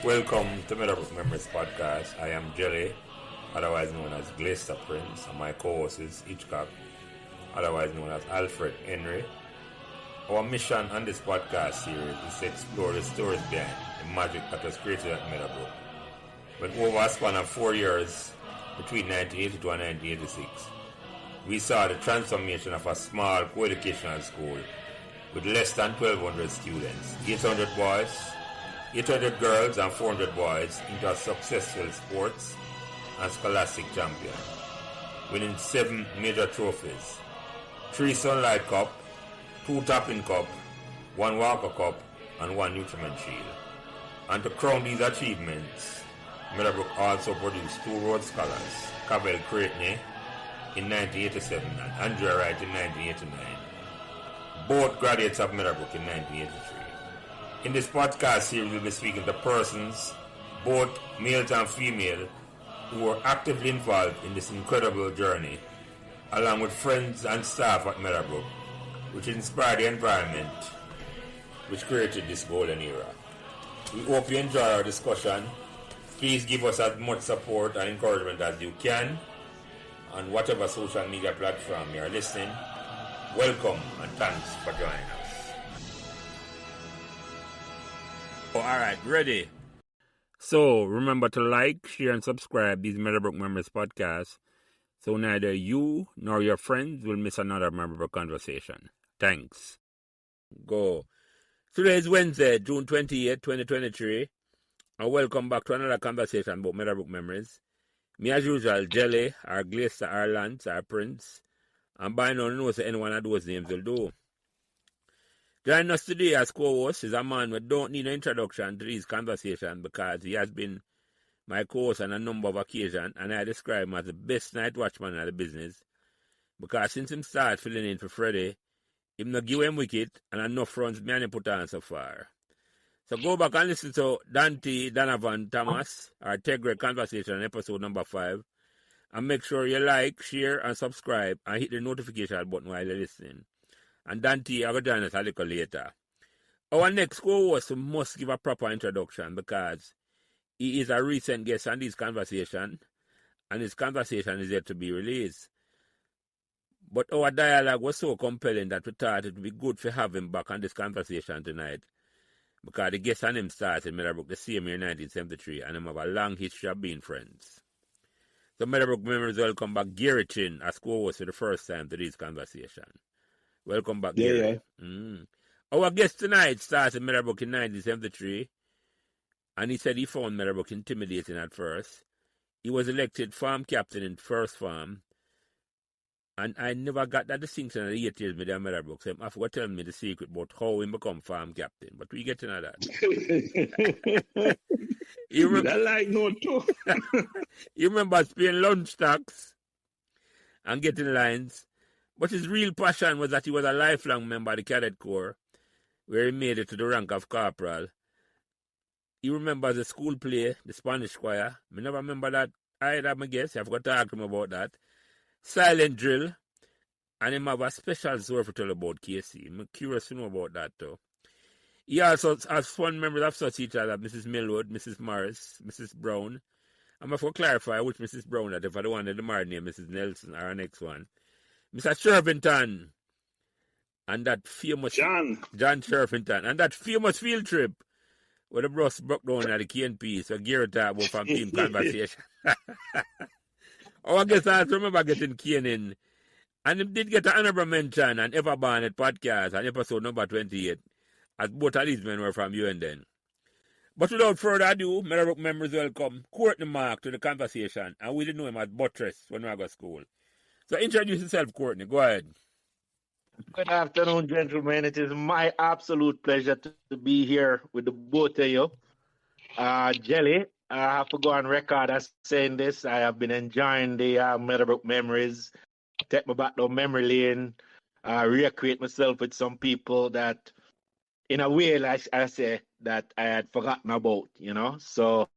Welcome to Meadowbrook Memories Podcast. I am Jelly, otherwise known as Glacier Prince, and my co-host is Hitchcock, otherwise known as Alfred Henry. Our mission on this podcast series is to explore the stories behind the magic that was created at Meadowbrook. When over a span of 4 years, between 1982 and 1986, we saw the transformation of a small co-educational school with less than 1,200 students, 800 boys, 800 girls and 400 boys into a successful sports and scholastic champion, winning 7 major trophies, 3 Sunlight Cup, 2 Topping Cup, 1 Walker Cup, and 1 Nutriment Shield. And to crown these achievements, Meadowbrook also produced 2 Rhodes Scholars, Courtney in 1987 and Andrea Wright in 1989, both graduates of Meadowbrook in 1983. In this podcast series, we'll be speaking to persons, both males and female, who were actively involved in this incredible journey, along with friends and staff at Meadowbrook, which inspired the environment which created this golden era. We hope you enjoy our discussion. Please give us as much support and encouragement as you can on whatever social media platform you are listening. Welcome and thanks for joining us. Alright, ready? So, remember to like, share, and subscribe these Meadowbrook Memories podcasts so neither you nor your friends will miss another Meadowbrook conversation. Thanks. Go. Today is Wednesday, June 28, 2023, and welcome back to another conversation about Meadowbrook Memories. Me as usual, Jelly, our Glacier, our Lance, our Prince, and by now knows that any one of those names will do. Joining us today as co-host is a man who don't need an introduction to these conversations because he has been my co-host on a number of occasions, and I describe him as the best night watchman in the business because since him started filling in for Freddie, him not give him wicket and enough runs me and him put on so far. So go back and listen to Dante Donovan Thomas, our Tegre conversation episode number 5, and make sure you like, share, and subscribe, and hit the notification button while you're listening. And Dante, I will join us a little later. Our next co-host must give a proper introduction because he is a recent guest on this conversation, and his conversation is yet to be released. But our dialogue was so compelling that we thought it would be good to have him back on this conversation tonight because the guest and him started in Meadowbrook the same year, 1973, and him have a long history of being friends. So Meadowbrook Memories welcome back Gary Chin as co-host for the first time to this conversation. Welcome back, Gary. Yeah. Our guest tonight started in Meadowbrook in 1973, and he said he found Meadowbrook intimidating at first. He was elected farm captain in first farm, and I never got that distinction in the 8 years with Meadowbrook, so I forgot to tell me the secret about how he become farm captain, but we get to know that. You remember playing lunch tax and getting lines. But his real passion was that he was a lifelong member of the Cadet Corps, where he made it to the rank of corporal. He remembers the school play, the Spanish choir. I never remember that either, I guess. I forgot to ask him about that. Silent drill. And he have a special story to tell about KC. I'm curious to know about that, too. He also has fond memories of such teachers as Mrs. Millwood, Mrs. Morris, Mrs. Brown. I'm going to clarify which Mrs. Brown that if I don't want the married name, Mrs. Nelson, or our next one. Mr. Shervington, and that famous John Shervington, and that famous field trip where the bus broke down at the KNP, so Gary talked about from team conversation. I guess I remember getting Kane in, and he did get an honorable mention on Everbarnet podcast on episode number 28, as both of these men were from UNN. But without further ado, Meadowbrook Memories welcome Courtney Mark to the conversation, and we didn't know him as Buttress when we were at school. So introduce yourself, Courtney. Go ahead. Good afternoon, gentlemen. It is my absolute pleasure to be here with the both of you. Jelly, I have to go on record as saying this. I have been enjoying the Meadowbrook Memories. Take me back down memory lane. Recreate myself with some people that, in a way, I say, that I had forgotten about, So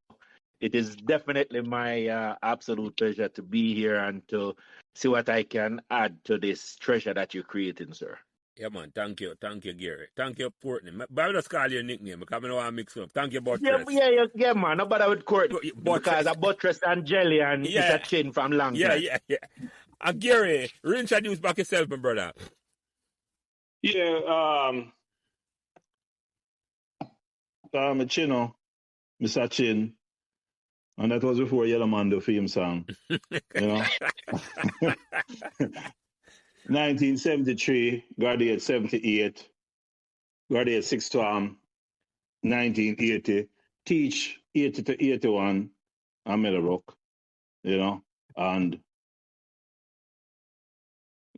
it is definitely my absolute pleasure to be here and to see what I can add to this treasure that you're creating, sir. Yeah, man. Thank you, Gary. Thank you, Courtney. But I will just call you a nickname because I don't want to mix up. Thank you, Yeah, Buttress. yeah, man. No bother with Courtney because Buttress. I Buttress and Jelly and Yeah, Mr. Chin from long yeah, time. yeah. And Gary, reintroduce back yourself, my brother. Yeah, Chino, Mr. Chin, and that was before Yellow Man the theme song. You know, 1973, graduate 78, graduate 6 term, 1980, teach 80 to 81 at Meadowbrook, you know, and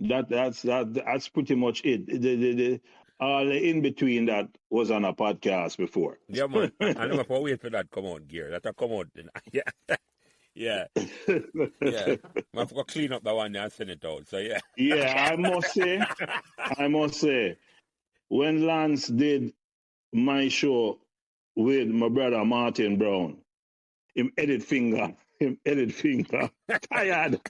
that's pretty much it. All the in between that was on a podcast before. Yeah, man. I don't have to wait for that come out, Gary. That'll come out. Yeah. Yeah. Yeah. I have to clean up that one and send it out. So, yeah. Yeah, I must say, when Lance did my show with my brother Martin Brown, him edit finger. Tired.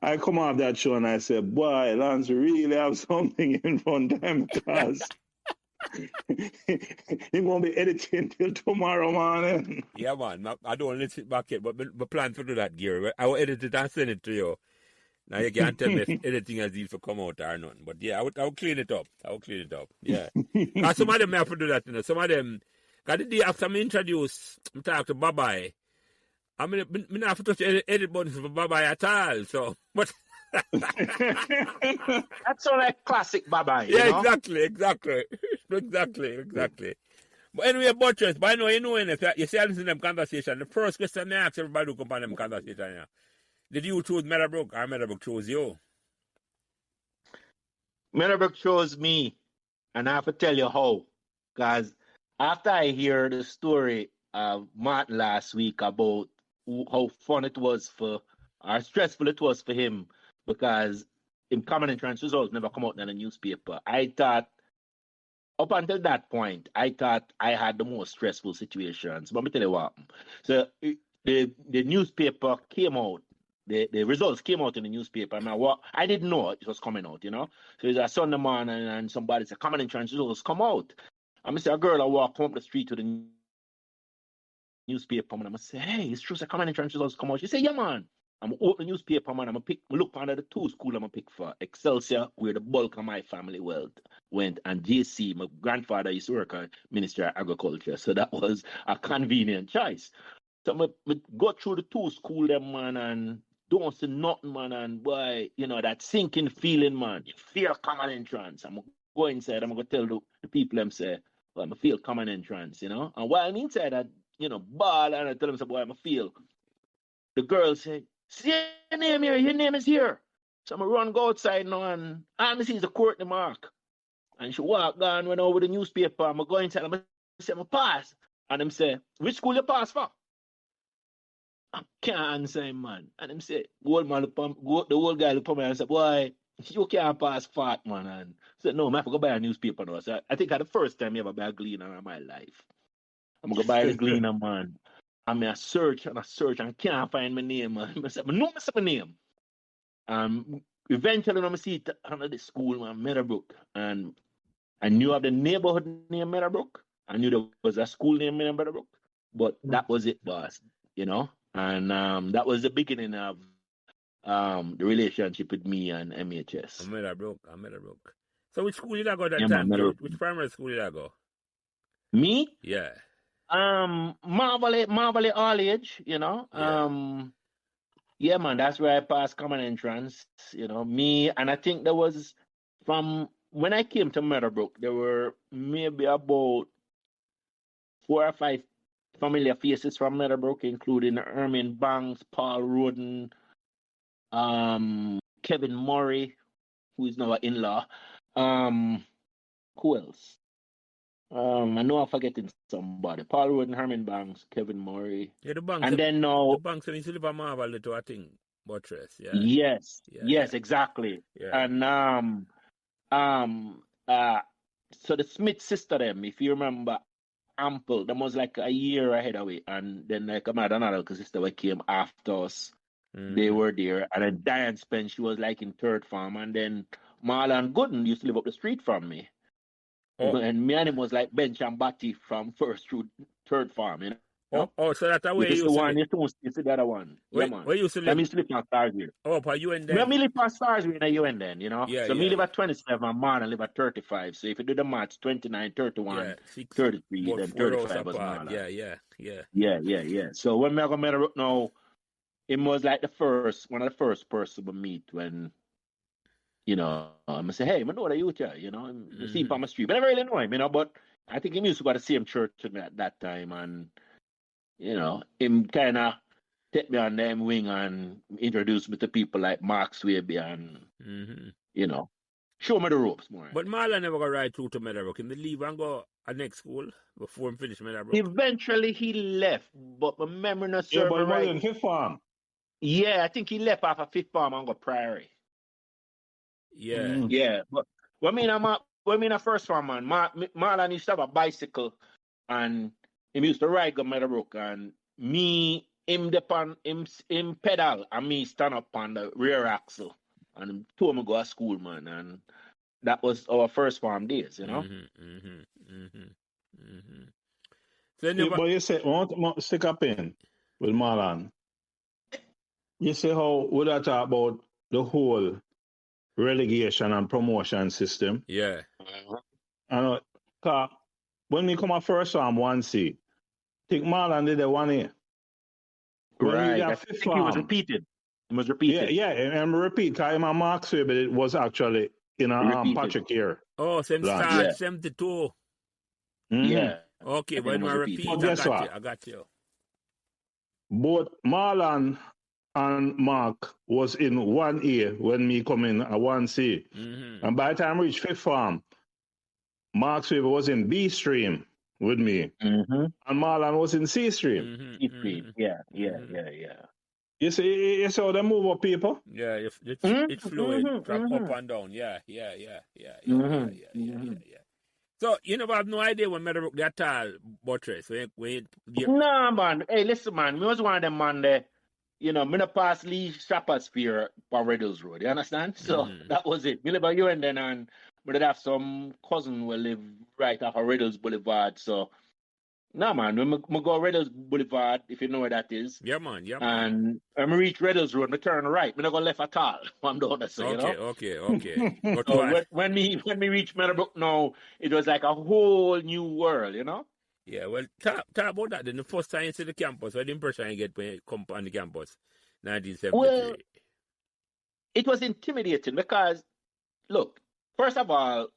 I come off that show and I said, boy, Lance really have something in front of him because he's going to be editing till tomorrow morning. Yeah, man. I don't want to sit back yet, but I plan to do that, Gary. I will edit it and send it to you. Now you can't tell me if anything has even come out or nothing. But yeah, I will clean it up. Yeah. Because some of them have to do that, you know. Some of them, because the day after I talk to Bye-Bye, I mean, I don't have to touch edit buttons for Bye-Bye at all. So, but That's all like classic Bye-Bye. yeah, You know? exactly. But anyway, Buttress, but I know you know if you see I listen to them conversation, the first question I ask everybody who come on them conversation, yeah. Did you choose Meadowbrook or Meadowbrook chose you? Meadowbrook chose me, and I have to tell you how. Because after I hear the story of Martin last week about how fun it was or stressful it was for him, because in common entrance results never come out in the newspaper, I thought, up until that point, I thought I had the most stressful situations. But let me tell you what happened. So the newspaper came out. The results came out in the newspaper. And I didn't know it was coming out, you know. So it's a Sunday morning and somebody said, common entrance results come out. I'm say a girl I walk up the street to the newspaper and I'm say, hey, it's true, so common entrance results come out. She say, yeah, man. I'm open the newspaper, man. I'm look under the two schools I'm pick for. Excelsior, where the bulk of my family wealth went, and JC, my grandfather used to work at Ministry of Agriculture. So that was a convenient choice. So I go through the two schools, them, man, and don't see nothing, man. And boy, you know, that sinking feeling, man. You feel common entrance. I'm going to go inside. I'm going to tell the people, them say, well, I feel common entrance, you know. And while I'm inside, I, you know, ball, and I tell them, say, boy, I feel. The girl say, see your name here, your name is here. So I'm run go outside now and I see the Courtney Mark. And she walk down, went over the newspaper, I'm going inside, I'm say, I pass. And them say, which school you pass for? I can't answer him, man. And them say, the old guy look at me and say, boy, you can't pass fat, man. And I said, no, I have to go buy a newspaper now. So I think that's the first time I ever buy a Gleaner in my life. I'm going to buy the Gleaner, man. I search and I can't find my name, man. I said, no, my name. Eventually, I see it under the school, man, Meadowbrook. And I knew of the neighborhood named Meadowbrook. I knew there was a school named Meadowbrook. But that was it, boss, you know? And that was the beginning of the relationship with me and MHS. Meadowbrook. So which school did I go that time? Which primary school did I go? Me? Yeah. Marvelly all age, you know. Yeah. Yeah, man, that's where I passed common entrance, you know. Me, and I think there was, from when I came to Meadowbrook, there were maybe about 4 or 5 familiar faces from Meadowbrook, including Ermin Banks, Paul Roden, Kevin Murray, who is now an in-law. Who else? I know I'm forgetting somebody. Paul Roden, Herman Banks, Kevin Murray. Yeah, the Banks. And then now, the Banks used to live at Marvel, I think, Buttress. Yeah. Yes, exactly. Yeah. And so the Smith sister them, if you remember, Ample, them was like a year ahead of it, and then like another sister that came after us. They were there, and then Diane Spence, she was like in third form, and then Marlon Gooden used to live up the street from me. Oh, And me and him was like bench and batty from first through third farm, you know? so that's the way You you see used to one, live. you see the other one. Yeah, man. Where you used to I live? used to live on Starsville. Oh, but you and Me then. live on Starsville and you and then, you know? Yeah, So me yeah, live at 27 and Marlon live at 35. So if you do the maths, 29, 31, yeah. 6, 33, about then 4 hours 35 was apart. Marlon. Yeah. Yeah. So when me go Meadowbrook now, him was like one of the first person we meet when, you know, I'm say, hey, I know the youth here, you know, I see him on my street. But I never really know him, you know, but I think he used to go to the same church with me at that time, and you know, him kind of take me on them wing and introduce me to people like Mark Swaby and, you know, show me the ropes more. But Marlon never got right through to Meadowbrook. He leave and go at next school before he finish Meadowbrook. Eventually he left, but my memory not Yeah, serve but me it was right. in fifth farm. Yeah, I think he left after fifth farm and go Priory. Yeah. Yeah, but when me in a first farm, man, Marlon used to have a bicycle and he used to ride go Meadowbrook, and him pedal and me stand up on the rear axle and him told me go to school, man, and that was our first farm days, you know. So you never, But you say, I want to stick up in with Marlon. You say how would I talk about the whole relegation and promotion system? yeah. And when we come at first farm 1C, think Marlon did the 1A. When we Right, got I fifth think it was farm. repeated. It was repeated. Yeah, and repeat. I'm a Mark Swaby, but it was actually in a Repeated. Patrick here. Oh, same Lance. start, Yeah. 72. Yeah. Okay, I think when it I was repeat, repeated. But guess what? I got you. Both Marlon and Mark was in 1A when me come in at 1C. And by the time I reached fifth farm, Mark Swaby was in B stream with me. And Marlon was in C stream. Yeah. You see how they move up, people? Yeah, it's fluid from up and down. Yeah. So you never have no idea when Meadowbrook that tall, Buttress. Nah, man. Hey, listen, man. Me was one of them man there. You know, me no pass Lee Shoppers Fair for Riddles Road. You understand? So that was it. Me live at you and then, and we did have some cousin who live right off of Riddles Boulevard. So, nah, man. When me go Riddles Boulevard, if you know where that is. Yeah, man. And when I reach Riddles Road, me turn right. Me not go left at all. I'm doing that, so, you know? Okay. But So when me reach Meadowbrook now, it was like a whole new world, you know? yeah, well, talk about that. Then the first time you see the campus, what impression you get when you come on the campus, 1973? Well, it was intimidating because, look, first of all,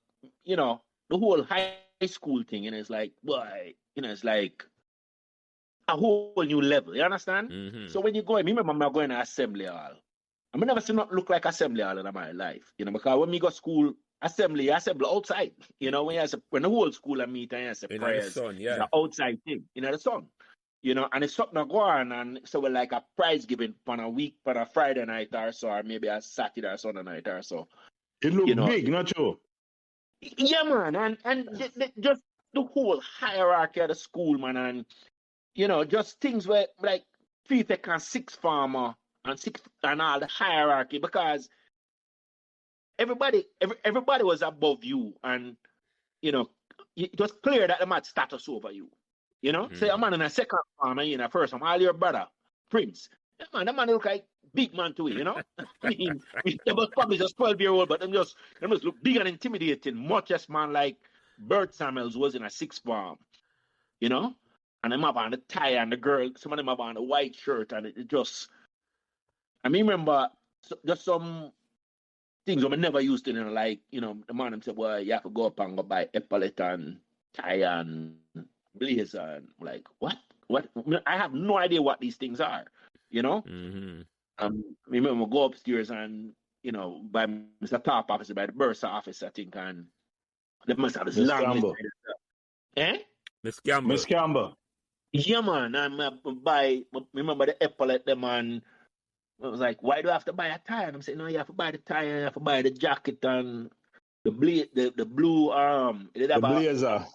you know, the whole high school thing, and it's like, boy, you know, it's like a whole new level. You understand? So when you go, I remember I'm going to assembly hall. I never seen not look like assembly hall in my life, you know, because when we go school, assembly outside, you know, when the whole school I meet and you say prayers, sun, it's an outside thing, you know, the sun, you know, and it's something to go on, and so we're like a prize giving on a week, on a Friday night or so, or maybe a Saturday or Sunday night or so. It looked you know, big, not true? Yeah, man, and just the whole hierarchy of the school, man, and, you know, just things where, like, prefect and sixth farmer, and all the hierarchy, because everybody was above you, and you know it was clear that the man status over you. You know, say a man in a second farm and in a first farm, all your brother, Prince. That man look like big man to it, you know. I mean, they was probably just 12-year-old, but them just look big and intimidating, much as man like Bert Samuels was in a sixth farm, you know. And them have on the tie, and the girl, some of them have on the white shirt, and it just. I mean, remember just some things I never used to, you know, like, you know, the man said, well, you have to go up and go buy epaulet and tie and blazer. And I'm like, what? I have no idea what these things are, you know? Remember, go upstairs and, you know, by Mr. Top office, by the Bursa office, I think, and they must have this Miss long Campbell. list. Miss Campbell. Yeah, man. Remember the epaulet, them, and I was like, why do I have to buy a tie? And I'm saying, no, you have to buy the tie, and you have to buy the jacket and the blue The blazer.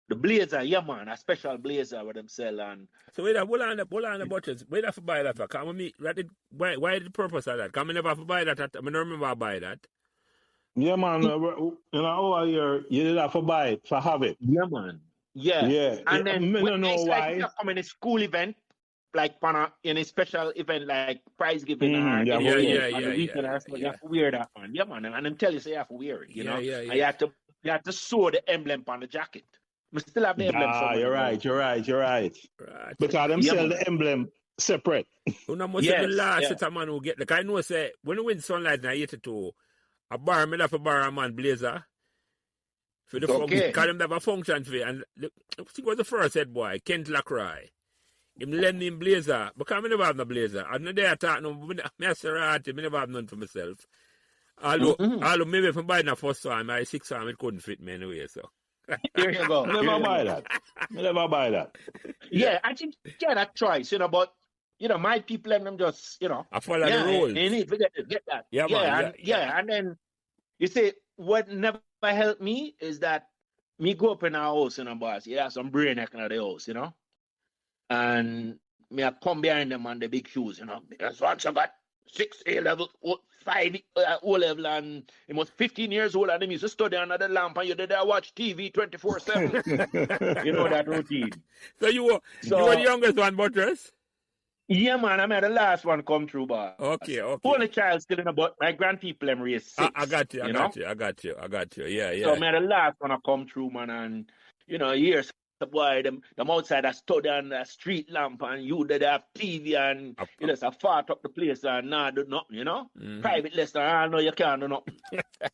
The blazer, yeah, man, a special blazer with them sell. And so wait, hold on the Buttress. Wait, have to buy that for? Why the purpose of that? Come, I never have to buy that. I don't remember I buy that. Yeah, man. Over here, you did have to buy it, to have it. Yeah, man. Yeah. Yeah. And then I don't know it's like if why. you come in a school event, like in a special event like prize giving or Yeah, Yeah, anything yeah, on yeah, the weekend, yeah, you yeah. have to wear that, man. Yeah, man. And them tell you, say you have to wear it, you Yeah, know. yeah, And yeah. you have to sew the emblem on the jacket. We still have the emblem Ah, somewhere. you're right. Right. Because them Yeah, sell man. the emblem separate. Una must say the Yes, last yeah. set of man who get like I know say when you win sunlight in 82, a bar me have a bar a man blazer for the function. Okay. Because them have a function for it. And I think it was the first head boy, Kent Lacroix. Him lend me blazer. Because I never have no blazer. I'm not there talking no me a Serati, me never have none for myself. Although maybe if I buy the first time, my 6 time it couldn't fit me anyway, so. Here you go. Never buy that. Never buy that. Yeah, I think you get a choice, you know, but you know, my people and them just, you know. I follow the rules. They need to get that. Yeah, man. Yeah. And then you see, what never helped me is that me go up in our house, you know, boss. Yeah, some brain in the house, you know. And me I come behind them on the big shoes, you know. Because once I got 6 A level, 5 O level, and he was 15 years old, and he used to study under the lamp, and you did there watch TV 24/7. You know that routine. So you were the youngest one, Buttress? Yeah, man, I'm the last one come through, boss. Okay. Only child still in the but my grand people them raised 6. I got you. Yeah. So I'm the last one to come through, man, and you know, here's the boy, them outside a study and a street lamp, and you did have TV, and you just a fart up the place and not do nothing, you know? Private lesson, I know you can't do nothing.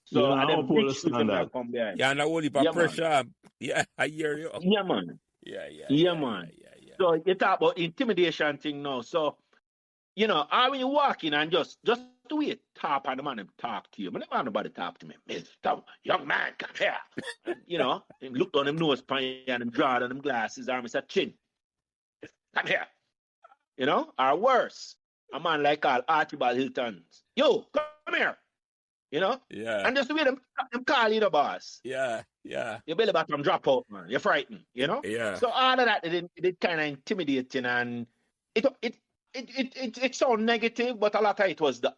So I them big shoes them that come behind. Yeah, and a whole heap of pressure. Man. Yeah, I hear you. Yeah, man. Yeah, man. So you talk about intimidation thing now. So, you know, when you walk in and just the way you tap on the man and talk to you. I never have nobody talk to me. Mr. Young man, come here. And, you know, him look on him nose pan and him draw on him glasses and Mr. Chin. Come here. You know, or worse, a man like Archibald Hilton. Yo, come here. You know? Yeah. And just the way them call you the boss. Yeah. Your belly bottom drop out, man. You're frightened, you know? Yeah. So all of that, it kind of intimidating, and it sound negative, but a lot of it was the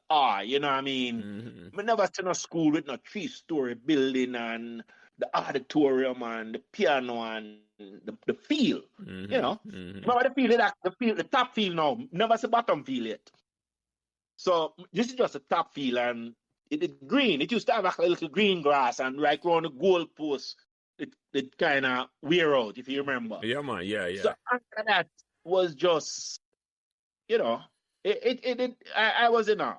you know what I mean? We never seen a school with no 3-story building and the auditorium and the piano and the field, you know? Remember the top field now, never see bottom field yet. So this is just a top field, and it's green. It used to have a little green grass, and right around the goal post, it kind of wear out, if you remember. Yeah, man. Yeah. So after that was just, you know, I was in awe.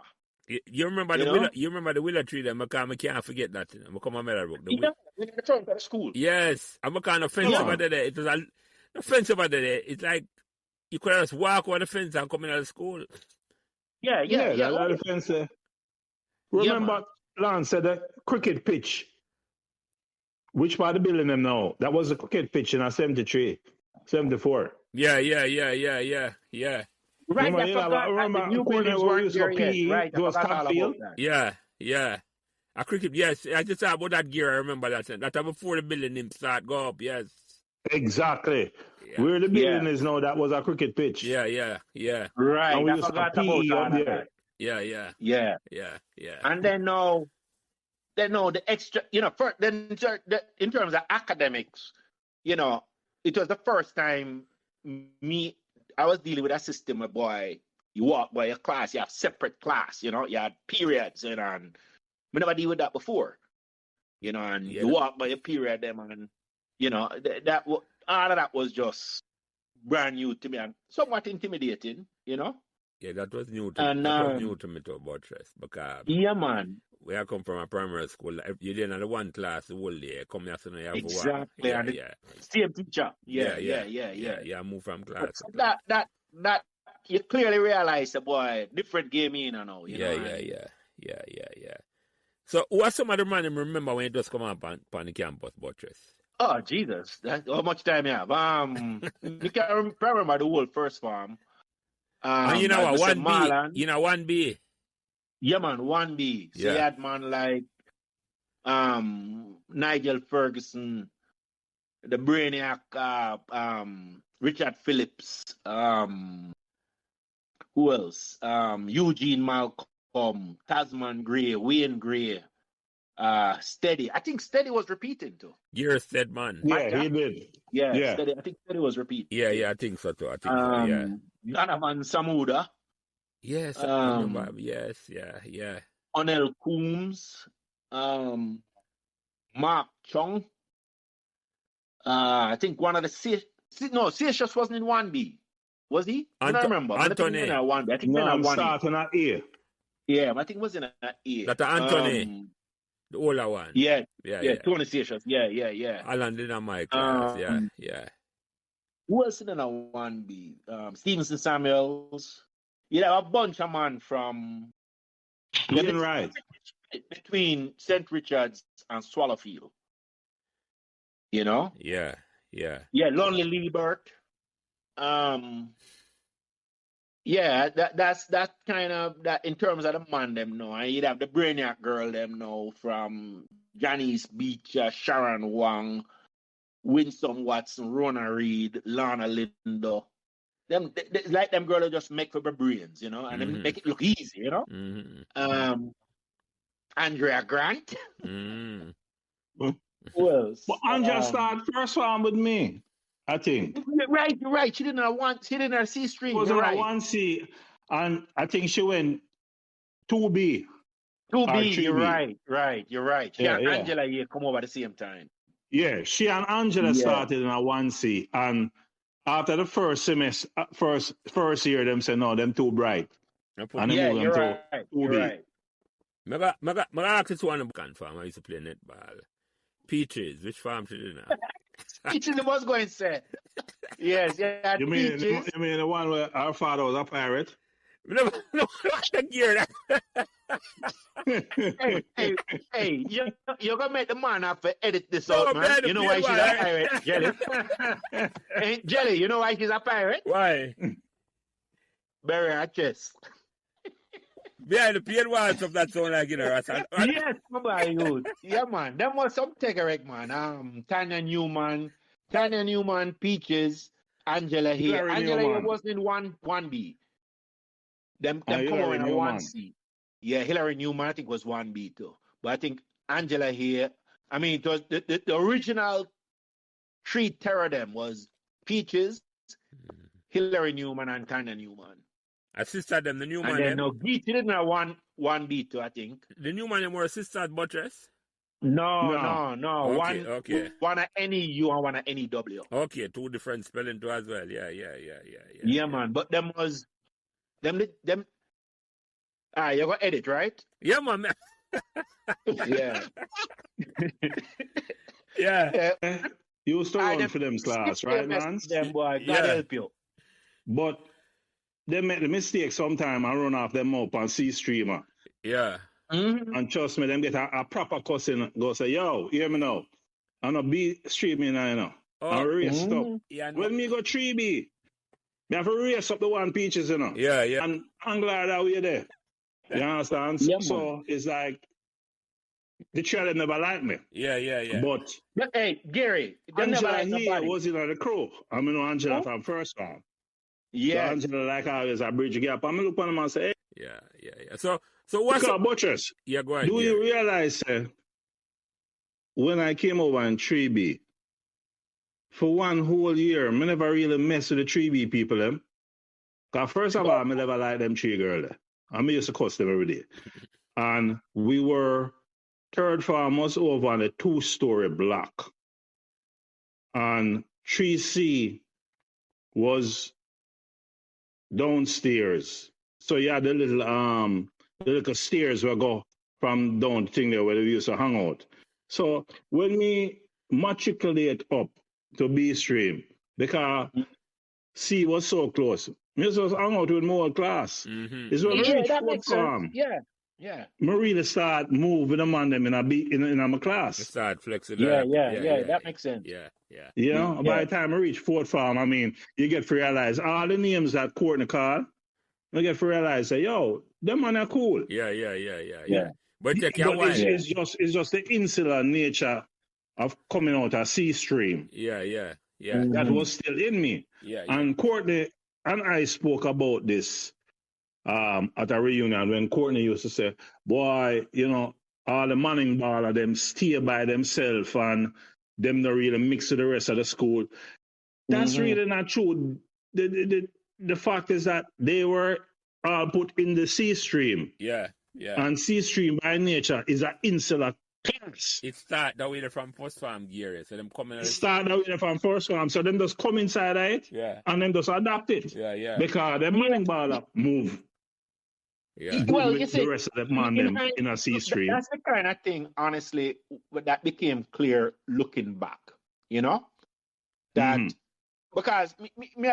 You remember the willow tree there? I can't forget that. I come on Meadowbrook. Yeah, in the front of the school. Yes, I'm a kind of fence over there. It was a fence over there. It's like you could just walk over the fence and come in out of school. Yeah. That fence there. Remember, Lance said the cricket pitch. Which part of the building them now? That was the cricket pitch in 73, 74. Yeah. Right, remember new buildings weren't there yet. Right, it was top field. Yeah. A cricket, yes. I just thought about that gear. I remember that. That before the building him start go up, yes. Exactly. Yeah. Where the building is now, that was a cricket pitch. Yeah. Right. And we just have PE up there. Yeah. And then now the extra, you know, in terms of academics, you know, it was the first time I was dealing with a system where, boy, you walk by your class, you have separate class, you know, you had periods, you know, and we never deal with that before, you know, and you walk by your period, them, and, you know, all of that was just brand new to me and somewhat intimidating, you know. Yeah, that was new to me too, Buttress, because man. Where I come from a primary school, you didn't have the one class the whole day. Come here, so now you have exactly. one. Same teacher. Yeah. I moved from class. So that you clearly realize, boy, different game in and now. Yeah. So what some of the man remember when you just come up on the campus, Buttress? Oh Jesus! How much time you have? You can't remember the whole first farm. And you know what? 1B. You know 1B. Yeah, man, 1B. So you had man like Nigel Ferguson, the Brainiac, Richard Phillips, who else? Eugene Malcolm, Tasman Gray, Wayne Gray, Steady. I think Steady was repeating too. You're a said man. Yeah, he did. Yeah, Steady. I think Steady was repeating. Yeah, I think so too. I think so, yeah. Donovan Samuda. Yes, I remember. Yes, yeah. Onel Coombs. Mark Chung. I think one of the Seixas wasn't in 1B. Was he? I don't remember. Anthony. I think No, I'm starting at A. Yeah, I think it was in A. That Anthony. The older one. Yeah. Yeah. Tony Seixas. Yeah. Alan did in my class. Yeah. Who else in a 1B? Stevenson Samuels. Yeah, a bunch of man from Right. between St. Richards and Swallowfield. You know? Yeah. Lonely Liebert. That's kind of that in terms of the man them know. And you'd have the Brainiac girl them know from Janice Beecher, Sharon Wang, Winston Watson, Rona Reed, Lana Lindo. Them like them girls just make for the brains, you know, and then make it look easy, you know. Andrea Grant. Who else? But Andrea started first one with me, I think. You're right. She didn't have C stream. She was on a 1C, and I think she went 2B. 2B, you're right. You're right. She and Yeah. Angela here come over at the same time. Yeah, she and Angela started in a 1C, and after the first semester, first year, them said no, them too bright. And they moved them to 2B. I ask this one farm. I used to play netball. Peaches, which farm she did now? Peaches was going to say. Yes, yeah. You mean the one where our father was a pirate? No, gear hey, you're gonna make the man have to edit this out, man. You know why she's a pirate, Jelly? Hey, Jelly, you know why she's a pirate? Why? Bury her chest. Behind the paid walls of that sound like Yes, my youth. Yeah, man. Them was some take man. Tanya Newman, Peaches, Angela here. Angela here was in 1B. Them come on in a 1C. Yeah, Hillary Newman, I think, was 1B too. But I think Angela here, I mean, it was the original three terror them was Peaches, Hillary Newman, and Tanya Newman. Assisted them, the Newman. And then no, Geet didn't have 1B too, I think. The Newman were assisted Buttress? No. Okay. One at NEU and one at NEW. Okay, two different spelling too as well. Yeah. Yeah, man. But them was them. You're gonna edit, right? Yeah, man. Yeah. Yeah. You used to run for them class, right, man? Them boy, God help you. But they make the mistake sometime and run off them up on C streamer. Yeah. And trust me, them get a proper cussing. Go say, yo, hear me now. I'm not be streaming now, you know. And race up. Yeah, when me go 3B, me have to race up the 1 Peaches, you know. Yeah. And I'm glad that we're there. You understand? Yeah, so it's like, the children never like me. Yeah. But hey, Gary, Angela here was in the crew. I mean, Angela from first one. Yeah. So Angela like always a bridge gap. I'm look on them and say, hey. Yeah. So what's up? Buttress, yeah, go ahead. Do you realize when I came over in 3B, for one whole year, I never really mess with the 3B people, them. Because first of all, I never like them 3 girls. I used to cuss them every day. And we were third farmers over on a 2-story block. And 3C was downstairs. So you had the little stairs where go from down the thing there where they used to hang out. So when we matriculate up to B stream, because C was so close, we used to hang out with more class. It's when we reach fourth farm. Yeah. Me really start moving them on them in my class. Start flexing. Yeah. That makes sense. Yeah. You know, by the time I reach fourth farm, I mean, you get to realize all the names that Courtney called, you get to realize, say, yo, them man are cool. Yeah. But it's just the insular nature of coming out of C stream. Yeah. That was still in me. Yeah. And Courtney and I spoke about this at a reunion when Courtney used to say, boy, you know, all the Manning baller, them stay by themselves and them not really mix with the rest of the school. That's really not true. The fact is that they were put in the C stream. Yeah. And C stream by nature is an insular class. It start that way from first farm gear. So them coming start that way from first farm. So them just come inside of it. Yeah. And then just adapt it. Yeah. Because the Manning baller move. Yeah. Well, you see, the rest of the man them in a C stream. That's the kind of thing, honestly, that became clear looking back. You know? That because me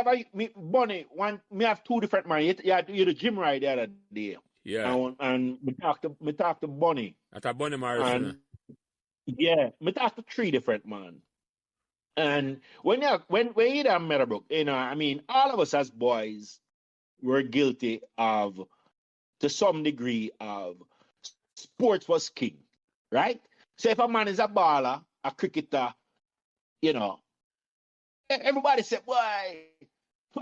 have two different man. You the gym ride the other day. Yeah. And me talk to Bunny. That's a Bunny Morrison. Yeah, me talk to three different man. And when you at Meadowbrook, you know, I mean, all of us as boys were guilty of, to some degree, of sports was king, right? So if a man is a baller, a cricketer, you know, everybody said, why?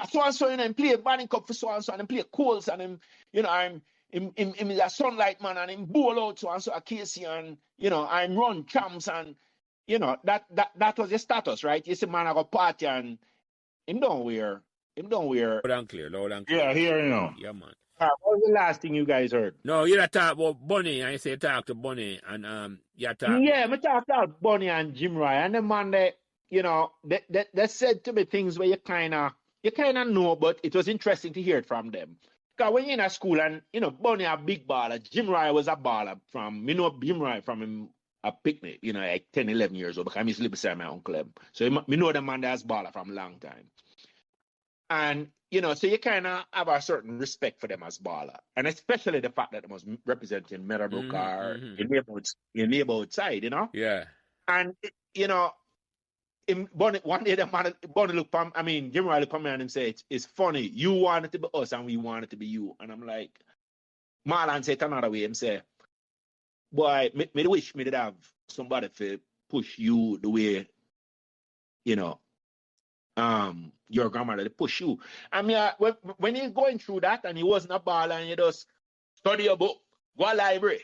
So and so, and play batting cup for so and so, and play Coles, and him, you know, him is a sunlight man, and him bowl out so and so a Casey, and you know, I'm run champs, and you know, that was the status, right? You see, man, I go party, and him don't wear. Loud and clear. Yeah, here you know. Yeah, man. What was the last thing you guys heard? No, you talk about Bunny, and you say talk to Bunny, and you talk. Yeah, me talk about Bunny and Jim Roy, and the man that, you know, they said to me things where you kind of know, but it was interesting to hear it from them. Because when you're in a school and, you know, Bunny a big baller, Jim Roy was a baller from, you know, Jim Roy from him a picnic, you know, like 10, 11 years old, because I used to live beside my uncle. So me know the man that's baller from a long time. And, you know, so you kind of have a certain respect for them as baller. And especially the fact that they was representing Meadowbrook or your neighborhood side, you know? Yeah. And, you know, one day the man, Bunny look from, I mean, Jim Roy look from me and him say, it's funny, you want it to be us and we want it to be you. And I'm like, Marlon said it another way, him say, boy, me wish me did have somebody to push you the way, you know, your grandmother to push you. I mean, when you're going through that and you wasn't a baller and you just study a book, go to library,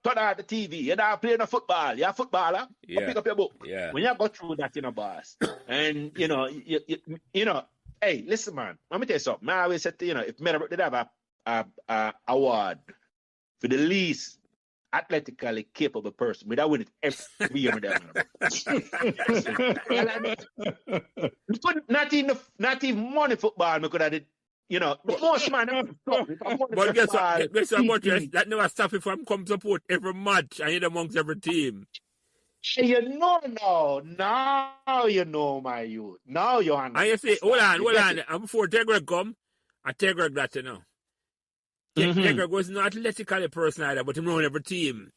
turn on the TV, you're not playing a football, you're a footballer, go pick up your book. Yeah. When you go through that, you know, boss, and, you know, you know, hey, listen, man, let me tell you something. I always said, you know, if Meadowbrook did have a award for the least athletically capable person, we'd have win it every year with that. Not even money football, we could have did, you know, most man. But guess what, Buttress, that never stop you from come support every match and you're amongst every team. You know now you know, my youth. Now you understand. And you say, hold on, and before Tegreg come, I Tegreg that, you know. Tegreg was not athletically person either, but he run every team.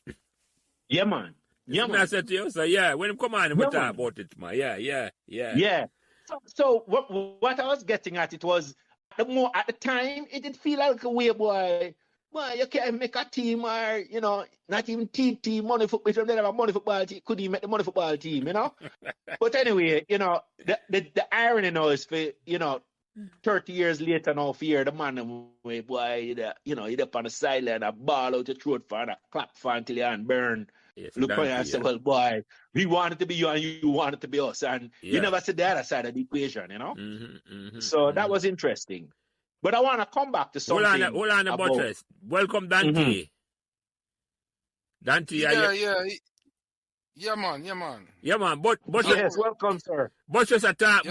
Yeah, man. Yeah, man. I said to you, so yeah, when him come on, we talk about it, man. Yeah. So what I was getting at, it was, at the time, it did feel like a way, boy, you can't make a team, or, you know, not even team, money football. If you don't have a money football team, couldn't even make the money football team, you know? But anyway, you know, the irony now is, for, you know, 30 years later now, fear the man, boy, you know, he'd up on the sideline, a ball out your throat for, and a clap for until your hand burn. Yes, look for you and say, well, boy, we want it to be you and you want it to be us. And you never said the other side of the equation, you know? So that was interesting. But I want to come back to something. Hold on, Buttress. Welcome, Dante. Dante, Yeah, man. Yes, welcome, sir. Buttress attack,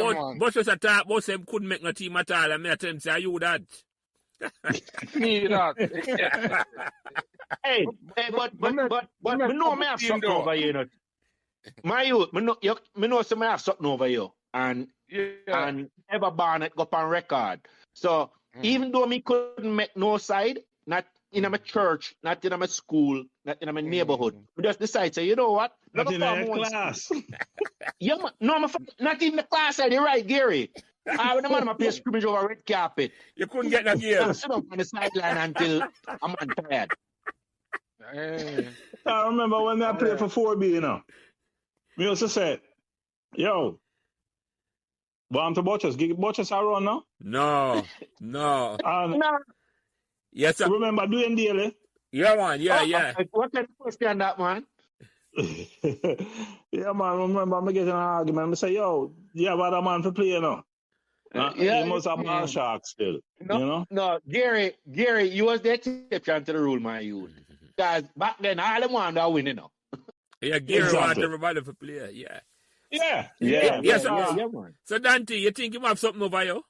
but him couldn't make no team at all. And me tell him, say, are you that? Me that. Hey, but me know me have something over you, you know. My youth, me know some have something over you. And ever Barnett go up on record. So even though me couldn't make no side, not in my church, not in my school, not in my neighborhood, we just decide, say, you know what? Not in my class. Yeah, man. No, not even the class side, you're right, Gary. I when the man play scrimmage over red carpet. You couldn't get that game. I sit up on the sideline until I'm tired. I remember when I played for 4B, you know. We used to say, yo, want to Buttress? Give Buttress a run now? No. No. Yes, sir. Remember doing daily? Yeah, man. Yeah. What kind of question that, man? Yeah, man. Remember, I'm getting an argument. I say, yo, you have other man for play, you know. You must have ball shark still. No, you know? No, Gary, you was the exception to the rule, my youth. Because back then, all them wanted to win, you know. Yeah, Gary Exactly. want everybody for play. Yeah. Man. So Dante, you think you have something over you?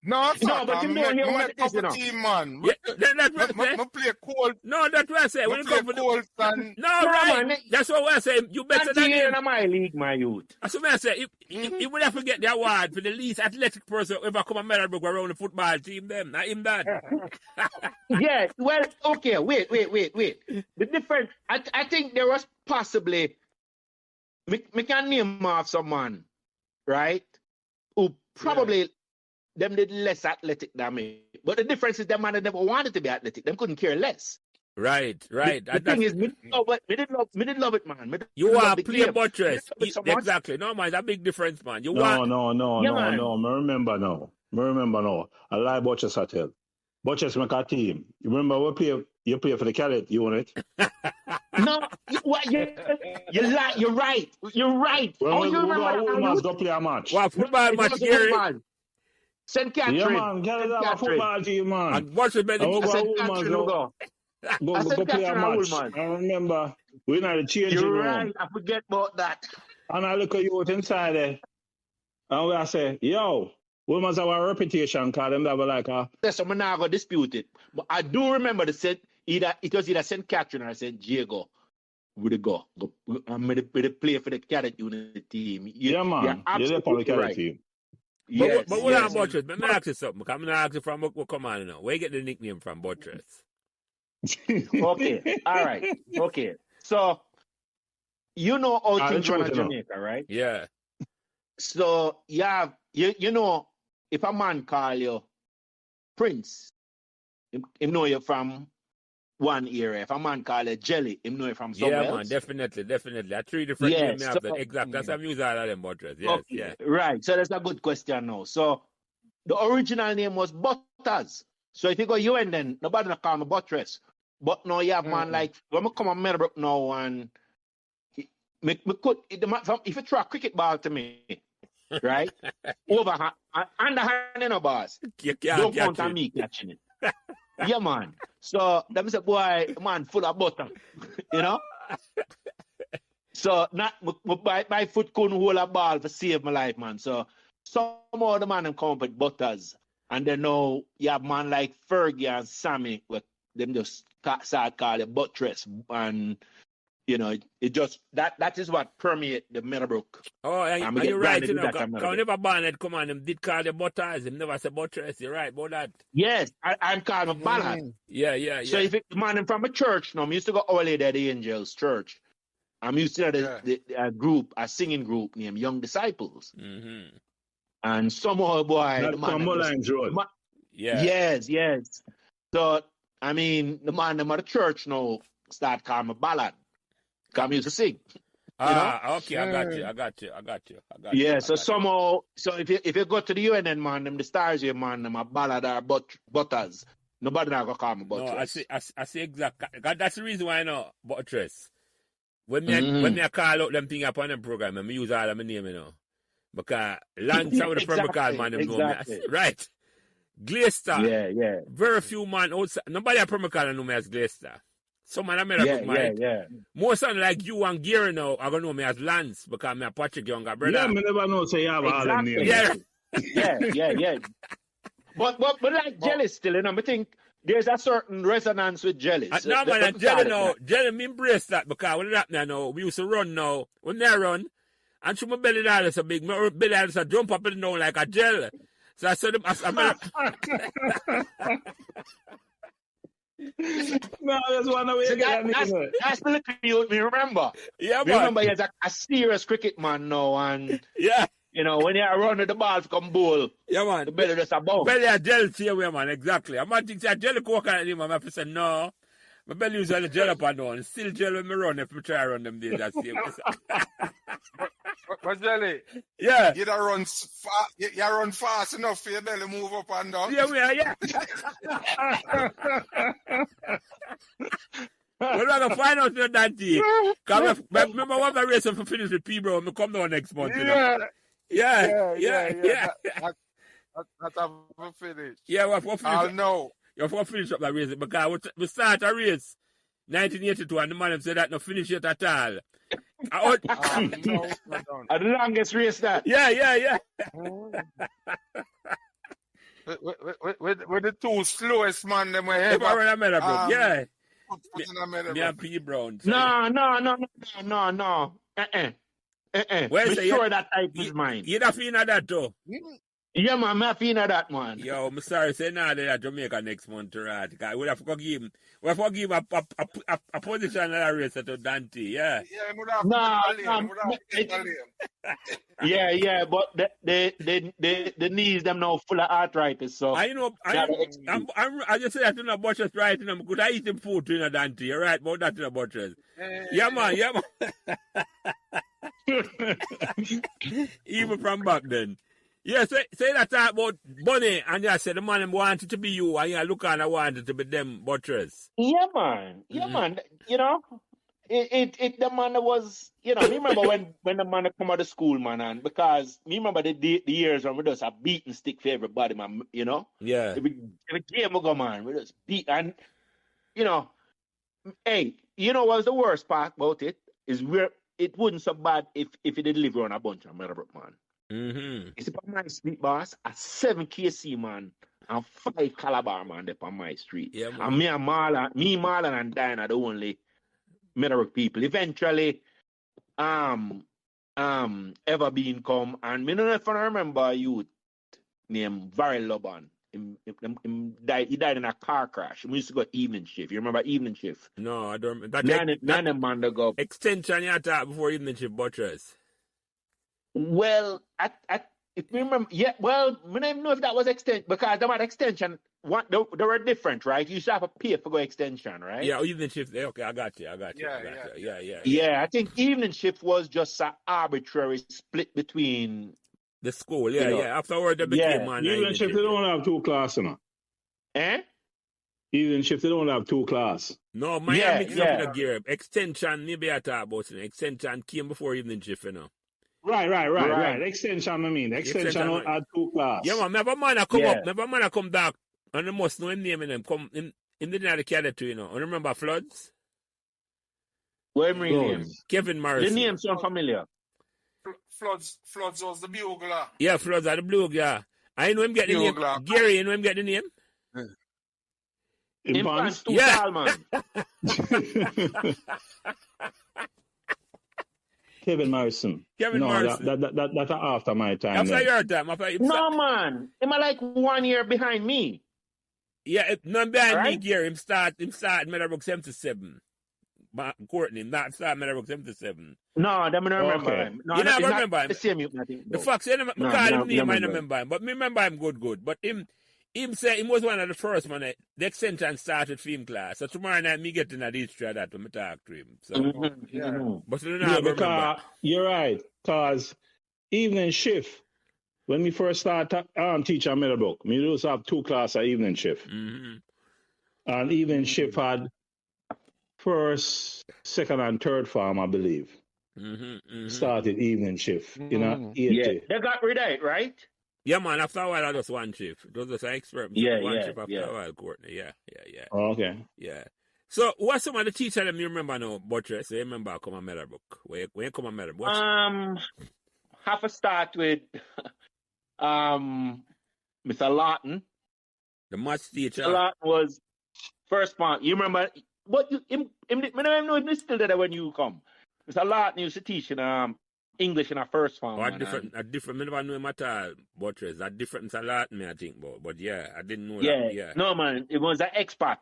No, but you know, you want this, you know. team, man. Yeah, that's what I say. Me play cold. No, that's what I say. When you come for the cold and... No, right. Man, That's what I say. You better than him. in my league, my youth. That's what I say. He would have to get the award for the least athletic person who ever come and Meadowbrook around the football team. Them, not him. That. Yeah. Well, okay. Wait. The difference. I think there was possibly. Me can name off someone, right? Who probably them did less athletic than me. But the difference is them man never wanted to be athletic. Them couldn't care less. Right. The thing is, me didn't love it, man. You want to play Buttress. Exactly. No, man, it's a big difference, man. No. Me remember now. I like Buttress, I tell. Buttress make a team. You remember you play for the Cadet unit? No, you're right. You're right. Well, you remember we must go play a match. What football match, Gary? St. Catherine. Yeah, man. Cadet have a football team, man. And Buttress made Go Catherine. play a match. I remember we not the changing room. You're right. I forget about that. And I look at you inside there. And I say, yo, we must have a reputation because them that were like So I'm not going to dispute it. But I do remember it was either St. Catherine or St. Diego. Would go. I'm going to play for the Cadet unit team. Yeah, man. You're for the Cadet right. team. Yes, but what about Buttress? Let me ask you something. I'm going to ask you from what come on now. Where you get the nickname from, Buttress? Okay. All right. Okay. So, you know how things run in Jamaica, right? Yeah. So, you know, if a man call you Prince, him know you from one area. If a man call you Jelly, him know you from somewhere else. Yeah, man, definitely. I 3 different names after. Exactly. That's how I'm using all of them, Buttress. Yes, okay. Right. So that's a good question now. So the original name was Buttress. So if you go UN then, nobody not call me Buttress. But now you have man like, when I come on Meadowbrook now and if you throw a cricket ball to me, right? Overhand, underhand in a boss. Don't count on me catching it. Yeah, man. So them say, boy, man, full of butter. You know? So not my foot couldn't hold a ball to save my life, man. So some of the man them come up with Butters. And then now you have man like Fergie and Sammy, where them just start calling Buttress. And you know, it just that is what permeate the Meadowbrook. Oh, and you're right, you know, because whenever Barnett come on, them did call them Butters, them never say Buttress. You're right about that. Yes, I'm calling them Ballad. Yeah. So if it's man from a church, now, I used to go Our Lady of the Angels Church. I'm used to a singing group named Young Disciples. Mm-hmm. And somehow, boy, that's from Mullines Road. Yes. So, I mean, the man at the church now start calling me Ballad. Come used to sing. Okay, I got you. Yeah, so somehow, if you go to the UNN, man, them the stars here, man, them a Ballad or Butters. Nobody not gonna call me Buttress. No, I see exactly. That's the reason why I know Buttress. When I call out them thing upon them program, I use all of my name, you know. Because Lance some of the permacal man them know me. Right. Glaister. Yeah. Very few man outside. Nobody at permacal know me as Glaister. Some man I made a book, man. Yeah. More son like you and Gary now are gonna know me as Lance because I'm a Patrick younger brother. Yeah, me never know say you have all them names. Yeah. But like Jelly still, you know, I think there's a certain resonance with Jelly. No, man, Jelly me embrace that because when it happened now, we used to run now. When they run, and through my belly that is so big, my belly that is a jump up and down like a gel. So I said them No, there's one way to get that. That's the little you remember. Yeah, man. Remember he's a serious cricket man now, and yeah. You know, when you run with the ball to come bowl, yeah, man. The belly just a bounce. Belly a gel here, man, exactly. I'm not thinking a gel coke on him, I'm have to say no. My belly usually gel up and down. Still gel when me run if I try to run them days. That's But Jelly, yeah. you don't run fast. You run fast enough for your belly move up and down. Yeah, we are, yeah. We're going to find out your Dante. Remember what I race for finish with P, bro. I come down next month. You know? Yeah. That's how we finish. Yeah, we'll finish. I'll know. You have to finish up that race because we start a race 1982 and the man said that no finish it at all. No, The longest race that. Yeah. With the two slowest man them we If ever. I run a Meadowbrook, yeah. Me and P. Brown. So. No. Well, Be so sure that type is mine. You don't feel that too? Yeah, man, I'm feeling that, man. Yo, I'm sorry, say now that Jamaica next month, right? Because we have to give him, a position in that race to Dante, yeah. Yeah, he would have Yeah, but the knees them now full of arthritis, so. I know, I just say that in a Buttress right in them, could I eat him food in a Dante, right? About that in a Buttress. Yeah, man. Even from back then. Yeah, say that talk about Bunny, and you said the man wanted to be you, and you look and I wanted to be them Buttress. Yeah, man. You know, it the man was, you know, me remember when the man come out of school, man, and because me remember the years when we just a beating stick for everybody, man, you know? Yeah. Every game we go, man, we just beat, and, you know, hey, you know what's the worst part about it? Is where it wasn't so bad if it did live on a bunch of Meadowbrook, man. Mm-hmm. It's upon my street, boss, a 7 KC, man, and 5 Calabar, man, upon my street. Yeah, man. And Marlon, and Diana are the only Meadowbrook people. Eventually, ever been come, and me don't know if I remember a youth named Varel Loban. He died in a car crash. We used to go evening shift. You remember evening shift? No, I don't. None man to go. Extension you talk before evening shift Buttress. Well, if you remember, yeah, well, I don't even know if that was extension, because the extension, they were different, right? You used to have to pay for go extension, right? Yeah, evening shift. Okay, I got you. Yeah, I think evening shift was just an arbitrary split between the school. Yeah, you know, afterward, they became man. Evening shift, they don't have 2 classes, you know. Eh? Evening shift, they don't have 2 classes. No, mine mixed up in the gear. Extension, maybe I talk about it. Extension came before evening shift, you know. Right. Extension, I mean. Extension had 2 classes. Yeah, man. Never man come up. Never man come back. And they must know him name in them. Come in the night of the Cadet too, you know. And remember Floods? What name? Kevin Morrison. The name sound familiar. Floods was the bugler. Yeah, Floods are the blue, yeah. I know him get the name. Gary, you know him get the name? Impants too tall, man. Kevin Morrison. Morrison. That's after my time. After your time. No, man. Him like 1 year behind me. Yeah, not behind me, Gary. Him start Meadowbrook 77. Courtney, not start Meadowbrook 77. No, them I don't remember him. No, you never remember him? The same you, I think. The fox, I call him name, I don't remember him. But me remember him good. But him say he was one of the first, man. The extension started film class. So tomorrow night, me get in a history of that when I talk to him. So, But you don't remember. You're right. Because evening shift, when we first started teaching at Meadowbrook, we used to have 2 classes at evening shift. Mm-hmm. And evening shift had first, second, and third form, I believe. Started evening shift. You know, 80. Yeah, they got rid of it, right? Yeah, man, after a while, I just one shift. It was just an experiment. One shift after a while, Courtney. Yeah. Oh, okay. Yeah. So, what's some of the teachers that you remember now, Buttress? You remember come on Meadowbrook? When you come on Meadowbrook? Have to start with Mr. Lawton. The maths teacher. Mr. Lawton was first part. You remember what I don't even know if he's still there when you come. Mr. Lawton used to teach in English in our first form. A different, I never knew him at all, Buttress. A different Mr. Lawton, I think, but yeah, I didn't know that. Yeah. No, man, it was an expat.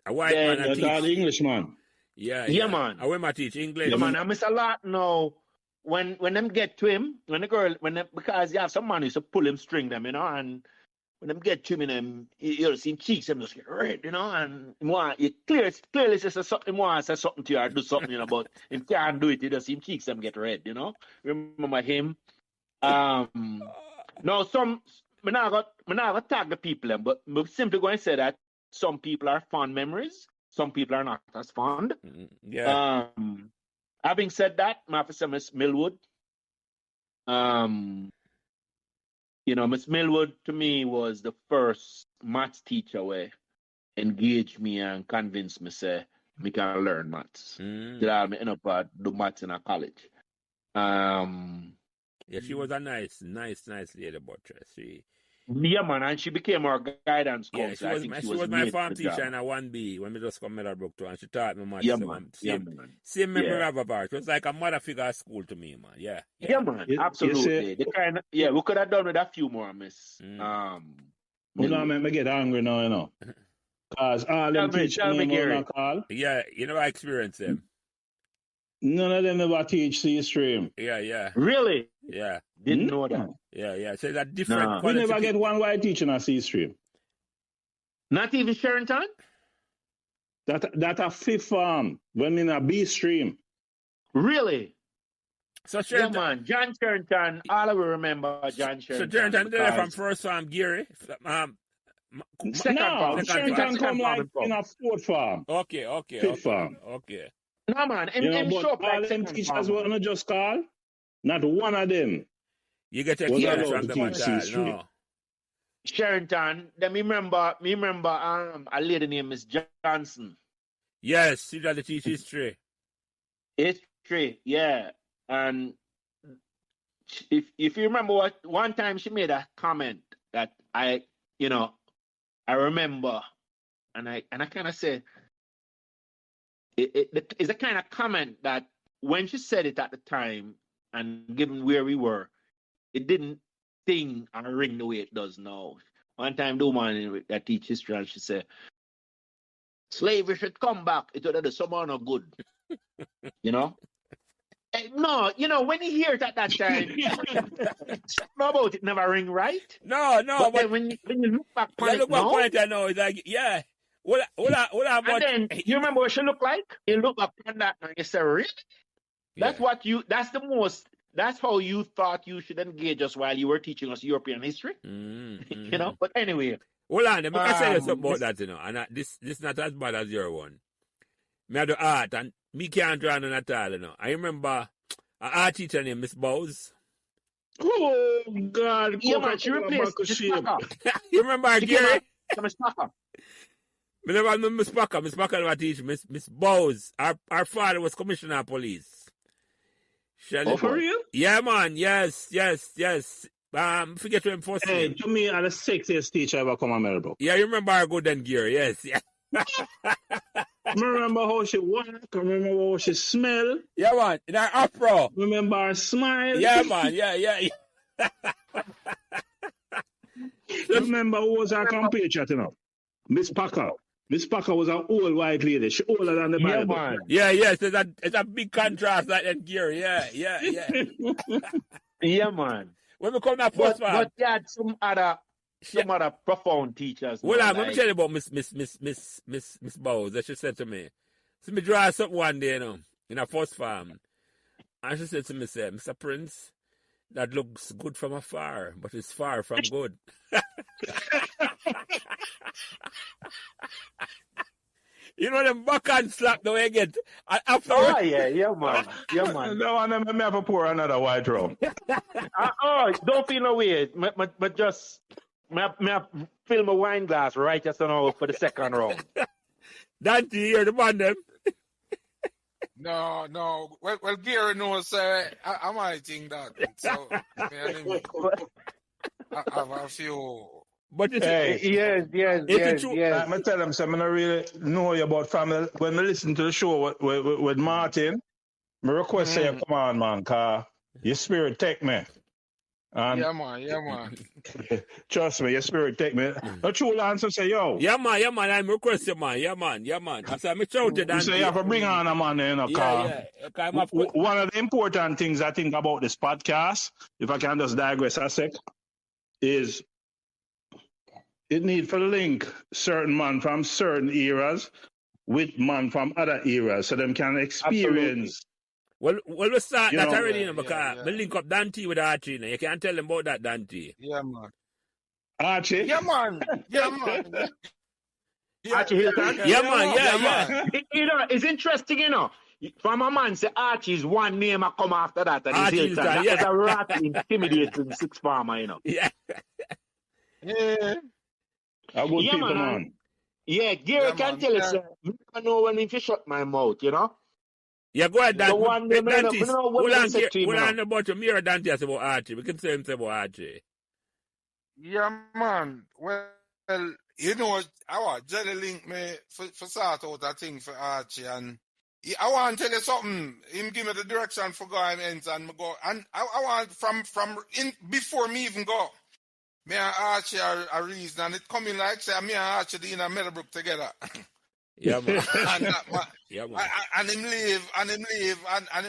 A white man, I teach. Englishman. Yeah, man. I went to teach English. Yeah, man, and Mr. Lawton now, when them get to him, because you have some man who used to pull him, string them, you know, and when them get to me, them you see him cheeks, them just get red, you know, and you clearly says something, want to say something to you or do something, you know, but him can't do it. You just see him cheeks, them get red, you know. Remember him? No, me not got tag the people, but I'm simply going to say that some people are fond memories, some people are not as fond. Yeah. Having said that, my have to say Miss Millwood. You know, Miss Millwood to me was the first maths teacher where engaged me and convinced me say me can learn maths. Did I end up do maths in a college? Yeah, she was a nice lady, Buttress. Yeah, man, and she became our guidance counselor. Yeah, she was my farm teacher in a 1B when we just come Meadowbrook too, and she taught me maths. Yeah, man. Same memory of her. It was like a mother figure at school to me, man. Yeah, man, absolutely. We could have done with a few more, Miss. You know, I get angry now, you know. Because all them teachers me call. Yeah, you know, I experienced them. None of them ever teach C-stream. Yeah. Really? Yeah. Didn't know that. Yeah. So that different. We never get one white teaching a C-stream. Not even Sherrington? That a fifth form when in a B stream. Really? So Sherrington, yeah, man. John Sherrington, all I will remember John Sherrington. So Sherrington did from first farm, Gary. Second farm. Sherrington come like in a fourth farm. Okay. Fifth farm. Okay. No, man. But all them teachers were not just call. Not one of them. You get experience from them at all, no. Sherrington, then me remember a lady named Miss Johnson. Yes, she got to teach history. History, yeah. And if you remember one time she made a comment that I remember, and I kind of said it's a kind of comment that when she said it at the time, and given where we were, it didn't sting and ring the way it does now. One time, the woman that teach history, and she said, slavery should come back. It would do someone no good. You know? No, when you hear it at that time, something about it never ring right. No, but then when you look back on it now, I know, it's like, yeah. What about... And then, you remember what she looked like? You look back on that and you say, really? That's how you thought you should engage us while you were teaching us European history. Mm-hmm. But anyway. Hold on, let me say something about that, and this not as bad as your one. Me have the art, and me can't draw none at all, I remember an art teacher named Miss Bowes. Oh, God. Yeah, man, she replaced Miss Packer. You remember Gary? Miss Packer. Me never know Miss Packer. Miss Packer never teach Miss Bowes. Our father was commissioner of police. For real? Yeah, man. Yes. Forget to him first. Hey, to me, I'm the sexiest teacher ever come on Meadowbrook. Yeah, you remember her good and gear, yes. Yeah. I remember how she walk. I remember how she smell. Yeah, man. In her afro. Remember her smile. Yeah, man. Yeah. Remember who was our compatriot, Miss Packer. Miss Packer was an old white lady. She older than the Bible. Yeah. It's a big contrast like that gear. Yeah. Yeah, man. When we come to first but you had some other profound teachers. Well, let me tell you about Miss Bowes that she said to me. So me draw something one day, in a first farm. And she said to me, Mr. Prince, that looks good from afar, but it's far from good. You know them backhand slap the way you get. After yeah, man. No, I have to pour another white rum. Don't feel no way. But just me fill my wine glass right just now for the second round. Dante, you're the man, them. No. Well, Gary knows I might think that. So, I have a few. But it's yes. I tell them, I don't really know you about family. When I listen to the show with Martin, my request say, come on, man, because your spirit take me. And yeah, man. Trust me, your spirit take me. No true answer say, yo. Yeah, man, I'm requesting, man. Yeah, man. I say, I'm shouted. You say you have to bring on a man, Yeah. One of the important things I think about this podcast, if I can just digress a sec, is it need to link certain man from certain eras with man from other eras so them can experience. Well, we start that already, Yeah, because yeah. we link up Dante with Archie. You can't tell them about that, Dante. Yeah, man. Archie? Yeah, man. Yeah, man. Yeah, Archie Hilton? Yeah, man. Yeah. You know, it's interesting, you know. From a man say Archie is one name I come after that, and Archie it's Hilton. Hilton, That was a rat intimidating six farmer, you know. Yeah. Yeah. A good Yeah, people, man. man. Yeah, Gary Yeah, can man. tell Yeah. us, you never know when if you shut my mouth, you know. Yeah, go ahead, Dante. The one name, I Dante, don't know what hold they on, said to him, hold you on know. about your mirror, Dante, as about Archie. We can say him say about Archie. Yeah, man. Well, you know, our Jelly link me for sort out a thing for Archie, and I want to tell you something. Him give me the direction for going ends and me go, and I want from in before me even go. Me and Archie are a reason, and it coming like say me and Archie in a Meadowbrook together. Yeah, man. and that, Yeah, man. and him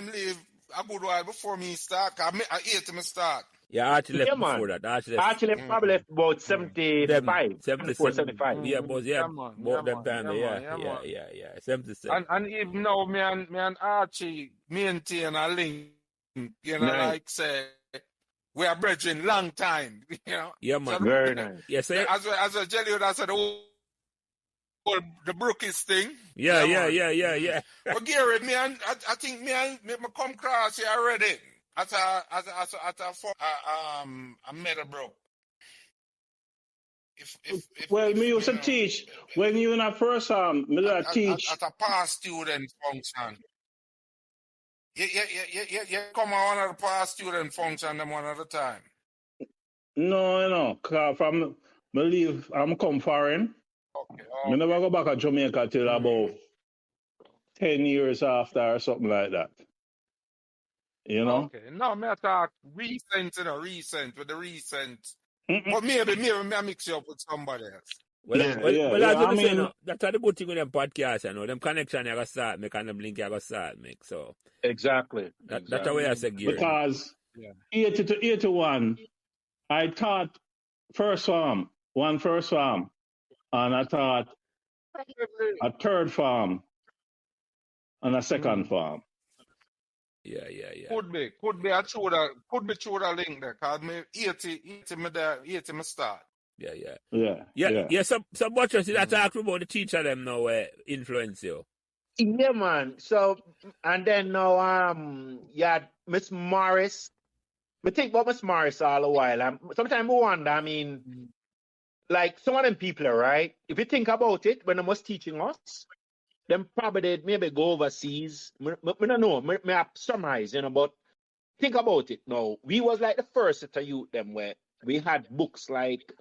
leave a good while before me start. I hate him start. Yeah, Archie left Yeah, man. before that. Archie left. Actually, probably left about 75, 74, 75. Yeah, boss, yeah. Yeah, man. Both Yeah, them man. time, Yeah, yeah. man. Yeah, man. 77. And even now, me and Archie maintain a link, you know, Nice. like say, we are brethren long time, you know. Yeah, man. So, Very nice. Yeah, say, as a Jelly would have said, the Brookies thing. yeah. man. But Gary, I think me come across here already at a Meadowbrook. If Well, me used to you know, teach. When you in a first me teach. at a past student function. Yeah. Come on one of the past student function them one at a time. No. 'Cause from me leave, I'm come foreign. Okay. Me never go back to Jamaica till about 10 years after or something like that. You know? Okay. No, me talk recent, with the recent. Mm-mm. But maybe I mix you up with somebody else. Well, Yeah, well, yeah, well, yeah, as I you say, mean- no, that's the good thing with them podcasts, you know. Them connection you got start make and them link you got start make. So Exactly. that's the way I say Gary. Because Yeah. 80 to 81, I taught one first farm, and I taught a third farm and a second farm. Yeah. Could be a true that link there, cause me 80 me there, 80 me start. Yeah. So Buttress, you talk about the teacher them now influence you. Yeah, man. So, and then now, Miss Morris. We think about Miss Morris all the while. Sometimes we wonder, I mean, like some of them people, right? If you think about it, when they was teaching us, them probably did maybe go overseas. I don't know. Me have summarize, but think about it now. We was like the first set of youth them where we had books like,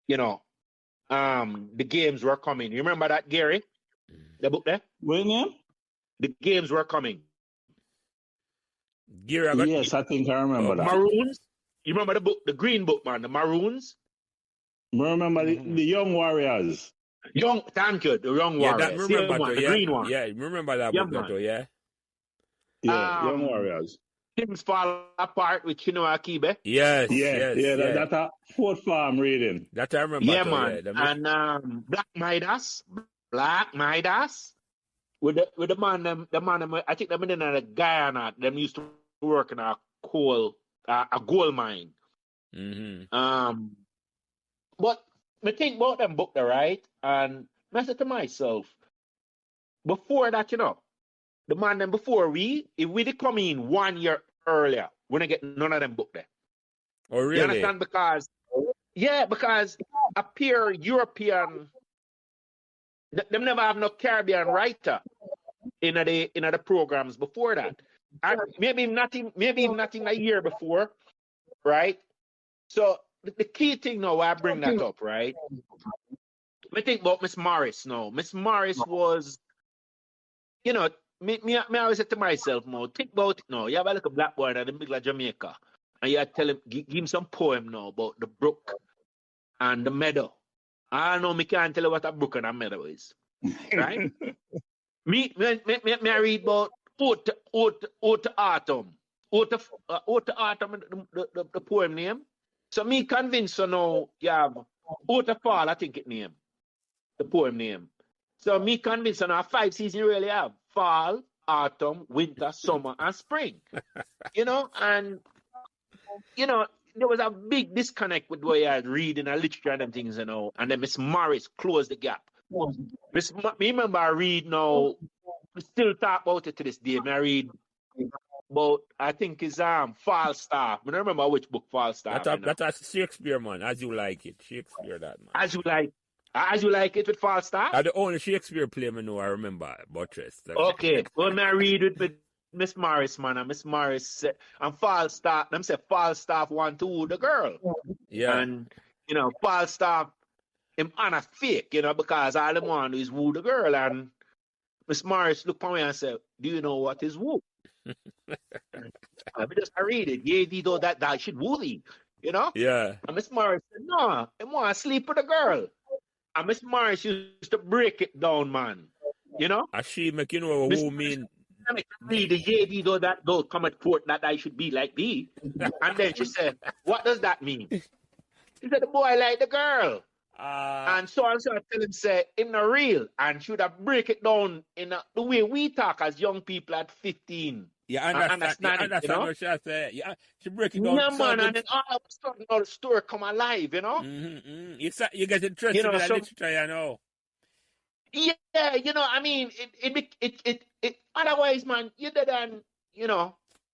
the games were coming. You remember that, Gary? The book there? When yeah? The games were coming. Gary, I got Yes, I think I remember that. Maroons. You remember the book, the green book, man, the Maroons? I remember the Young Warriors. Thank you, the Young yeah, Warriors. that remember Same one, too, the yeah. green one. Yeah, remember that Yeah, book man. too, yeah. Yeah, Young Warriors. Things Fall Apart with Chinua Achebe. Yes. That's a fourth farm reading. That I remember Yeah, too, man. yeah. And Black Midas. With the man them, I think them in the Guyana, them used to work in a gold mine. Mm-hmm. But I think about them book there, right? And I said to myself, before that, the man them before if we did come in 1 year earlier, we don't get none of them book there. Oh, really? You understand? Because a pure European, them never have no Caribbean writer in the programs before that. And maybe not in a year before, right? So the key thing now, I bring that up, right? I think about Miss Morris now. Miss Morris was, me always say to myself, now, think about it now. You have a little black boy in the middle of Jamaica, and you tell him, give him some poem now about the brook and the meadow. I know me can't tell you what a brook and a meadow is, right? me I read about Ode to Autumn. Ode to Autumn, the poem name. So me convinced you now you have Waterfall, I think it name. The poem name. So me convinced on our 5 seasons you really have. Fall, autumn, winter, summer, and spring. And there was a big disconnect with what I read in a literature and them things, and then Miss Morris closed the gap. Me remember I read now, we still talk about it to this day. I read about, I think it's Falstaff. I don't remember which book Falstaff. That's Shakespeare, man, as you like it. Shakespeare, that, man. As you like it with Falstaff? The only Shakespeare play I remember, Buttress. Okay. Well, I read it with Miss Morris, man, and Miss Morris said, and Falstaff, them say Falstaff want to woo the girl. Yeah. And, Falstaff, him on a fake, because all them want is woo the girl. And Miss Morris looked at me and said, do you know what is woo? I read it. Yeah, you know that should woo thee, Yeah. And Miss Morris said, no, I want to sleep with the girl. And Miss Morris used to break it down, man. And she make who mean. Read the you know that don't come at court that I should be like thee. And then she said, what does that mean? She said, the boy like the girl. And so I tell him, say, him not real. And she would have break it down in the way we talk as young people at 15. Yeah, understand what she say. Yeah, she break it down. Yeah, man, and then all of a sudden, the story come alive, You get interested in that literature, Yeah, I mean, it otherwise, man, you did and,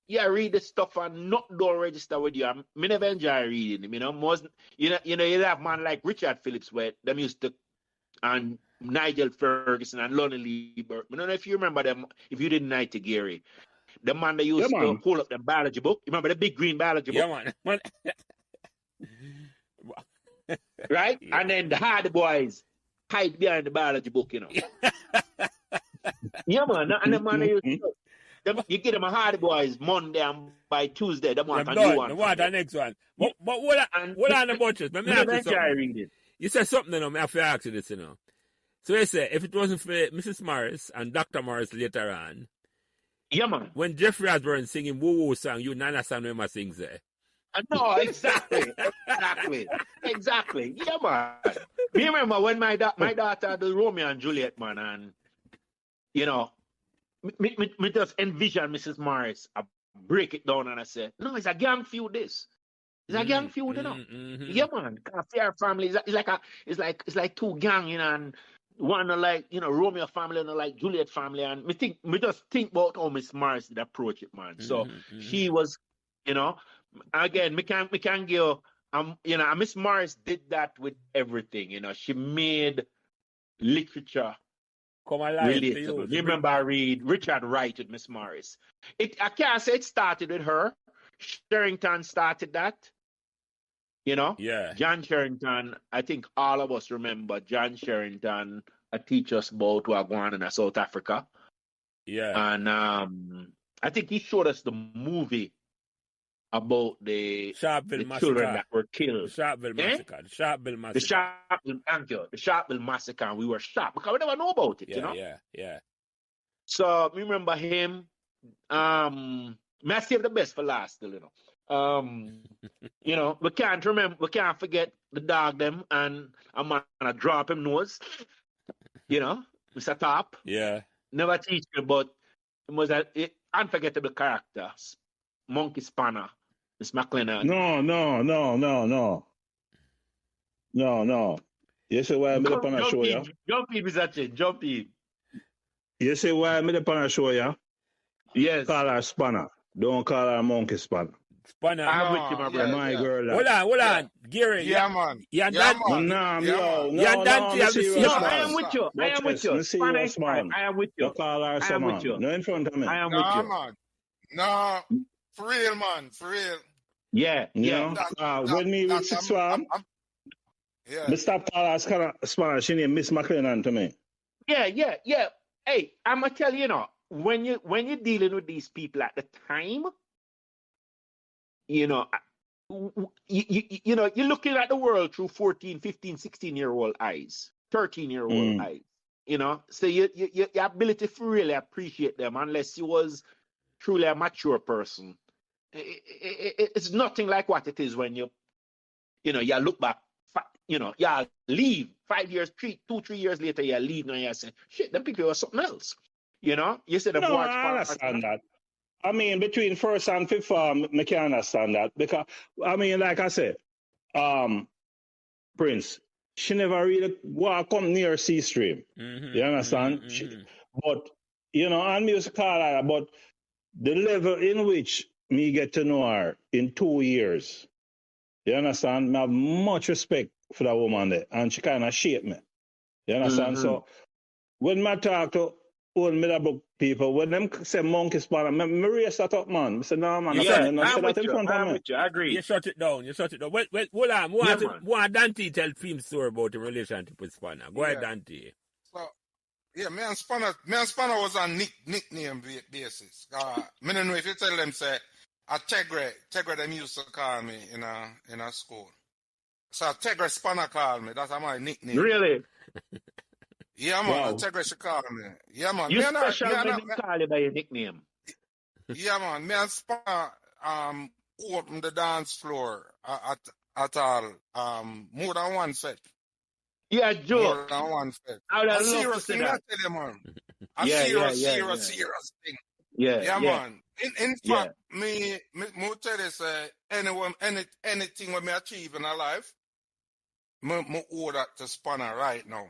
read the stuff and not don't register with you. I never enjoy reading, most, you have man like Richard Phillips where them used to, and Nigel Ferguson and Lonnie Lee Burke. I don't know if you remember them, if you didn't Nightingale. The man that used to pull up the biology book. You remember the big green biology book? Yeah, man. Right? Yeah. And then the hard boys hide behind the biology book, Yeah, man. And the man that used to, you get them a hard boys Monday and by Tuesday, they want a new one. They want the next one. But what on the Buttress? You said something, I have to ask you this, So you say, if it wasn't for Mrs. Morris and Dr. Morris later on, yeah, man. When Jeffrey Osborne singing Woo Woo song, you none understand when I sing there. No, exactly. Yeah, man. Me remember when my daughter did Romeo and Juliet, man, and me just envision Mrs. Morris. I break it down and I say, no, it's a gang feud. This. It's a gang feud, Yeah, man. Fair family. It's like two gang, and one like Romeo family and like Juliet family, and me just think about how Miss Morris did approach it, man. So she was, again, me can give Miss Morris did that with everything, she made literature come alive. relatable. Remember I read Richard Wright with Miss Morris. I can't say it started with her. Sherrington started that. Yeah. John Sherrington, I think all of us remember John Sherrington teach us about what going on in South Africa. Yeah. And I think he showed us the movie about the children that were killed. The Sharpeville Massacre. The Sharpeville Massacre. And we were shocked because we never know about it, Yeah. So remember him. May I save the best for last still, we can't forget the dog them, and I'm gonna drop him nose. Mr. Top. Yeah. Never teach me, but it was an unforgettable character. Monkey Spanner, Miss McLennan. No. You say why I'm up on a show, yeah? Jump in, Mr. Chin, jump in. You say why I'm up on a show, yeah? Yes. Call her Spanner. Don't call her Monkey Spanner. Spanner. I'm with you, my brother. My girl. Hold on. Gary. Yeah, man. No, I am with you. Spanner is fine. I am with you. You call her someone. No in front of me. I am with you. Man. No, for real, man. For real. Yeah. When me with Six Farm, me stop calling her Spanner. She named Miss McLennan to me. Yeah. Hey, I'm going to tell you, when you're dealing with these people at the time, you're looking at the world through 14, 15, 16-year-old eyes, 13-year-old eyes, so your ability to really appreciate them, unless you was truly a mature person, it's nothing like what it is when you look back, y'all leave 5 years, 3 years later, you leave and you say, shit, them people are something else. You said the No, board I understand that. I mean, between first and fifth form, I can understand that. Because, I mean, like I said, Prince, she never really come near C Stream. You understand? But, and music call her, but the level in which me get to know her in 2 years, you understand? I have much respect for that woman there, and she kind of shaped me. You understand? So when I talk to old Meadowbrook people, when them say monkey spanner, I raise that up, man. I say, no, man, I can't say that in front of me. I agree. You shut it down. Well, hold on. What Dante tell film story about the relationship with Spanner. Go ahead, Dante. So, me and Spanner was on nickname basis. I don't know if you tell them, say, Tegre them used to call me in a school. So Tegre Spanner called me. That's my nickname. Really? Yeah, man. Tegre she called me. Yeah, man. You special when they call you by your nickname. Yeah, man. Me and Spanner opened the dance floor at all. More than one set. Yeah, Joe. More than one set. A serious thing, I tell you, man. A serious thing. Yeah, man. In fact, me tell you, say, anything when me achieve in a life, me owe that to Spanner right now.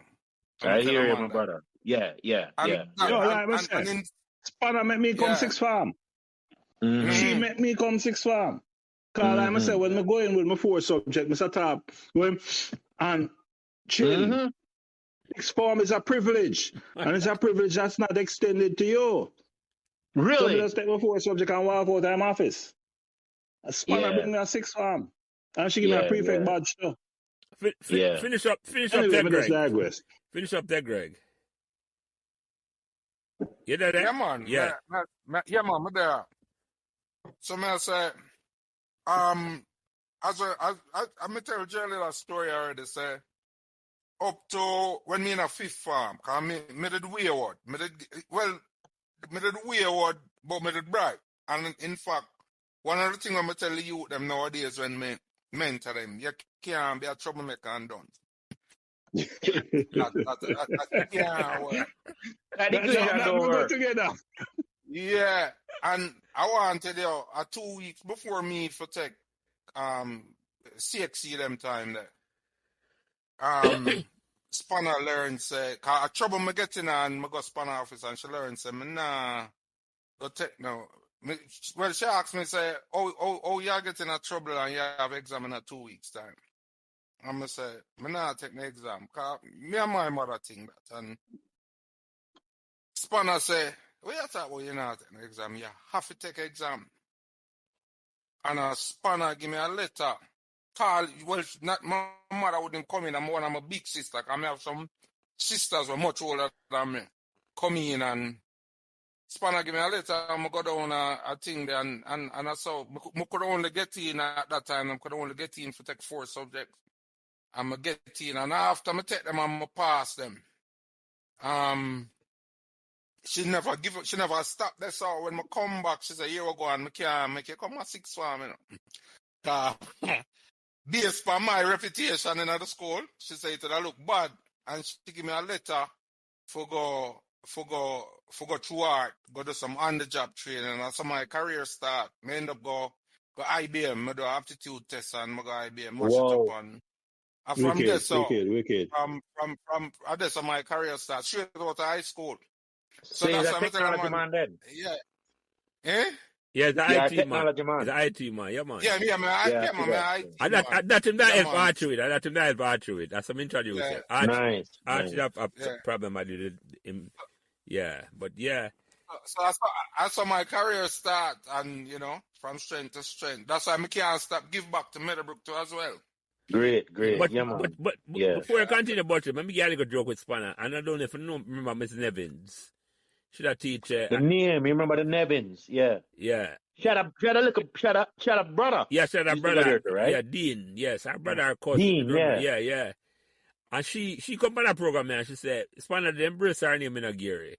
I hear you, my brother. Yeah. Spanner make me come sixth form. She make me come sixth form. Because I say, when I go in with my 4 subject, I start top, and chill. Sixth form is a privilege. And it's a privilege that's not extended to you. Really? So I just take my 4 subject and walk out of my office. Spanner bring me a sixth form. And she give me a prefect badge too. Finish up there, Greg. Finish up there, Greg. You know that? Yeah, man. Yeah, man. Me there. So, man, I say, I'm tell Jelly that story already. Say, up to when me in a 5th form, cause me did wayward. Me did wayward, but me did bright. And in fact, one of the things I'm tell you them nowadays when me mentor them, you can't be a troublemaker and done. Together. Yeah, and I want to tell you, 2 weeks before me for take CXC them time there. Spanner learns say, cause I trouble me getting on, I go Spanner office and she learns say, me nah, go take no. Well, she asked me say, oh, you're getting a trouble and you have exam in 2 weeks time. I'm gonna say, me nah take the exam, cause me and my mother think that. And Spanner say, what you talk about you not take the exam? You have to take exam. And Spanner give me a letter. Not my mother wouldn't come in. I'm one of my big sister. I have some sisters who are much older than me. Come in and Spanner give me a letter. I go down a thing there and I saw I could only get in at that time. I could only get in for take 4 subjects. I'm get in and after I take them, I'm pass them. She never stopped that. So when I come back, she said, here we go and I can't make you come a 6th form, you know. Based on my reputation in the school, she said that I look bad, and she give me a letter for go through art, go do some on-the-job training, and so my career start. I end up go IBM, I do aptitude test, and I go IBM, mash it up, and from there, so wicked. From that's how my career start. Straight out of high school. So that's a technology man then? Yeah. Eh? Yeah, the IT man. Man. The IT man, yeah, man. Yeah, man. And that him that help Archie with. That him that help Archie with. That's some introduce. Yeah. Archie Nice. have a problem I did him. Yeah, but yeah. So I saw my career start, and from strength to strength. That's why I can't stop give back to Metbrook too as well. Great. But, yeah, man. But before I continue, Buttress, let me get a little joke with Spanner. And I don't know if you remember Miss Nevins. She's a teacher. The name, you remember the Nevins? Yeah. Shut up, brother. Yeah, shut up, brother. Director, right? Yeah, Dean. Yes, her brother, her cousin. Dean, yeah. And she come on that program, man. She said, Spanner, they embrace her name in a Gary.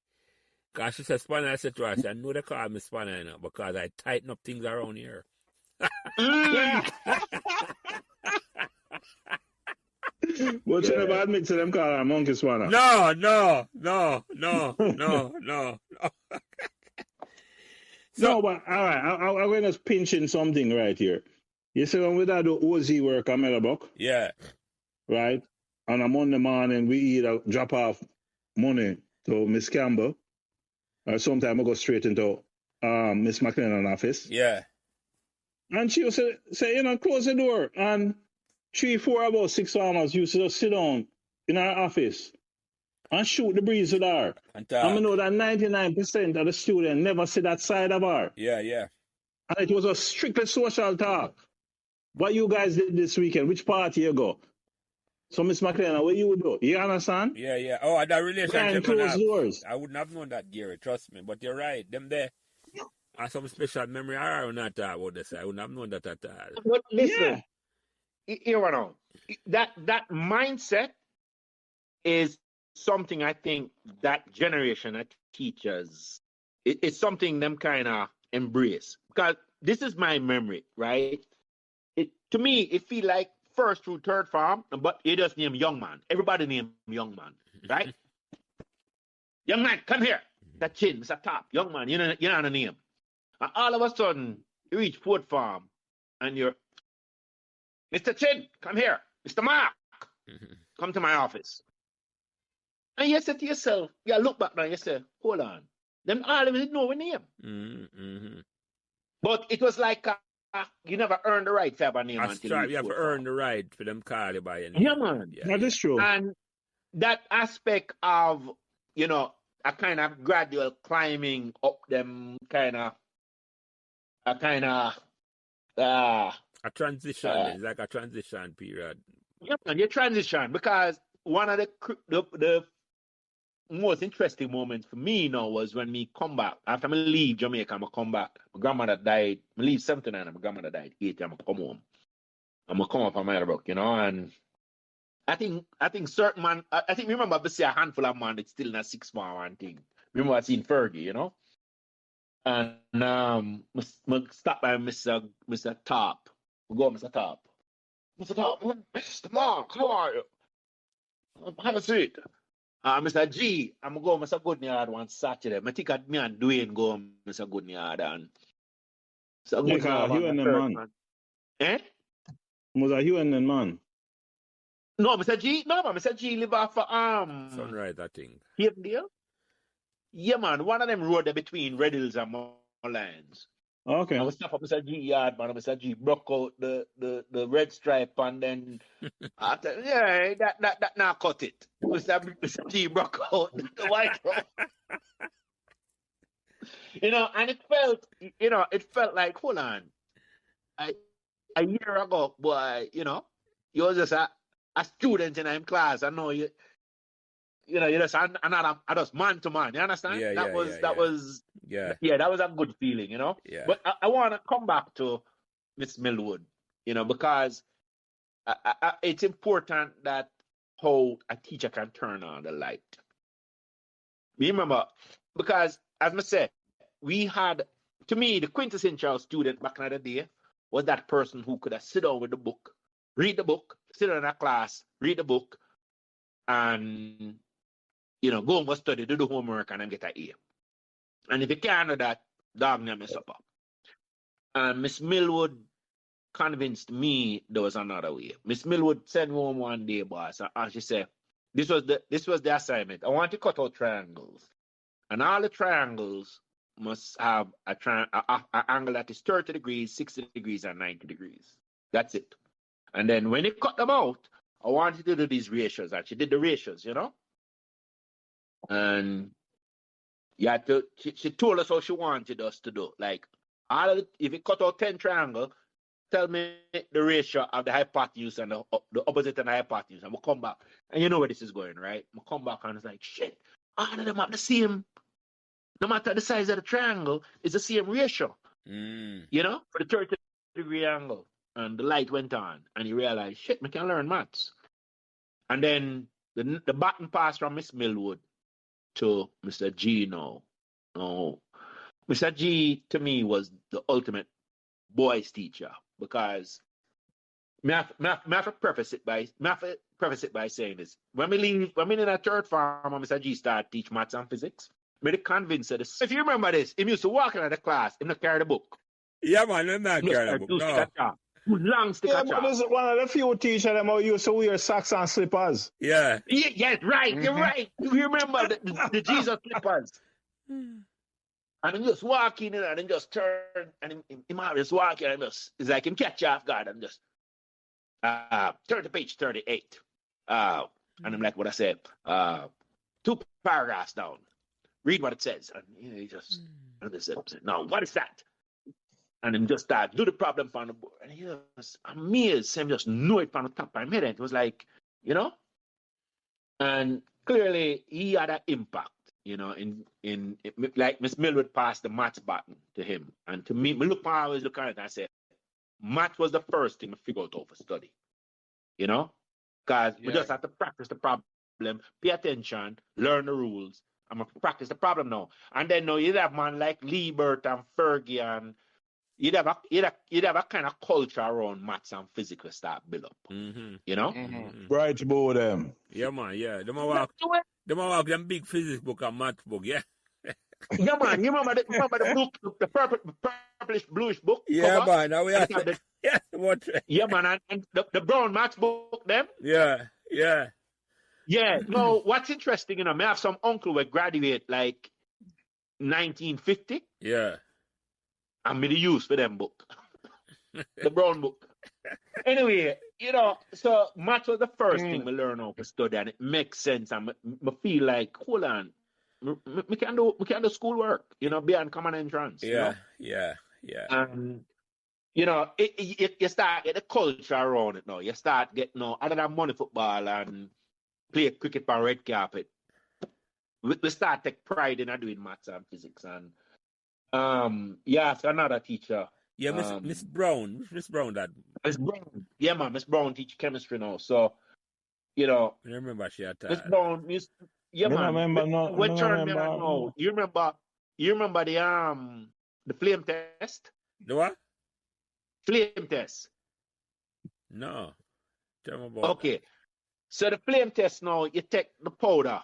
Because she said, Spanner, I said to her, I know they call me Spanner, because I tighten up things around here. But you never admit to them call her monkey spanner. No. No, but all right, I'm going to pinch in something right here. You see, when we do the OZ work at Meadowbrook, Yeah. right? On a Monday morning, we either drop off money to Miss Campbell, or sometimes I go straight into Miss McLennan office. Yeah. And she would say, close the door. And 3, 4, about 6 farmers used to just sit down in our office and shoot the breeze with her. And I know that 99% of the students never see that side of her. Yeah. And it was a strictly social talk. What you guys did this weekend, which party you go? So, Miss McLennan, what you do? You understand? Yeah. Oh, that relationship. Close doors. I wouldn't have known that, Gary, trust me. But you're right. Them there are some special memory. I would not talk about this. I wouldn't have known that at all. But listen, here now. That mindset is something I think that generation of teachers, it's something them kind of embrace. Because this is my memory, right? To me, it feel like first through third farm, but it just name young man. Everybody name young man, right? Young man, come here. That chin, Mr. Top. Young man, you know the name. And all of a sudden, you reach fourth farm, and you're, Mr. Chin, come here. Mr. Mark, come to my office. And you say to yourself, you look back now, you say, hold on. Them all of them know our name. But it was like you never earned the right to have a name until you have to earn the right for them call you by your name. Yeah, man. Yeah, that is true. And that aspect of, a kind of gradual climbing up them a transition. It's like a transition period. Yeah, man, you transition because one of the most interesting moments for me now was when me come back. After me leave Jamaica, I come back. My grandmother died. I leave 79 and my grandmother died 80. I'm come home. I'm gonna come up from Meadowbrook, and I think certain man. I think remember I see a handful of man that's still in a 6 farm and thing. Remember I seen Fergie, and stop by Mr. Top. We go Mr. Top. Mr. Top, Mr. Mark, how are you? Have a seat. Mr. G, I'm going to Mr. Goodnyard one Saturday. I think me and Dwayne go Mr. Goodnyard and Mr. Goodnyard. You and the man. Eh? Was that you and the man? No, Mr. G. No, man. Mr. G live off Sunrise, I think. Havendale? Yeah, man. One of them road there between Red Hills and Moorlands. Okay. I was stop up Mr. G yard, man. Mr. G broke out the red stripe and then after that now cut it. Mr. G broke out the white road. And it felt like, hold on. A year ago, boy, you was just a student in them class. I know you're just just man to man. You understand? That was a good feeling, Yeah. But I want to come back to Miss Millwood, because it's important that how a teacher can turn on the light. Remember, because as I said, we had, to me, the quintessential student back in the day was that person who could have sit down with the book, read the book, sit down in a class, read the book, and go and go study, do the homework, and then get an A. And if you can't do that, dog name is up. And Miss Millwood convinced me there was another way. Miss Millwood sent me home one day, boss, and she said, this was the assignment. I want to cut out triangles. And all the triangles must have an angle that is 30 degrees, 60 degrees, and 90 degrees. That's it. And then when you cut them out, I wanted to do these ratios. And she did the ratios, And she told us how she wanted us to do. Like, if you cut out 10 triangles, tell me the ratio of the hypotenuse and the opposite and the hypotenuse. And we'll come back. And you know where this is going, right? We'll come back and it's like, shit, all of them are the same. No matter the size of the triangle, it's the same ratio. For the 30-degree angle. And the light went on. And you realize, shit, we can learn maths. And then the baton passed from Miss Millwood to Mr. G now. Mr. G, to me, was the ultimate boys teacher because Me have to preface it by saying this. When we in a third farm, Mr. G start teach maths and physics. Me convinced of this. If you remember this, he used to walk into the class, he not carry the book. Yeah, man, I'm not carrying the book. No. Long stick of but this is one of the few teachers that used to wear socks and slippers. Yeah. Yes, right. You're right. You remember the Jesus slippers. And he just walk in and then just turn and he might just walk in and just, it's like him catch you off guard and just turn to page 38. And I'm like, what I said, 2 paragraphs down. Read what it says. And he just, and they said, now, what is that? And him just start, do the problem from the board. And he was amazed. Him just know it from the top of my head. It was like, you know? And clearly, he had an impact. You know, in like Miss Millwood passed the maths button to him, and to me, I always look at it and I say, math was the first thing to figure out how to study. You know, because we just have to practice the problem, pay attention, learn the rules. I'm gonna practice the problem now, and then now you'd have man like Liebert and Fergie, and you'd have a kind of culture around maths and physics to start build up. You know, Bright about them. Yeah, man. Yeah, Them walk them big physics book and math book, yeah. Yeah, man. You remember the book, the purplish bluish book? Yeah, cover? man. Now we have to, yeah, what? Yeah, man. And the brown maths book, them? Yeah. Yeah. No, what's interesting, you know, I have some uncle who graduate like 1950. Yeah. I'm the use for them book. The brown book. Anyway, you know, so math was the first thing we learn how to study, and it makes sense. And I feel like, hold on, we can do schoolwork, you know, beyond common entrance. Yeah, you know? yeah. And you know, you start get the culture around it now. You start getting other than money football and play cricket on red carpet. We start take pride in doing maths and physics, and so another teacher. Yeah, Miss Brown. Miss Brown, that. Miss Brown. Yeah, man. Miss Brown teach chemistry now. So, you know. I remember she had Miss Brown. Yeah, man. What turned me on now? You remember the flame test? The what? Flame test. No. Tell me about Okay. So the flame test now, you take the powder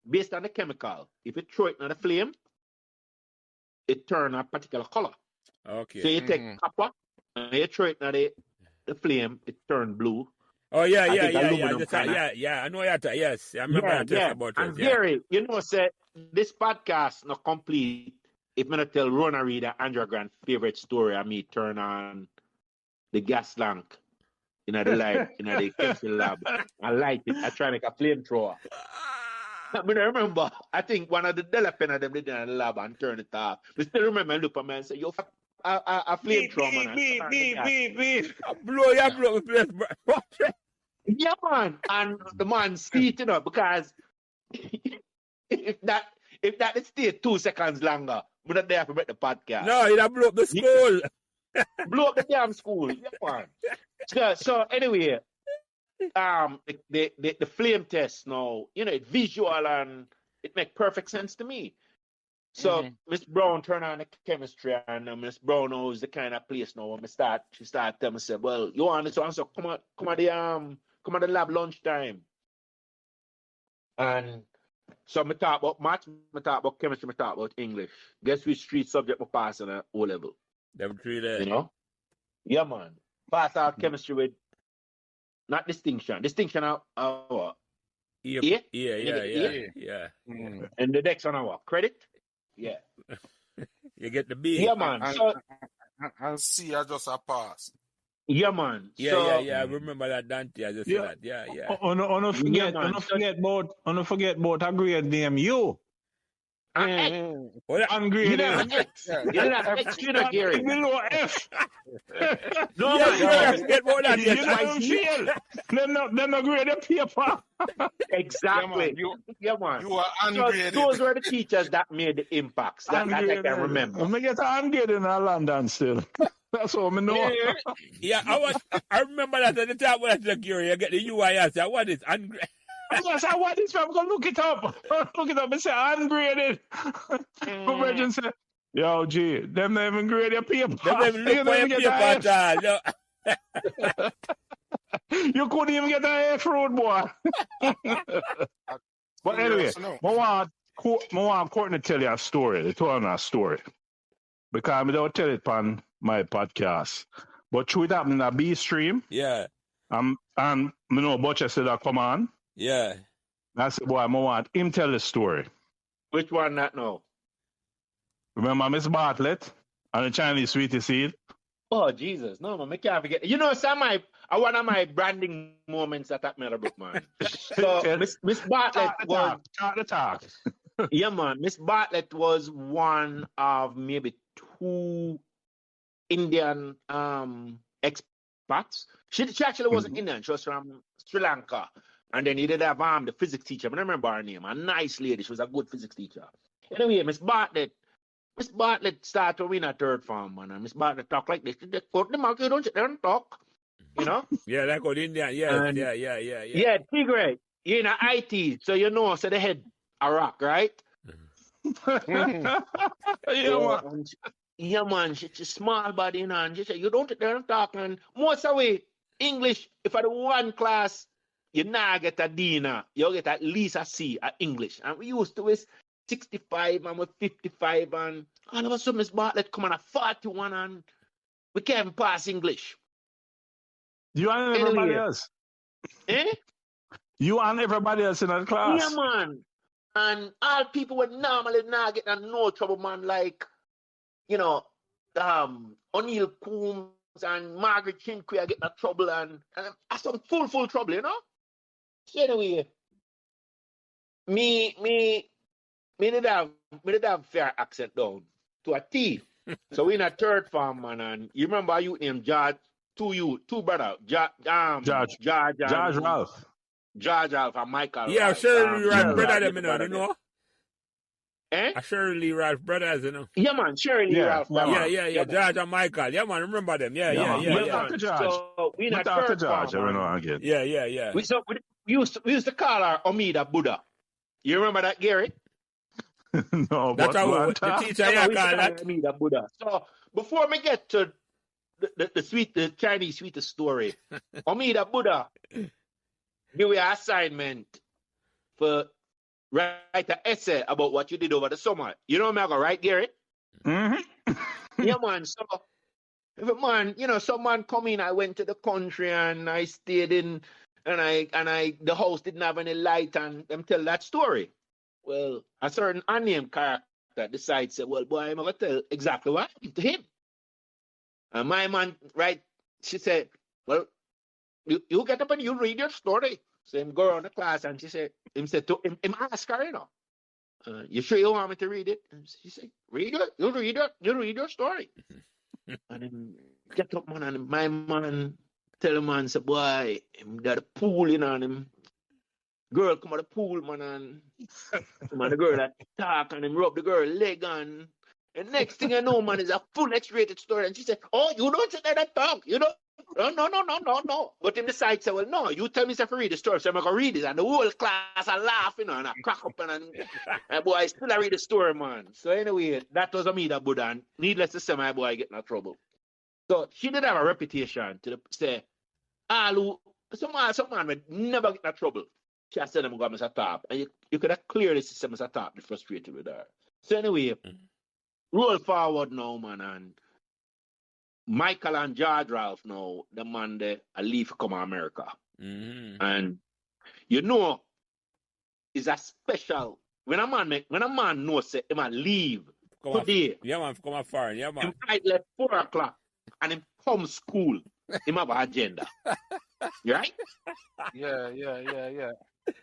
based on the chemical. If you throw it in the flame, it turns a particular color. Okay. So you take copper and you throw it in the flame, it turns blue. Oh, yeah. I know that. Yes, I remember about and it. Gary, you know, this podcast not complete if I not tell Rona Reader, Andrew Grant's favorite story of me turn on the gas lamp in the light, in the chemistry lab. I light it. I try to make a flamethrower. I remember, I think one of the developers them did in the lab and turn it off. But still remember, look at me and say, yo, a flamethrower, man. Beep. Blow the place. Yeah, man. And the man see it, you know, because if that it stay 2 seconds longer, we're not there to make the podcast. No, you'd have blow up the school. Blow up the damn school. Yeah, man. So anyway, the flame test now, you know, it's visual and it makes perfect sense to me. So Miss Brown turned on the chemistry, and Miss Brown knows the kind of place now. When she start telling me, say, well, you want this one, so come at the lab lunchtime. And so I talk about maths, I talk about chemistry, I talk about English. Guess which 3 subject I pass on O level? Them 3 there. You know? Yeah, man. Pass out chemistry with not distinction. Distinction of what? Yeah. And the next one of what? Credit? Yeah. You get the B. Yeah, man. And C, I just a pass. Yeah, man. Yeah. I remember that Dante. I just said that. Yeah. Don't forget about a grade name you. Ungraded. You didn't have X, you know, Gary. Below F. No, man. Forget about that. You don't feel. They're not grade the paper. Exactly. Yeah, man. You are ungraded. So those were the teachers that made the impacts. That I can remember. I'm going to get ungraded in London still. That's all I know. Yeah, I remember that at the time when I said, Gary, you get the UIS. I want it ungraded. Yes, I want this. I'm going to look it up. Look it up and say, ungraded. My virgin said, yo, G, them not even grade your paper. Them not even look for your paper at all. You couldn't even get an F-road, boy. But anyway, I want Courtney to tell you a story. They told me a story. Because I don't tell it on my podcast. But through it happened in a B stream. Yeah. And you know, Buttress said, come on. Yeah. I said, boy, I want him tell the story. Which one not know? Remember Miss Bartlett and the Chinese sweetie seed? Oh, Jesus. No, man, I can't forget. You know, one of my branding moments at that Meadowbrook, man. So, Miss Bartlett was... Talk the talk. Yeah, man. Miss Bartlett was one of maybe 2 Indian expats. She actually wasn't Indian. She was from Sri Lanka. And then he did have the physics teacher. I remember her name. A nice lady. She was a good physics teacher. Anyway, Miss Bartlett started to win a 3rd form, man. And Miss Bartlett talk like this. Courtney Mark, you don't sit there and talk. You know? Yeah, that good Indian. Yeah, yeah. Yeah, Tigray. You're in IT, so you know, so they had a rock, right? Yeah, man. She's a small body, you know, and she said, you don't sit there and talk. And most of the English, if I do one class, you now get a D now. You get at least a C at English. And we used to with 65 and with 55 and all of a sudden Miss Bartlett come on at 41 and we can't pass English. You and everybody else. Eh? You and everybody else in that class. Yeah, man. And all people would normally not get in no trouble, man, like, you know, O'Neill Coombs and Margaret Chinquay are getting in trouble and some full trouble, you know? So anyway, me did have fair accent down to a T. So we in a 3rd form, man, and you remember a youth named George, two brother, George Ralph. George Ralph and Michael. Yeah, Shirley Ralph brother, you know. Eh? Shirley Ralph brothers, you know. Yeah, man, Shirley Ralph. Yeah. George and Michael. Yeah, man, remember them. Yeah. We talk to George. So we in a 3rd form. Again. Yeah. We used to call her Omida Buddha. You remember that, Gary? No, that's how the teacher call that. Omida Buddha. So before we get to the Chinese sweetest story, Omida Buddha give you an assignment for write an essay about what you did over the summer. You know what I'm going to write, Gary? Mm-hmm. Yeah, man. So, if a man, you know, some man come in, I went to the country and I stayed in, and the house didn't have any light, and them tell that story. Well, a certain unnamed character decides, say, well, boy, I'm going to tell exactly what happened to him. And my man, right, she said, well, you get up and you read your story. So him go around the class and him said to him ask her, you know, you sure you want me to read it? And she said, read it, you read your story. And him get up, man, and my man tell him, man, say, boy, him got a pool, you know, and him girl come out the pool, man, and the girl that talk and him rub the girl leg on. And next thing I know, man, is a full X-rated story. And she said, oh, you don't sit there and talk, you know? No. But him decide, say, well, no, you tell me to read the story, so I'm going to read it. And the whole class are laughing, and I crack up, and boy, I still read the story, man. So anyway, that was me, that Buddha. And needless to say, my boy get in trouble. So she did have a reputation to say, some man would never get in trouble. She had said, I'm going to top. And you could have clearly see Mr. Top, the frustrated with her. So anyway, roll forward now, man, and Michael and George Ralph now, the man they leave come to America. Mm-hmm. And you know, it's a special when a man knows say he might leave today. Yeah, man, come on foreign, yeah, man. Him flight left 4:00 and him come school. Him have an agenda. Right? Yeah.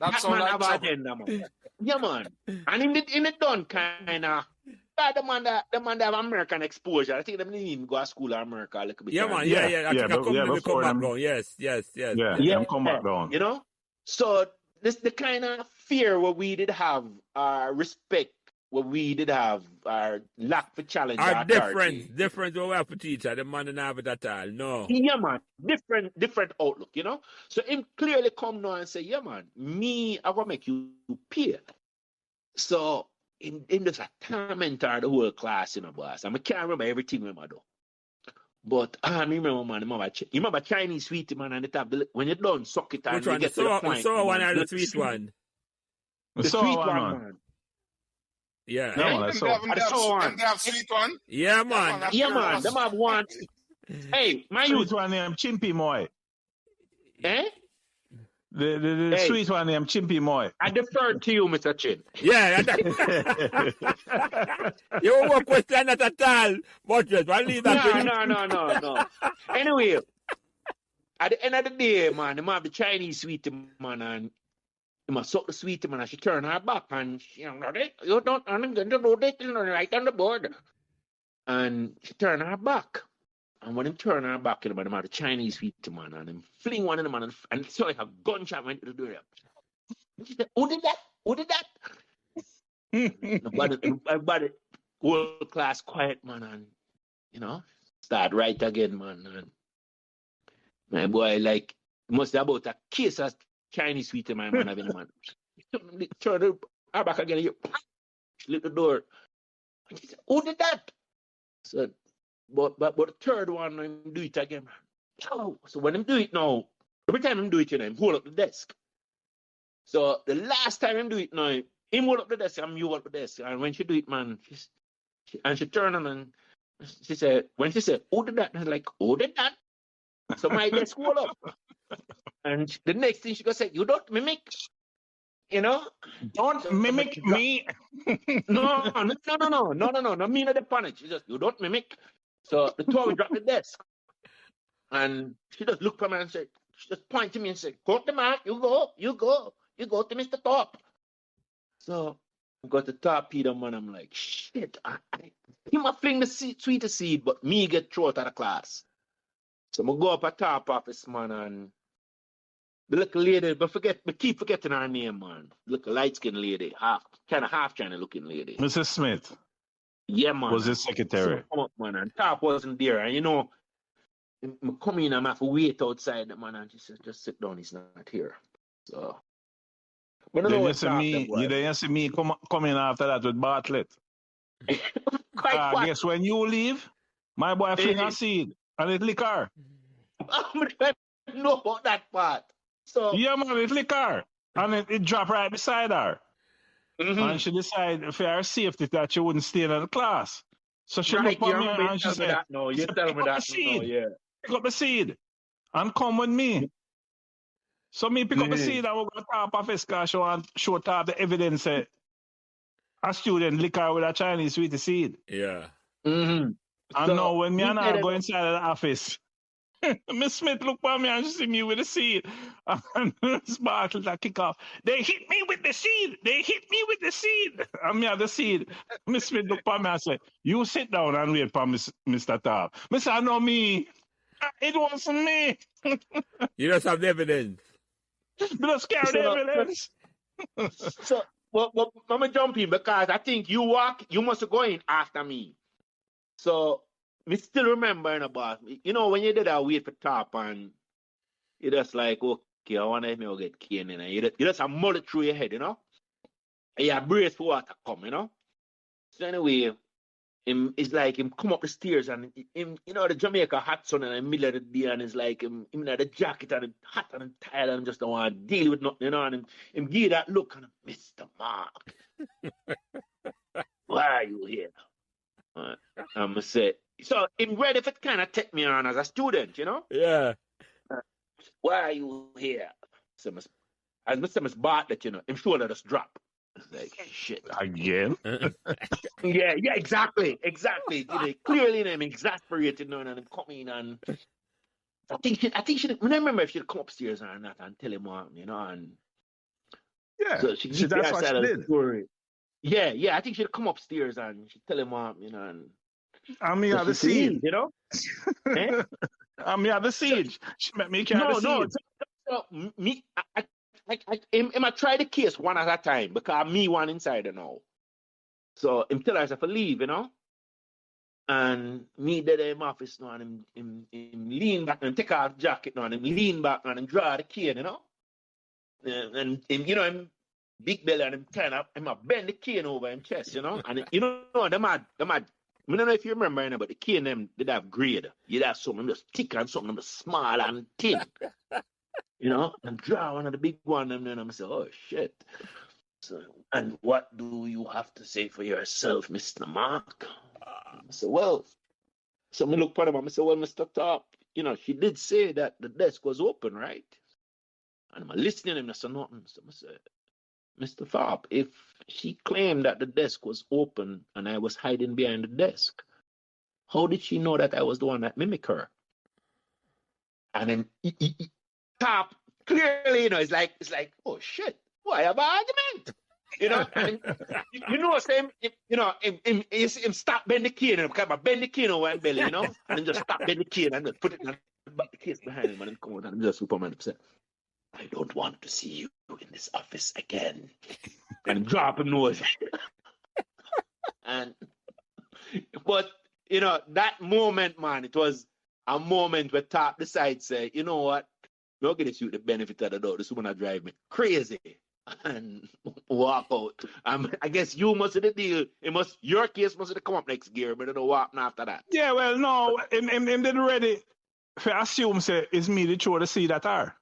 That man have an agenda, man. Yeah, man. And in the done kinda the man that have American exposure. I think them didn't even go to school in America a little bit. Yeah, man. Yeah. I think I come back down. Yes. Yeah, come back down. You know? So this the kind of fear what we did have, respect what we did have, our lack for challenge. Our different what we have for teacher. The man didn't have it at all. No. Yeah, man. Different outlook, you know? So him clearly come now and say, yeah, man, me, I gonna make you pay. So in this a tormentor the whole class, you know, boss. I can't remember everything we do. But I remember, man, you remember Chinese sweetie, man, and it have when you're done, suck it and Which you one? get to the point. So one man, or the sweet one? The sweet one, man. Yeah. No, Eh? man, I saw. They have sweet one. Yeah, man. Yeah, man. Them have one. Hey, my Sweet youth. one named Chimpy Moy. Eh? The Hey. sweet one named Chimpy Moy. I defer to you, Mr. Chin. Yeah. You won't question that at all. Buttress, I'll leave that to you. No. Anyway, at the end of the day, man, they have the Chinese sweetie, man, and they must suck the sweetie, man, and she turn her back, and she, you don't, I'm going to do this, right on the board. And she turn her back. And when they turn her back, man, they have the Chinese sweetie, man, and them fling one of them, and it's like a gunshot went to the door. She said, who did that? Who did that? Everybody, world class quiet, man, and, you know, start right again, man. And my boy, like, must have about a case of Chinese sweetie, my man, having a man. Turn her back again, you lit the door. And she said, who did that? So, but the third one, I do it again, man. Oh, so when I do it now, every time I do it, you know, I hold up the desk. So the last time I do it now, him hold up the desk, I'm you hold up the desk. And when she do it, man, she turned on and she said, when she said, who did that? I was like, who did that? So my desk hold up. And the next thing she gonna say, you don't mimic. You know? Don't mimic me. No, me not the panic. She just, you don't mimic. So the two of we dropped the desk. And she just looked at me and said, she just pointed to me and said, Courtney Mark, you go to Mr. Top. So I got the top Peter, man. I'm like, shit, he might fling the sweetest seed, but me get thrown out of the class. So I go up at top office, man, and the little lady, but keep forgetting her name, man. Little light-skinned lady, half China looking lady. Mrs. Smith. Yeah, man. Was his secretary. So come up, man, and top wasn't there. And you know, I come in and I have to wait outside, man, and she said, just sit down, he's not here. So but I Then know you see me come in after that with Bartlett. Guess when you leave, my boy fling a seed and it liquor. I know about that part. So yeah, man, it liquor. And it dropped right beside her. Mm-hmm. And she decided for her safety that she wouldn't stay in the class. So she looked at me and she said, no, you tell me that. No, yeah. Pick up the seed and come with me. So me pick up the seed and we're going to top office because she want to show top the evidence a student liquor with a Chinese sweetie seed. Yeah. Mm-hmm. And so, now when me and her go inside of the office, Miss Smith look at me and she see me with the seed. And Sparkle that kick off. They hit me with the seed. And me have the seed. Miss Smith look at me and say, you sit down and wait for Mr. Top. I say, no, me. It wasn't me. You just have the evidence. You just carry the evidence. So, well, I'm going to jump in because I think you must go in after me. So, we still remember, you know, when you did that wait for Top and you just like, okay, I want to get cane in. You just have mullet through your head, you know? And you brace for water come, you know? So anyway, it's like him come up the stairs and him, you know, the Jamaica hot sun in the middle of the day and it's like him in the jacket and him hot and tired and just don't want to deal with nothing, you know? And him give that look and Mr. Mark, why are you here? I'm going to say, so him ready for kind of take me on as a student, you know? Yeah. Why are you here? So as Mr. Bartlett, you know, him shoulder just drop. It's like, shit. Again? yeah, exactly. You know, clearly I'm exasperated now and I'm coming and I think she I remember if she'd come upstairs or not and tell him what, you know, and yeah. so she that's what she did. Story. Yeah, I think she'd come upstairs and she'd tell him what, you know, and I mean, the seed, you know? Eh? I mean, the seed. She met me carry the seed. So me, I try the case one at a time because me one insider now. So him tell us if I leave, you know? And me dead in my office now and him lean back and take off jacket now and him lean back and him draw the cane, you know? And him, you know, him big belly and him kind of bend the cane over him chest, you know? And you know, them had I don't know if you remember, but the key in them did have grade. You'd have some of them just thick and some of them just small and thin. And draw one of the big one, and then I'm say, oh shit. So, and what do you have to say for yourself, Mr. Mark? I said, well, so I look at him, I said, well, Mr. Top, she did say that the desk was open, right? And I'm listening to him, I said, nothing. So I said, Mr. Tharp, if she claimed that the desk was open and I was hiding behind the desk, how did she know that I was the one that mimicked her? And then Tharp clearly, it's like, oh shit, why have an argument? And him stop bend the cane and kind of bend the cane over his belly, and then just stop bend the cane and just put it in the case behind him and then come out and just Superman say, I don't want to see you in this office again. And drop him nose. But that moment, man, it was a moment where Top decided, say, you know what? We'll get this you the benefit of the doubt. This woman drive me crazy. And walk out. I guess you must have the deal. Your case must have come up next year, but it'll walk after that. Yeah, well, no, him did ready. If I assume, say, it's me that throw the seed at her.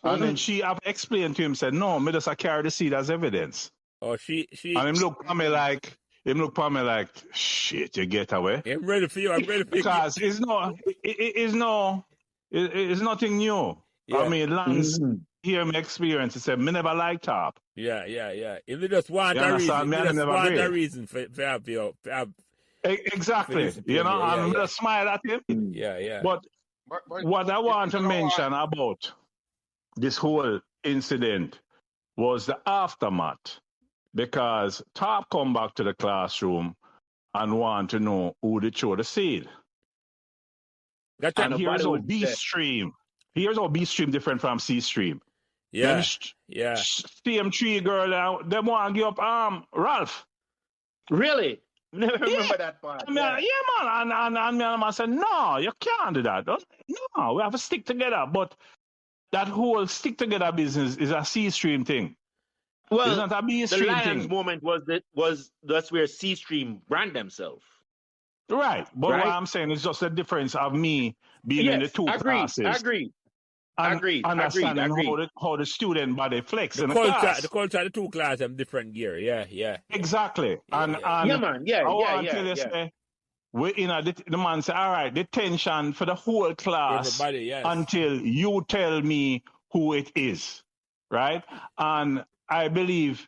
And then she have explained to him, said, no, me just carry the seed as evidence. Oh, she. And him look at me like, shit, you get away. I'm ready for you. Because it's nothing new. Yeah. I mean, Lance hear me experience. He said, me never liked Top. Yeah. If they just want a reason, for exactly. I'm just smile at him. Yeah. But what I want to mention about this whole incident was the aftermath, because Top come back to the classroom and want to know who they throw the seed. And here's how B stream. Here's how B stream different from C stream. Yeah. CM3 girl, they want to give up Ralph. Really? Never remember that part. Man. And I said, no, you can't do that. No, we have to stick together. But that whole stick together business is a C stream thing. Well, it's not a B stream the Lions thing. moment that's where C stream brand themselves. Right. But what I'm saying is just the difference of me being in the two classes. Agreed. Understanding how the student body flex in the class. The culture of the two classes have different gear. Yeah. Exactly. Man. I want to tell you, say, the man say, all right, the tension for the whole class until you tell me who it is, right? And I believe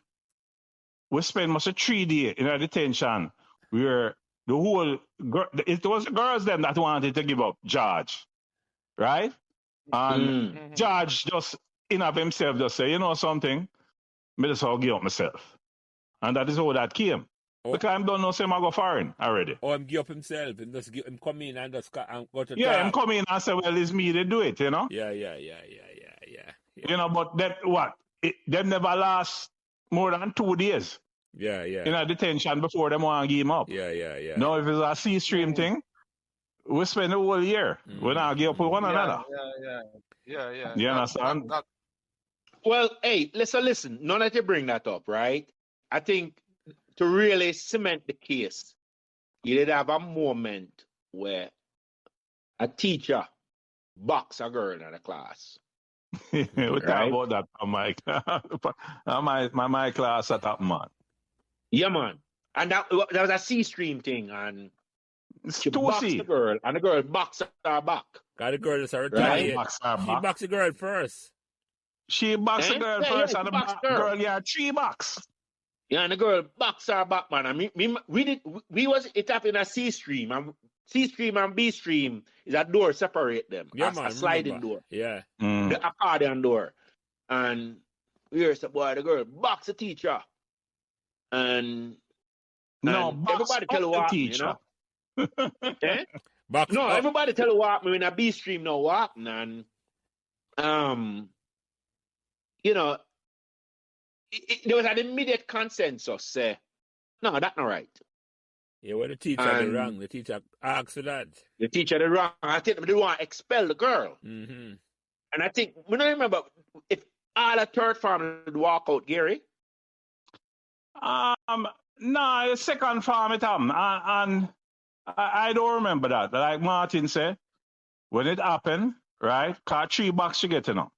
we spent most of 3 days in a detention where the whole it was the girls them that wanted to give up George, right? And George just in of himself just say, you know something, me just all give up myself, and that is how that came. Because I don't know, say I go foreign already. Him give up himself and just him come in and just and go to him come in and say, well, it's me to do it, Yeah. But that them never last more than 2 days. Yeah. In a detention before them want to give him up. Yeah. Now, if it's a C stream thing, we spend the whole year. We not give up with one another. Yeah. You understand? Well, hey, listen. Now that you bring that up, right? I think to really cement the case, you did have a moment where a teacher boxed a girl in the class. We talk about that on my class at that man. Yeah, man. And that was a C stream thing, and she boxed the girl, and the girl boxed her back. Got the girl that's retired. She boxed the girl first. She boxed the girl first, and the girl, 3 box. Yeah, and the girl boxed her back, man. And it happened in a C stream, and C stream and B stream is a door separate them. A sliding door. Yeah. The accordion door. And here's the boy, the girl boxed the teacher. And everybody tell her what happened, everybody tell her what happened when a B stream now what happened. And there was an immediate consensus say, no, that's not right. Yeah, well, the teacher did wrong. The teacher asked for that. The teacher did wrong. I think they want to expel the girl. Mm-hmm. And I think, we don't remember if all the third farm would walk out, Gary. No, second farm it happened. And I don't remember that. Like Martin said, when it happened, right? Cause 3 box she get, you know.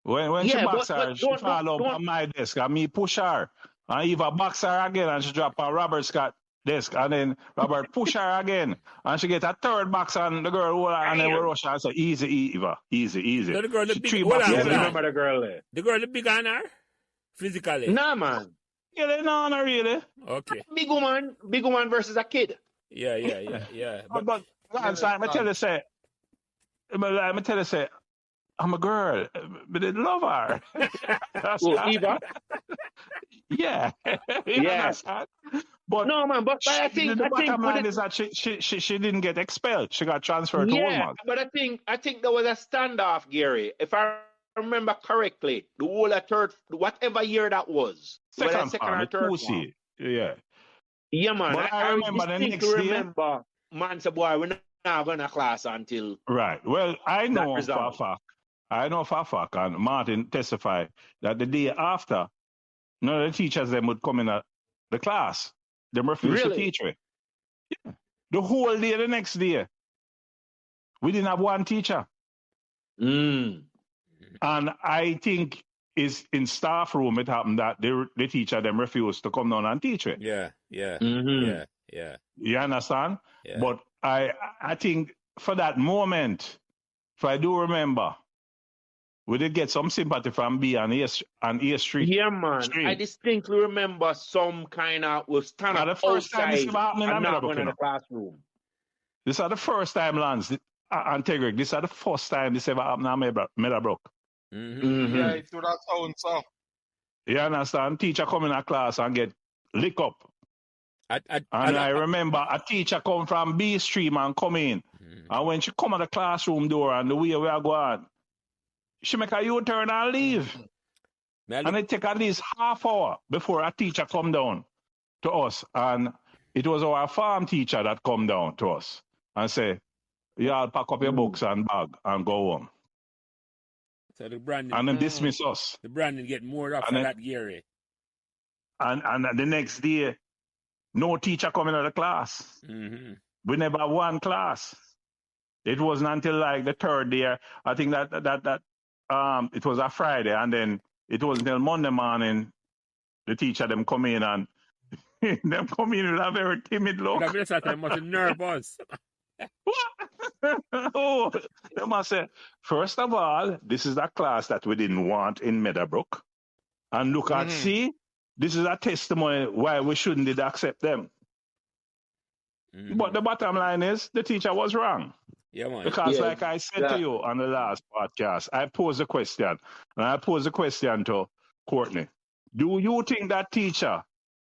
When she box her, she fall up on my desk and me push her. And Eva box her again and she drop on Robert Scott desk. And then Robert push her again. And she get a third box and the girl hold her and then we rush her and say, easy, Eva. Easy. So the girl, the big, remember the girl there. The girl, the big on her? Physically? Nah, man. Yeah, they know her really. Okay. Big woman versus a kid. Yeah. But Lance, let me tell you, say, I'm a girl, but I love her. Oh, Eva? Yeah. Yeah. But no, man, but I think the bottom line is that she didn't get expelled. She got transferred to Walmart. But I think there was a standoff, Gary. If I remember correctly, the whole of third, whatever year that was. Second or third one. Yeah. Yeah, man. But I remember the next year. Man said, boy, we're not going to class until. Right. Well, I know for a fact, and Martin testified that the day after, none of the teachers them would come in the class. They refused to teach me. Yeah. The whole day, the next day. We didn't have one teacher. And I think it's in staff room it happened that the teacher them refused to come down and teach it. Yeah. You understand? Yeah. But I think for that moment, if I do remember, we did get some sympathy from B and A Street. Yeah, man. I distinctly remember some kind of was stand up outside and not going in the classroom. This is the first time, Lance, and Tegrick, this is the first time this ever happened at Meadowbrook. Yeah, it would have sound so. You understand? Teacher come in a class and get lick up. I remember a teacher come from B Stream and come in. And when she come at the classroom door and the way we are going, she make a U-turn and leave. And it take at least half hour before a teacher come down to us. And it was our farm teacher that come down to us and say, y'all pack up your books and bag and go home. So the Brandon, and then dismiss us. The Brandon get more up for that, Gary. And the next day, no teacher coming to the class. We never had one class. It wasn't until like the third day. I think that it was a Friday, and then it wasn't until Monday morning the teacher them come in and them come in with a very timid look. That time must be nervous. Oh, they must say, first of all, this is a class that we didn't want in Meadowbrook. And look at, see, this is a testimony why we shouldn't did accept them. But the bottom line is, the teacher was wrong. Yeah, man. Because like I said to you on the last podcast, I posed a question. And I posed a question to Courtney. Do you think that teacher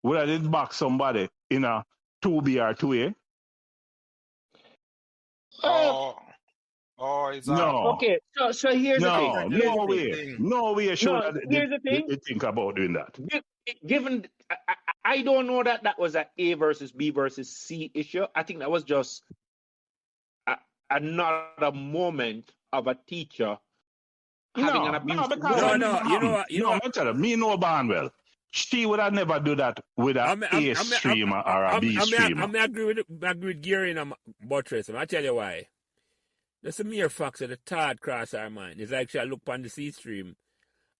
would have did back somebody in a 2B or 2A? It's no. Okay, so here's the thing. No way should they think about doing that. Given, I don't know that was an A versus B versus C issue. I think that was just another moment of a teacher having an abuse. Me know Barnwell. She would have never do that with a A stream or a B stream. I agree with Gary and Buttress. I tell you why. That's a mere fact that the thought cross our mind. It's like she look on the C stream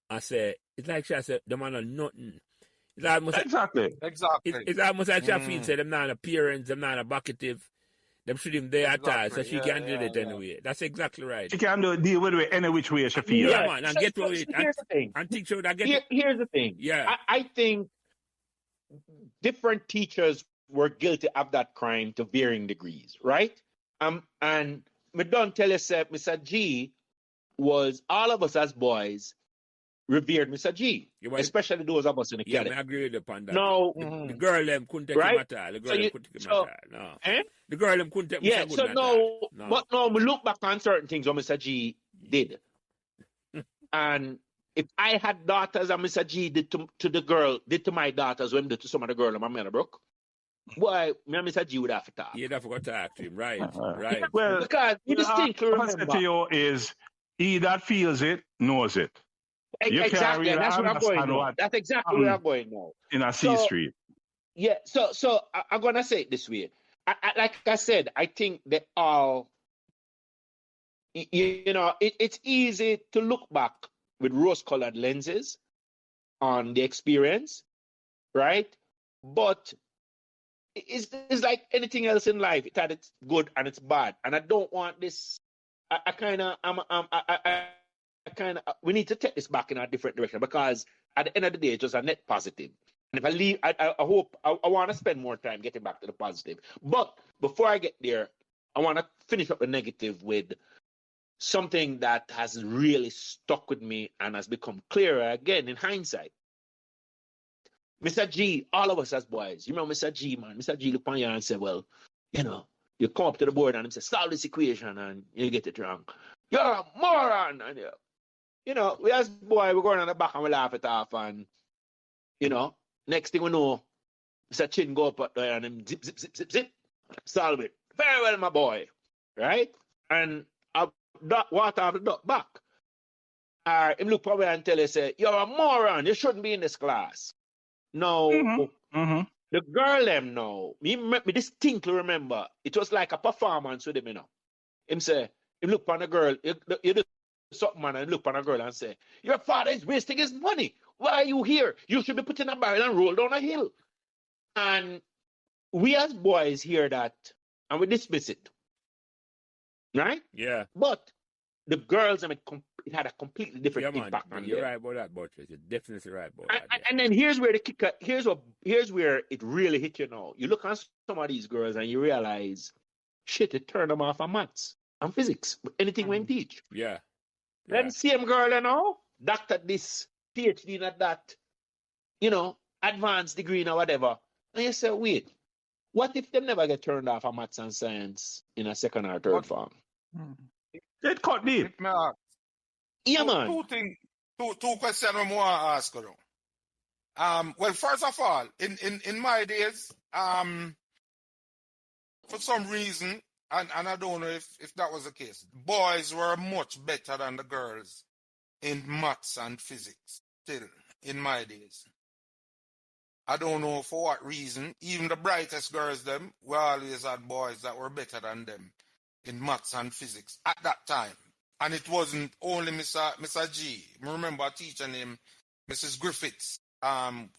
and say, it's like she said, the man are nothing. It's almost exactly. It's almost like she feels them not appearance, them not abucative. Them should him there at all, so she can do it anyway. That's exactly right. She can deal with it any which way she feels. Yeah, man, and get to it. Here's the thing. And teach her that get Here's the thing. Yeah. I think different teachers were guilty of that crime to varying degrees, right? And me don't tell you, sir, Mr. G was, all of us as boys revered Mr. G, especially those of us in the Cadet. I agree with you upon that. No, the girl them couldn't take him at all. The girl them couldn't take him at all. No. The girl them couldn't take him at all. But no, we look back on certain things what Mr. G did. And if I had daughters and Mr. G did to the girl, did to my daughters when did to some of the girl in my Meadowbrook, boy, me and Mr. G would have to talk. You'd have to go talk to him, right? Right. Well, because you distinctly remember. What I said to you is, he that feels it, knows it. Exactly, that's what I'm going now. That's exactly where I'm going now. In a C Street. Yeah, so I'm gonna say it this way. Like I said, I think they all, it's easy to look back with rose-colored lenses on the experience, right? But it's like anything else in life. It had its good and its bad, and I don't want this. I kind of, we need to take this back in a different direction, because at the end of the day, it's just a net positive. And if I leave, I hope, I want to spend more time getting back to the positive. But before I get there, I want to finish up the negative with something that has really stuck with me and has become clearer again in hindsight. Mr. G, all of us as boys, you remember Mr. G, man? Mr. G look on you and say, well, you come up to the board and he say, solve this equation, and you get it wrong. You're a moron! And we as boys, we're going on the back and we laugh it off, and next thing we know, Mr. Chin go up there and him zip, zip, zip, zip, zip, solve it. Very well, my boy. Right? And I water off the duck back. Him look probably and tell you, say, you're a moron. You shouldn't be in this class. No. The girl them know. Me distinctly remember, it was like a performance with him, Him say, him look on a girl, you do something, man, and look on a girl and say, your father is wasting his money. Why are you here? You should be put in a barrel and roll down a hill. And we as boys hear that and we dismiss it. Right? Yeah. But the girls, it had a completely different impact on you're right about that, Buttress. You're definitely right about that. And then here's where the kicker, here's where it really hit you now. You look at some of these girls and you realize, shit, it turned them off on maths and physics, anything we teach. Yeah. Then same girl, doctor this, PhD at that, advanced degree or whatever. And you say, wait, what if they never get turned off on maths and science in a second or third form? It cut deep. Yeah, man. Two questions I want to ask you. Well, first of all, in my days, for some reason, and I don't know if that was the case, boys were much better than the girls in maths and physics, still, in my days. I don't know for what reason. Even the brightest girls, them, we always had boys that were better than them in maths and physics at that time. And it wasn't only Mr. G. I remember a teacher named Mrs. Griffiths,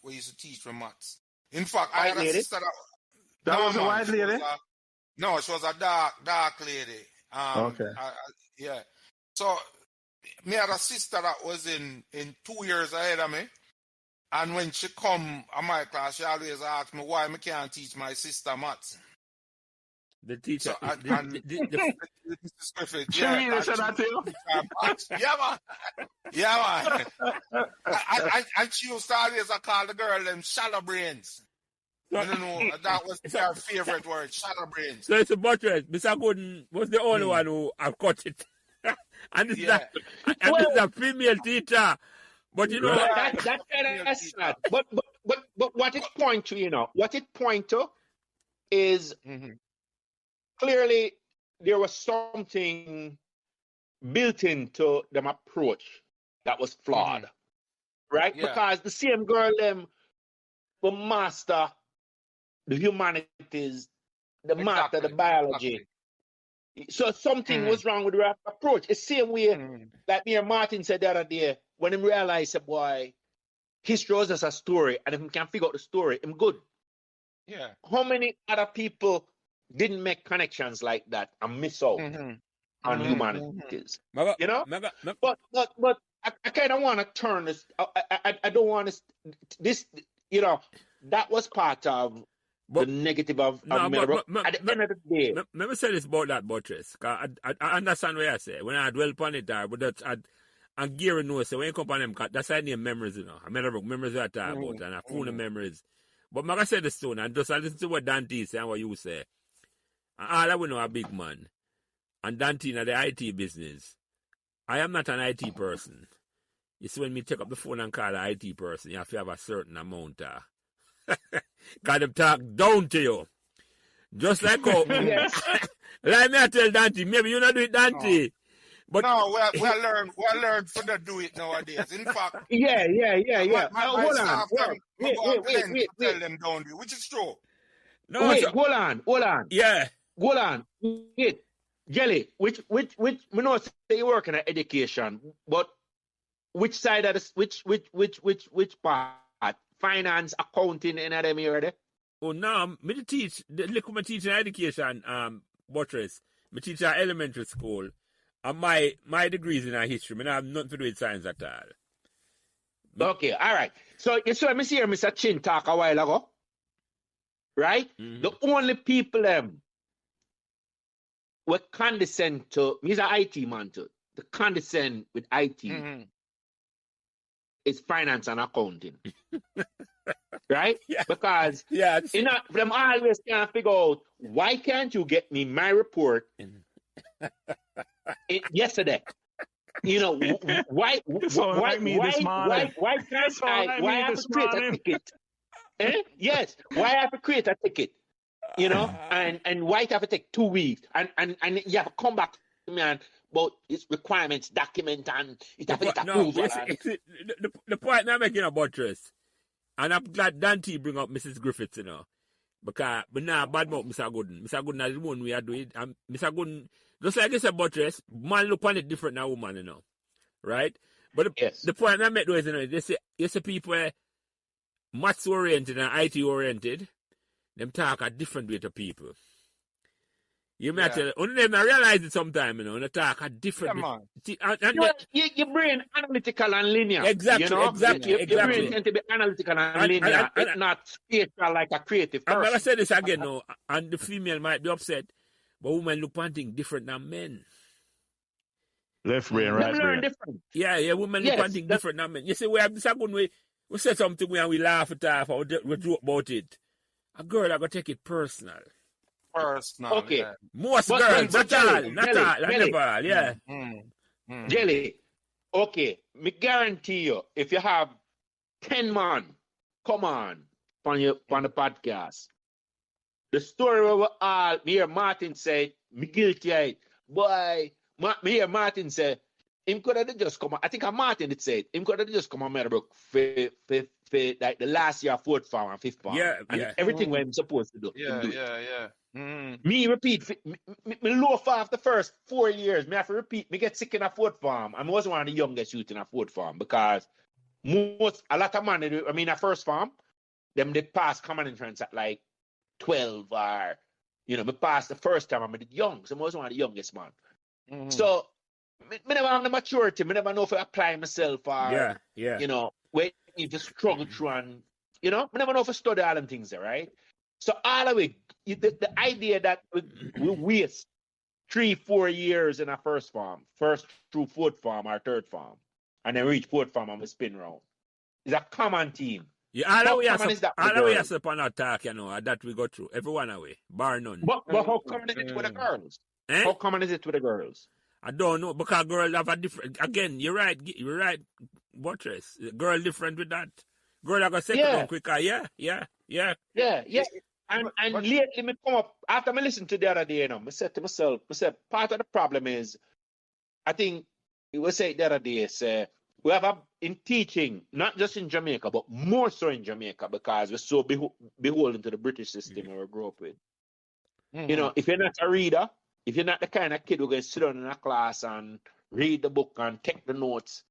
we used to teach for maths. In fact, I had a sister that was a white lady? No, she was a dark lady. Okay. Yeah. So, me had a sister that was in 2 years ahead of me. And when she come to my class, she always asked me why I can't teach my sister maths. The teacher. So, Mrs. Griffith, she really said that to you? Yeah, man. And she used to always call the girl them shallow brains. I don't know, that was their favorite word, shallow brains. So it's a Buttress. Mr. Gooden was the only one who have caught it. And it's it's a female teacher. But that kind of sad. But what it point to, is clearly there was something built into them approach that was flawed, right? Yeah. Because the same girl them will master the humanities, master the biology. So something was wrong with the approach. It's the same way, like me and Martin said the other day, when he realized, boy, history was just a story, and if he can figure out the story, I'm good. Yeah. How many other people didn't make connections like that and miss out on humanities? But I kind of want to turn this. I don't want this. That was part of the negative of Meadowbrook. At the end of the day, let me say this about that, Buttress. I understand what I say. When I dwell upon it, but and Gary knows, so when you come on them, that's how I name memories, Meadowbrook memories I talk about, and I phone the memories. But like I said this soon, and just listen to what Dante say and what you say. And all I will know a big man. And Dante in the IT business. I am not an IT person. You see, when me take up the phone and call an IT person, you have to have a certain amount of got them talk down to you. Just like how like me I tell Dante, maybe you not do it, Dante. But no, we learn for the do it nowadays. In fact, Yeah. my Hold on. staff them Wait, go out to them to wait. tell them don't do it, which is true. no, Wait, so, hold on. yeah. Hold on. Wait. Jelly, which we know say you work in education, but which side of this which part? Finance, accounting, and them here there? Oh no, me teach me teach in education, Buttress. Me teach at elementary school. And my degrees in history. Me not have nothing to do with science at all. Okay, all right. So you saw me see Mr. Chin talk a while ago. Right? Mhm. The only people were condescend to he's an IT man too. The condescend with IT Mm-hmm. is finance and accounting. Right? Yeah. Because Yeah. you know, them always can't figure out why can't you get me my report yesterday? You know, why sound like me this morning. why can't sound like why me I have this to create morning. a ticket? Yes, why I have to create a ticket? You know, and why it have to take 2 weeks and you have to come back to me and about its requirements, document and it have to get No, approval. the point I'm making about Buttress, and I'm glad Dante bring up Mrs. Griffiths, you know, because but now bad mouth Mr. Gooden. Mr. Gooden is the one we are doing, and Mr. Gooden, just like you said, Buttress, man look on it different than woman, you know, right? But Yes. the point I make though is, you know, you see people maths oriented and IT oriented, them talk a different way to people. You may tell, only them I realize it sometime, you know, they talk a different way. Your brain analytical and linear. Exactly, you know? exactly. Your brain tends to be analytical and linear. It's not spatial like a creative person. I'm never say this again, no, and the female might be upset, but women look one thing different than men. Left brain, right Them learn brain. different. Yeah, women look one thing different than men. You see, we have this good way, we say something and we laugh it off or we joke about it. A girl are going to take it personal. Personal. Okay. Yeah. Most But- girls, but not all, Jelly, never all, yeah. Jelly, okay, me guarantee you, if you have 10 man, come on the podcast. The story where we all, me hear Martin say, me guilty of it. Boy, me hear Martin say, him could have just come, I think Martin did say it, him could have just come on Meadowbrook for like the last year, 4th farm and 5th farm. Yeah, and yeah. everything what I'm supposed to do. Yeah, him do it. yeah. Mm. Me repeat, me loaf off the first 4 years. Me have to repeat. Me get sick in a 4th farm. I wasn't one of the youngest youth in a 4th farm because a lot of man, I mean, a 1st farm, them they pass common entrance at like 12 or, you know, me pass the first time. I'm young, so I wasn't one of the youngest man. Mm. So, me never have the maturity. Me never know if I apply myself or, Yeah. you know, where you just struggle through and, you know, me never know if I study all them things there, right? So all of it, the idea that we waste 3-4 years in a 1st farm, 1st through 4th farm or 3rd farm, and then reach 4th farm and we spin round, is a common theme. Yeah, all the way girls? us upon our talk, you know, that we go through. Everyone away, bar none. But how common is it with the girls? Eh? How common is it with the girls? I don't know, because girls have a different, again, you're right, Buttress. Girl different with that. Girl are going to settle down quicker, yeah. Yeah. And lately, me come up, after I listened to the other day, you know, I said to myself, part of the problem is, I think, we say the other day, we have in teaching, not just in Jamaica, but more so in Jamaica, because we're so beholden to the British system we grew up with. Mm-hmm. You know, if you're not a reader, if you're not the kind of kid who can sit down in a class and read the book and take the notes,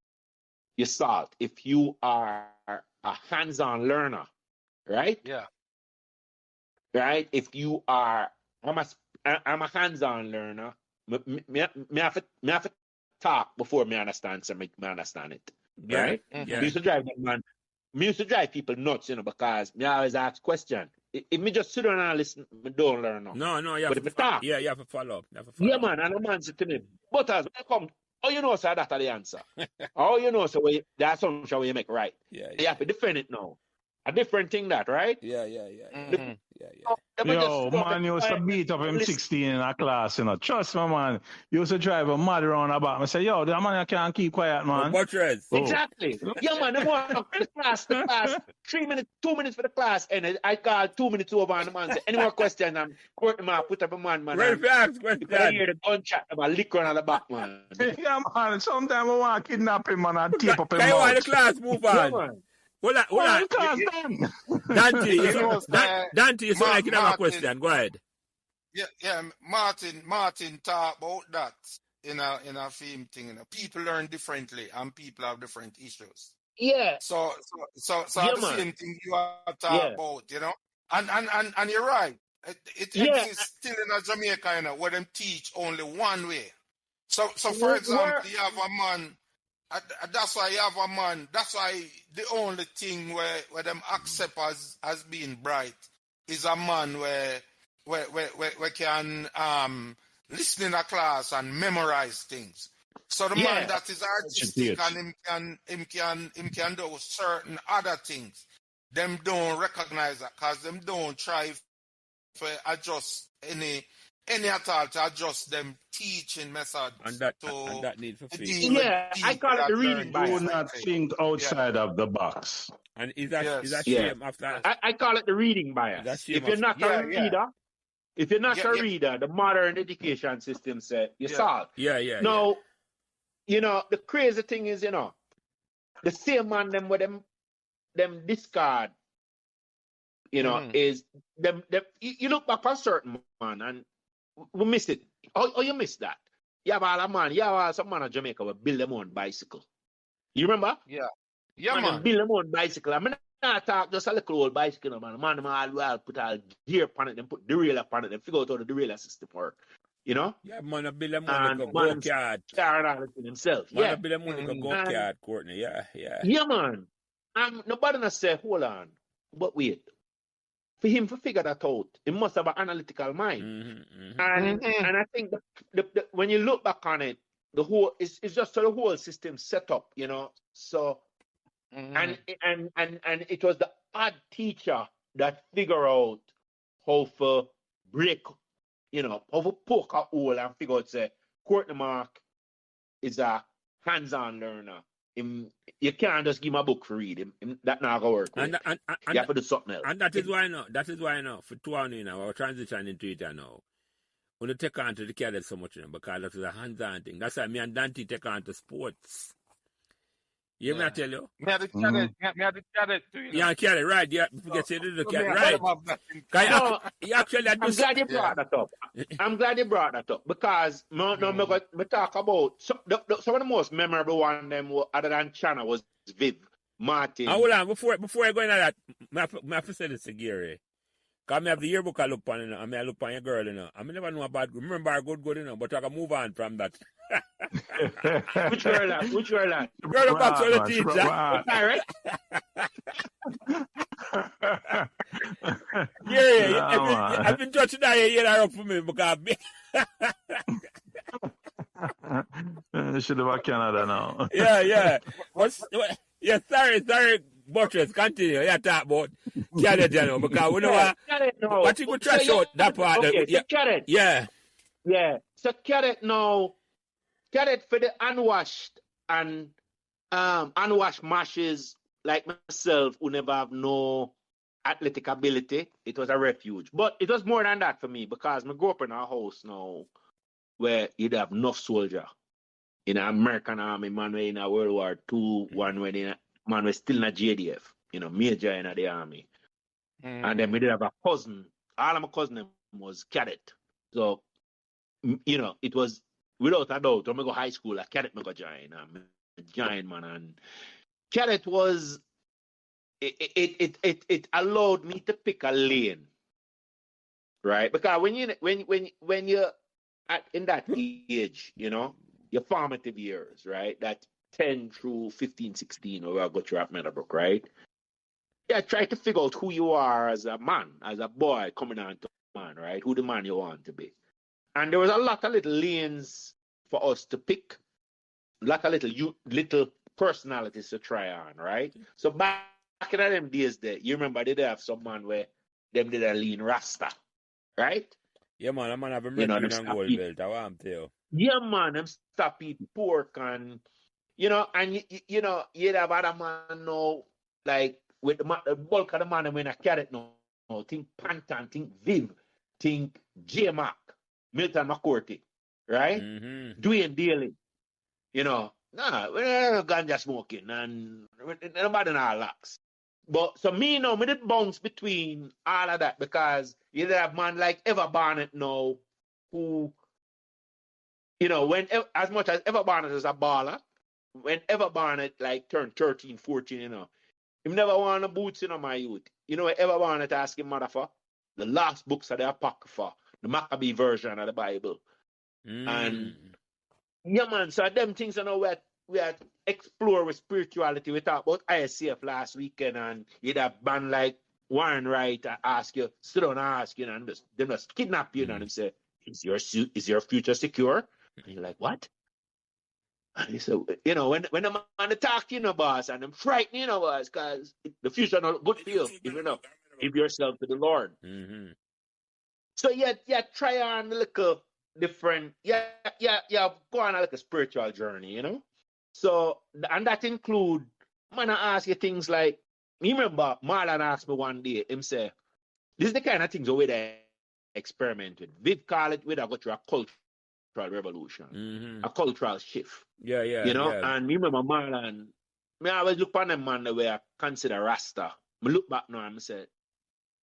you're salt. If you are a hands-on learner, right? Yeah. Right? If you are, I'm a hands-on learner. Me have to talk before me understand, so me understand it. Yeah. Right? Yeah. Me used to drive people nuts, you know, because me always ask questions. If me just sit down and listen, me don't learn no. No, you have But to if I talk, you have to follow up. yeah, man, and the man said to me, Butters, when you come, oh, you know, sir, that's the answer. Oh, you know, so the assumption you make right. Yeah. You have to defend it now. A different thing that, right? Yeah. Mhm. Yo, man used to beat up him 16 in a class, you know. Trust me, man. Used to drive a mad around about me. Say, yo, the man can't keep quiet, man. Buttress. Oh. Exactly. Yeah, man. The class. 3 minutes, 2 minutes for the class, and I called 2 minutes over, and the man said, "Any more questions?" And Courtney Mark put up a man. Ready for ask You question. can hear the gunshot about liquor on the back, man. Yeah, man. Sometimes I want to kidnap him, man, and tape up his Can you want mouth. the class move Yeah, on? man. Hold on. Class done. Dante, You know, Dante, you sound like you have a Martin- question. Go ahead. Yeah. Martin talk about that in a film thing. You know, people learn differently, and people have different issues. Yeah. So Yeah, the man. same thing you are talking about, you know, and you're right. It exists still in Jamaica, you know, where them teach only one way. So for example, you have a man. That's why you have a man. That's why the only thing where them accept as being bright is a man where can listen in a class and memorize things. So the man that is artistic and him can do certain other things. Them don't recognize that because them don't try to adjust any at all to adjust them teaching method And that need for fix. Yeah, I call it the reading bias. Do not think outside of the box. And is that Yes. shame after? I call it the reading bias. That's If you're not a reader, the modern education system said you solve. Yeah. Now, you know, the crazy thing is, you know, the same man them with them discard, you know, is them you look back on certain man and we missed it. Oh, you missed that. You have all a man, you have all some man in Jamaica will build them own bicycle. You remember? Yeah, man. Build them own bicycle. I mean, I talk just a little old bicycle, man. Man, I'll put all gear upon it, then put derailleur upon it, then figure out how the derailleur system work. You know? Yeah, man, I build them money go kart. Carrying all it himself. Man, Yeah. I build them money go kart, Courtney. Yeah. Yeah, man. Nobody not say, hold on. But wait. For him to figure that out, he must have an analytical mind. And I think the when you look back on it, the whole it's just so the whole system set up, you know. So and it was the odd teacher that figure out how to break, you know, how to poke a hole and figure out say Courtney Mark is a hands-on learner. You can't just give him a book to read. That not gonna work. And you have to do something else. And that is why now, for 2 hours now, we're transitioning into it now. We don't take on to the cadet so much, you know, because that is a hands-on thing. That's why me and Dante take on to sports. You hear me I tell you? Me had the cadet too, you know. Yeah, cadet, right. Yeah, forget to do the cadet, right. I'm glad you brought that up. I'm glad you brought that up because me talk about some of the most memorable one them other than China was Viv Martin. Hold on, before I go into that, I have to say this to Gary. Because I have the yearbook I look on, you know, I look on your girl, you know. I never know about remember her good, you know, but I can move on from that. Which girl that? Girl back to the teacher. Yeah, I've been touching that here up for me because should have Canada now. Yeah. Yeah, sorry, Buttress, continue. You talk about Cadet, you know, because we know what you could trash out that part. Okay, so Cadet. Yeah. So Cadet now, Cadet for the unwashed and unwashed mashes like myself who never have no athletic ability, it was a refuge. But it was more than that for me because I grew up in a house now where you'd have enough soldier. In an American army, man, in a World War II, one when man was still in a JDF, you know, major in the army. And then we did have a cousin. All of my cousin was cadet. So, you know, it was without a doubt, when I go high school, a cadet me go join. Join, man. And cadet was, it allowed me to pick a lane. Right? Because when you're in that age, you know, your formative years, right? That 10 through 15, 16, or I got you at Meadowbrook, right? Yeah, try to figure out who you are as a man, as a boy coming on to man, right? Who the man you want to be. And there was a lot of little lanes for us to pick, a lot of little personalities to try on, right? So back in them days there, you remember they did have some man where them did a lean rasta, right? Yeah, man, I'm gonna have a You know, green them and stop gold eat. belt. I want to. Yeah, man, them stop eat pork and you know, you'd have other man now, like with the bulk of the man when a Cadet now. Think Pantan, think Viv, think J Mac, Milton McCourty, right? Mm-hmm. Dwayne Daly, you know. Nah, we're ganja smoking and nobody now locks. But so me now, me did bounce between all of that because you have man like Eva Barnett now, who, you know, as much as Eva Barnett is a baller, when Eva Barnett like turned 13, 14, you know, he never want the boots, you know, my youth. You know what Eva Barnett ask him mother for? The last books of the Apocrypha, the Maccabee version of the Bible. And yeah, man, so them things, you know, we had explore with spirituality. We talked about ISCF last weekend, and you'd have band like Warren Wright ask you, sit down and ask you, and they just kidnap you, and they say, is your future secure? And you're like, what? And he said, you know, when the man talk to you, know, boss, and I'm frightened, you know, boss, because the future not good for you, if you know, give yourself to the Lord. Mm-hmm. So yeah, try on a little different, go on a little spiritual journey, you know. So and that include, man, I ask you things like, you remember Marlon asked me one day, him say, this is the kind of things we they experiment with. Viv call it with a go through a cultural revolution, a cultural shift. Yeah, you know, and you remember Marlon, me always look on them man the way I consider Rasta. Me look back now and I say,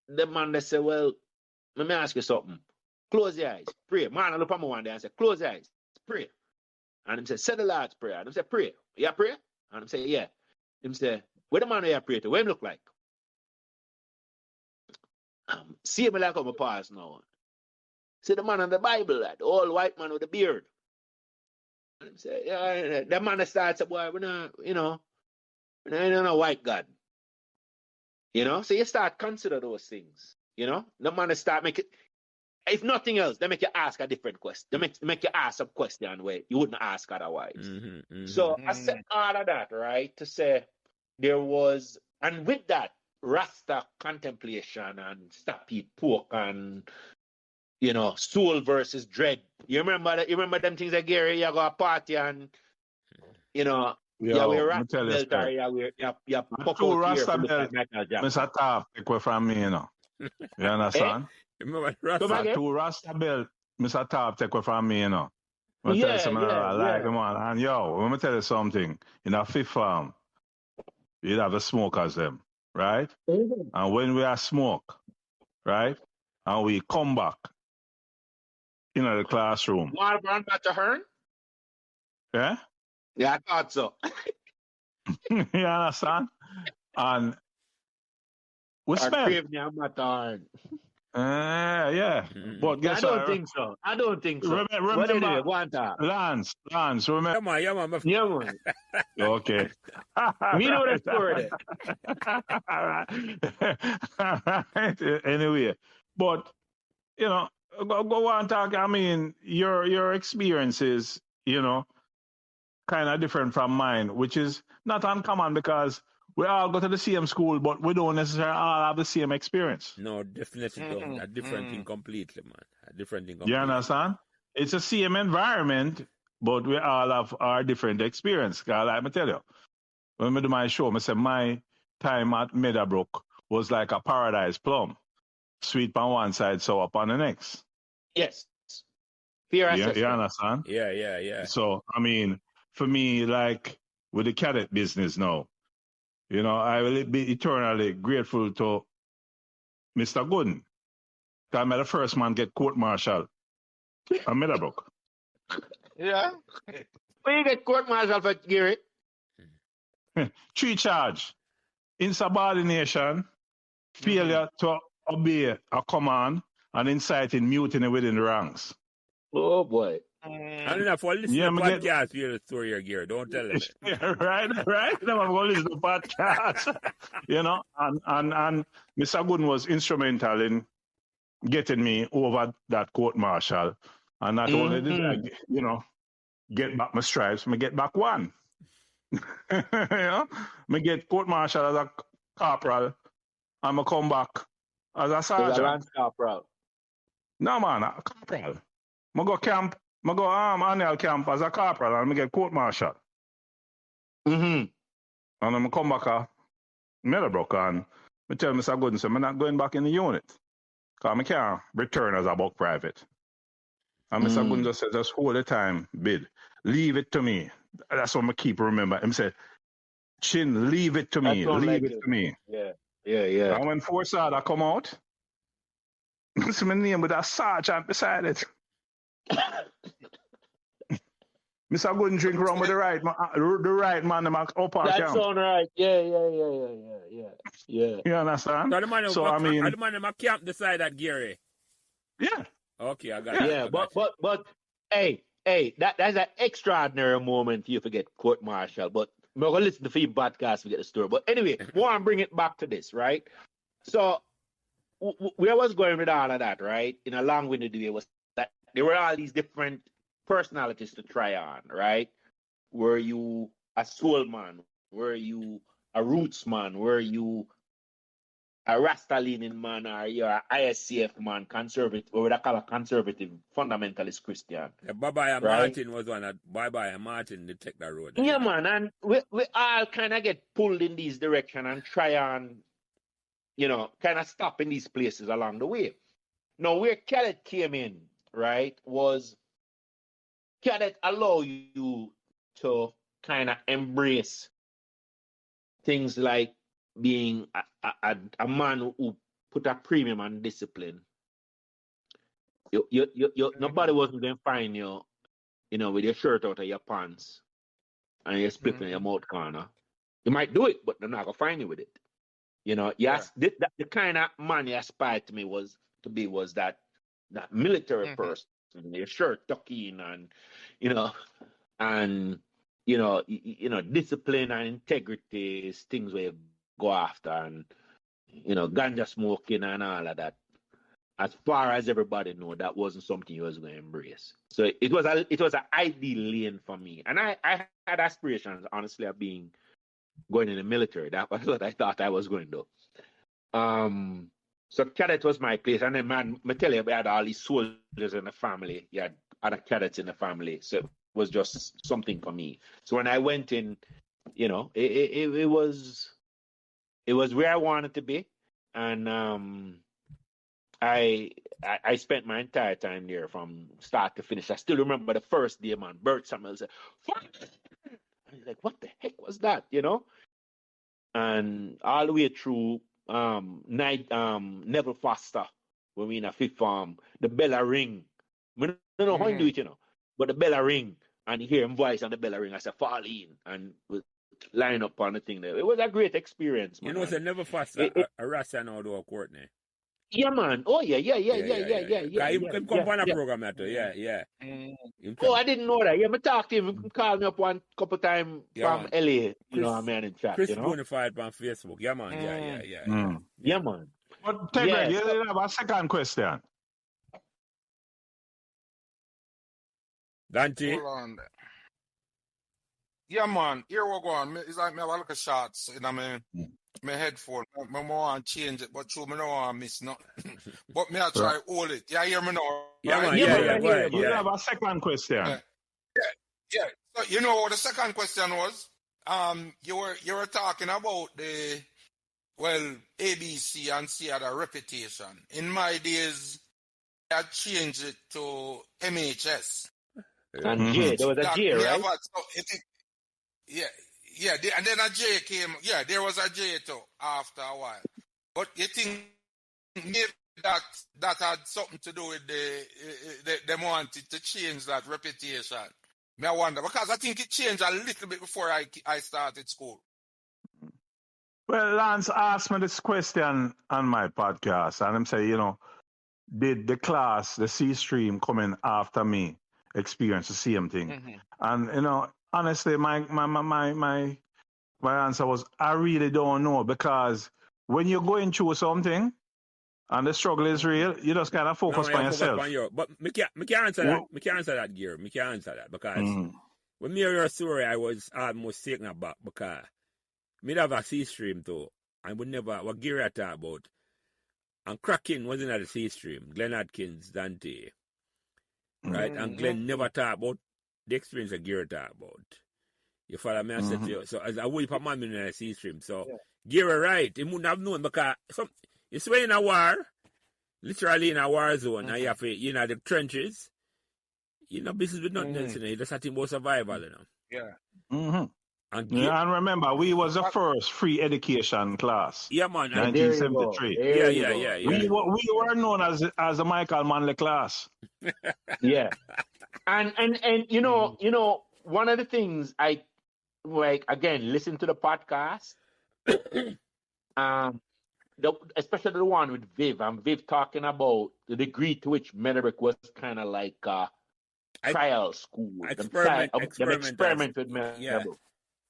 the man they say, well, let me ask you something. Close your eyes, pray. Marlon look at me one day and say, close your eyes, pray. And him say, say the Lord's Prayer. And him say, pray. You pray? And him say, yeah. Him say, where the man you pray to? What him look like? See me like I'm a pass now. See the man in the Bible, that old white man with the beard. And him say, yeah, the man that starts a boy, we don't know white God. You know? So you start consider those things. You know? The man that start make it, if nothing else, they make you ask a different question. They make you ask some question where you wouldn't ask otherwise. So I said all of that, right? To say there was, and with that, Rasta contemplation and stop eat pork and, you know, soul versus dread. You remember that? You remember them things like Gary, you go a party and, you know, we Rasta belt or you pop two out here Rasta for look belt, like Michael Jackson. Mr. Top, take away from me, you know. You understand? Remember Rasta? Two Rasta belt, Mr. Top, take away from me, you know. I'm tell you something I like, man. And yo, let me tell you something. In a fifth farm, you'd have the smokers them, right? And when we are smoke, right? And we come back in the classroom. Want to run back to Hearn? Yeah? Yeah, I thought so. You understand? And we smell. Yeah. But guess I don't think so. Remember, Lance, remember. Yeah, man. Okay. Me know the story. Anyway, but, you know, go on talk. I mean, your experiences, you know, kind of different from mine, which is not uncommon because we all go to the same school, but we don't necessarily all have the same experience. No, definitely don't. A different thing completely, man. A different thing completely. You understand? It's a same environment, but we all have our different experience. Because let me tell you, when I do my show, I say my time at Meadowbrook was like a paradise plum. Sweet on one side, sour on the next. Yes. Fear you understand? Yeah. So, I mean, for me, like with the cadet business now, you know, I will be eternally grateful to Mr. Gooden. I'm the first man get court martial at Meadowbrook. Yeah. When you get court martial for Gary? 3 charge. Insubordination, failure to obey a command, and inciting mutiny within the ranks. Oh, boy. And enough for listening to podcast, hear the story here, Gary. Don't tell them. right. Now I'm going to listen to podcast. You know, and Mr. Gooden was instrumental in getting me over that court martial. And not only did I, you know, get back my stripes, I get back one. You know, I get court martial as a corporal. I'm going to come back as a You're a sergeant. Lance Corporal. No, man, a corporal. I go camp. I go annual camp as a corporal and I get court martial. Mm-hmm. And I'm come back to Meadowbrook and I tell Mr. Gooden, I'm not going back in the unit. Because I can't return as a buck private. And Mr. Gooden just said, just hold the time, bid. Leave it to me. That's what I keep remember. Him said, Chin, leave it to me. Leave it to me. Yeah. And when 4 Sergeant come out, it's my name with a sergeant beside it. Mr. Gooden drink rum with the right man, them up our That's camp. all right. Yeah. You understand? So the man So, I mean, the man in my camp decide that, Gary. yeah. Okay, I got it. Yeah, but hey, that's an extraordinary moment you forget court martial. But we're gonna listen to the podcast to get the story. But anyway, want to bring it back to this, right? So where I was going with all of that, right? In a long-winded way, was that there were all these different personalities to try on, right? Were you a soul man? Were you a roots man? Were you a Rasta leaning man, or you're an ISCF man, conservative, or what I call a conservative fundamentalist Christian? Yeah, Bye-bye Martin was one that Bye-bye Martin to take that road. Yeah, man, and we all kind of get pulled in these direction and try on, kind of stop in these places along the way. Now, where Cadet came in, right, was Cadet allow you to kind of embrace things like being a man who put a premium on discipline. Nobody wasn't going to find you, with your shirt out of your pants and you're splitting your mouth corner. You might do it, but they're not going to find you with it. The kind of man you aspired to me was that military person, your shirt tucked in and discipline and integrity is things where you go after, and ganja smoking and all of that. As far as everybody know, that wasn't something you was going to embrace. So it was an ideal lane for me, and I had aspirations, honestly, of going in the military. That was what I thought I was going to do. So Cadet was my place, and then man, I tell you, we had all these soldiers in the family. You had other cadets in the family, so it was just something for me. So when I went in, it was where I wanted to be, and I spent my entire time there from start to finish. I still remember the first day, man. Bert Samuel said, "What?" I was like, "What the heck was that?" And all the way through Neville Foster, when we in a fifth form, the bell ring. I don't know how you do it, but the bell ring, and you hear him voice on the bell ring. I said, "Fall in," and line up on the thing there. It was a great experience, man. It's never faster a Rasta now do a Courtney. Yeah, man. Oh, yeah. He come on a program that too. Yeah. Oh, I didn't know that. Yeah, I talked to him. He called me up one couple times from LA. In chat. Chris Bonafide on Facebook. Yeah, man. Yeah. Yeah, man. But Greg, you have a second question. Dante. Hold on there. Yeah, man. Here we go on. It's like me have a look at shots in my headphone. I want to change it, but true, I don't want to miss nothing. But me I try hold it. You hear me now? Yeah, right? man. Yeah. Go ahead. You have a second question. Yeah. So you know what the second question was? You were talking about the ABC and C had a reputation. In my days, I changed it to MHS. And J, there was a J, right? And then a J came. Yeah, there was a J too after a while. But you think maybe that had something to do with them wanted to change that reputation? I wonder, because I think it changed a little bit before I started school. Well, Lance asked me this question on my podcast, and I'm saying, did the class, the C stream, coming after me experience the same thing? And honestly, my answer was, I really don't know, because when you're going through something and the struggle is real, you just kind of focus on yourself. But me can't answer that. Me can't answer that, Gary. Me can't answer that, because when me hear your story, I was almost taken aback, because me have a C stream too, and we never, what Gary talk about, and Kraken wasn't at the C stream, Glenn Atkins, Dante, right? And Glenn never talked about the experience that Gary talk about. You follow me? I said to you, so as a whip a man in the C stream, so Gary right, he wouldn't have known because you see in a war, literally in a war zone, and you have to, you know, the trenches, you know, business with nothing else, you know, you just have to think about survival, you know. Yeah. And remember, we was the first free education class. Yeah, man. 1973. Yeah. We were known as the Michael Manley class. Yeah. And you know, one of the things I like, again, listen to the podcast. Especially the one with Viv, and Viv talking about the degree to which Meadowbrook was kind of like trial school. Experiment with Meadowbrook.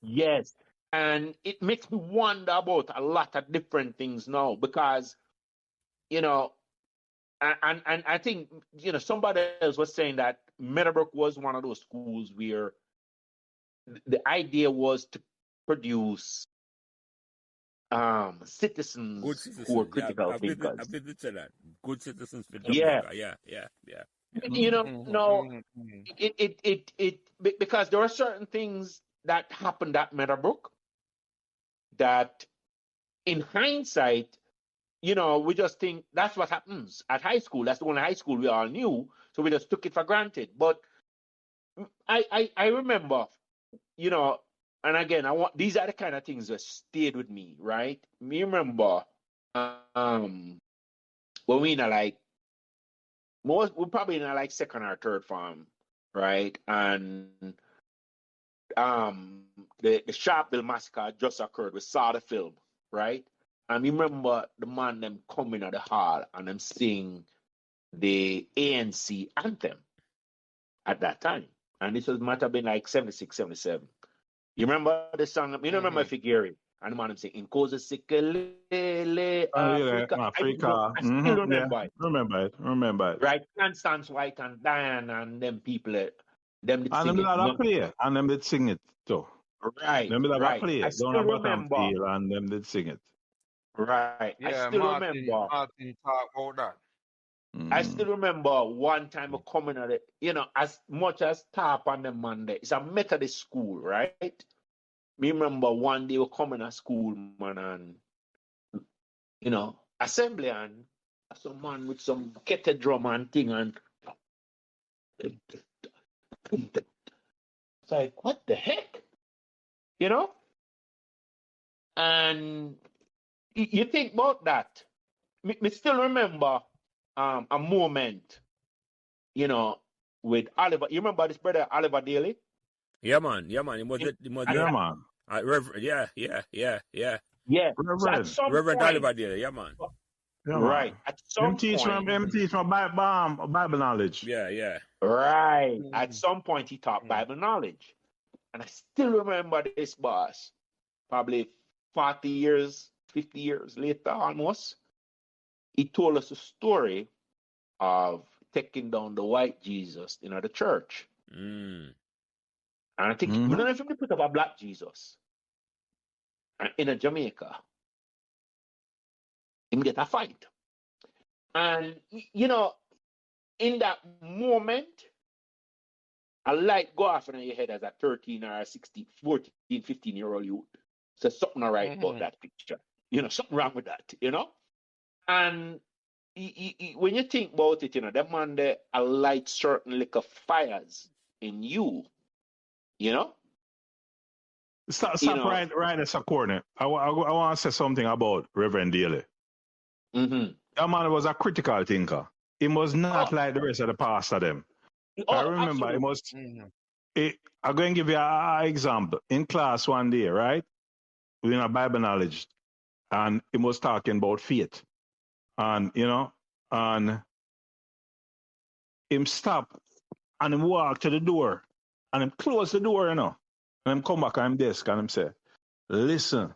Yes. And it makes me wonder about a lot of different things now because, you know, and I think, you know, somebody else was saying that Meadowbrook was one of those schools where the idea was to produce citizens who are critical thinkers. I've been to that. Good citizens for Jamaica. Yeah. You know, no, it because there are certain things that happened at Meadowbrook that, in hindsight, you know, we just think that's what happens at high school. That's the only high school we all knew, so we just took it for granted. But I remember, you know, and again, these are the kind of things that stayed with me, right? Me remember when we in we're probably in like second or third farm, right? And the Sharpeville massacre just occurred. We saw the film, right? And we remember the man them coming at the hall and them sing the ANC anthem at that time. And this might have been like 76, 77. You remember the song? You don't remember Figuri? And the man them saying, in Koza Sikelele, Africa. Africa. I still remember it. Remember it. Right? Constance White and Diane and them people, them did and sing them play, and them did sing it too. Right. Them did play. I still remember. And them did sing it. Right. Yeah, I still Martin talk about that. I still remember one time we coming at it, you know, as much as top on the Monday. It's a Methodist school, right? Me remember one day we coming at school, man, and, you know, assembly, and some man with some kettle drum and thing, and it's like, what the heck? You know? And you think about that. Me still remember a moment, you know, with Oliver. You remember this brother Oliver Daly? Yeah, man. It was man. Reverend, yeah. Yeah. Reverend Oliver Daly, yeah, man. Yeah, right. At some teach from Bible knowledge. Yeah. Right. At some point, he taught Bible knowledge. And I still remember this boss, probably 40 years, 50 years later almost. He told us a story of taking down the white Jesus in the church. And I think, we don't know if we put up a black Jesus in a Jamaica. Him get a fight. And, you know, in that moment, a light go off in your head as a 13 or 16, 14, 15-year-old youth. So something all right about that picture. You know, something wrong with that, you know? And when you think about it, you know, that man there light certain liquor fires in you, you know? Stop right at a corner. I want to say something about Reverend Daly. That man was a critical thinker. He was not like the rest of the pastor them. I remember it was. I'm going to give you an example. In class one day, right? We in a Bible knowledge, and he was talking about faith, and you know, and him stop and him walk to the door, and him close the door, you know, and him come back on him desk and him say, "Listen,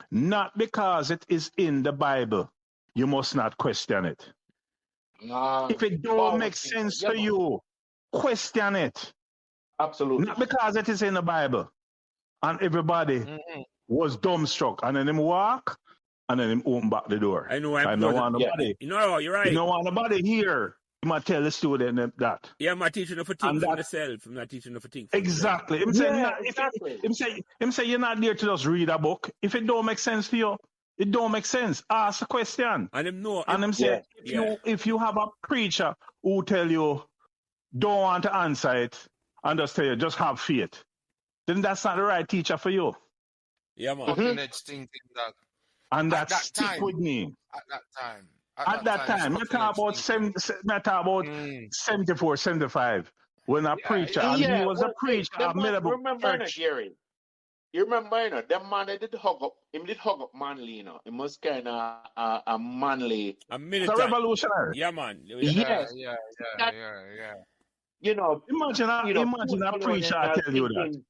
not because it is in the Bible, you must not question it. If it don't make sense to you, question it. Absolutely. Not because it is in the Bible." And everybody was dumbstruck, and then him walk, and then him open back the door. I know. I don't want nobody. You know, you're right. You don't want nobody here. You might tell the student that. Yeah, I'm not teaching them for things for myself. I'm not teaching them for things. Exactly. Him say you're not there to just read a book. If it don't make sense to you, it don't make sense. Ask a question. And him know. And him say, if you have a preacher who tell you don't want to answer it and just tell you just have faith, then that's not the right teacher for you. Yeah, man. Thinking that. And that that stick time, with me. At that time. I talk about 74, 75. When a preacher, and he was a preacher at Meadowbrook Remember, Church. Gary? You remember, that man that did hug up, manly, It was kind of a manly. A revolutionary. Yeah, man. Yes. Yeah. Imagine a preacher tell you that.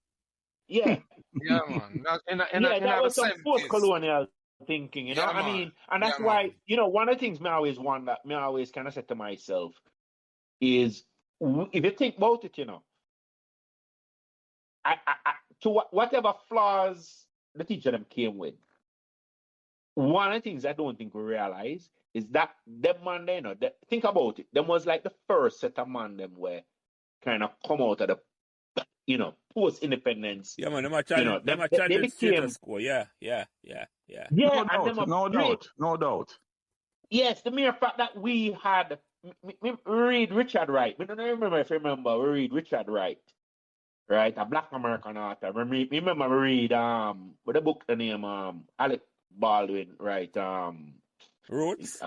Yeah. Yeah, man. That was some post-colonial thinking, Yeah, I mean, and that's why, one of the things I always kind of said to myself is, if you think about it, whatever flaws the teacher them came with, one of the things I don't think we realize is that them man, think about it, them was like the first set of man them where kind of come out of the, post-independence. Yeah, man, them a challenge status quo. Yeah. No doubt. Yes, the mere fact that we had, we read Richard Wright. I don't remember if you remember, we read Richard Wright, right? A Black American author. Remember we read, with the book, the name, Alec Baldwin, right? Rhodes?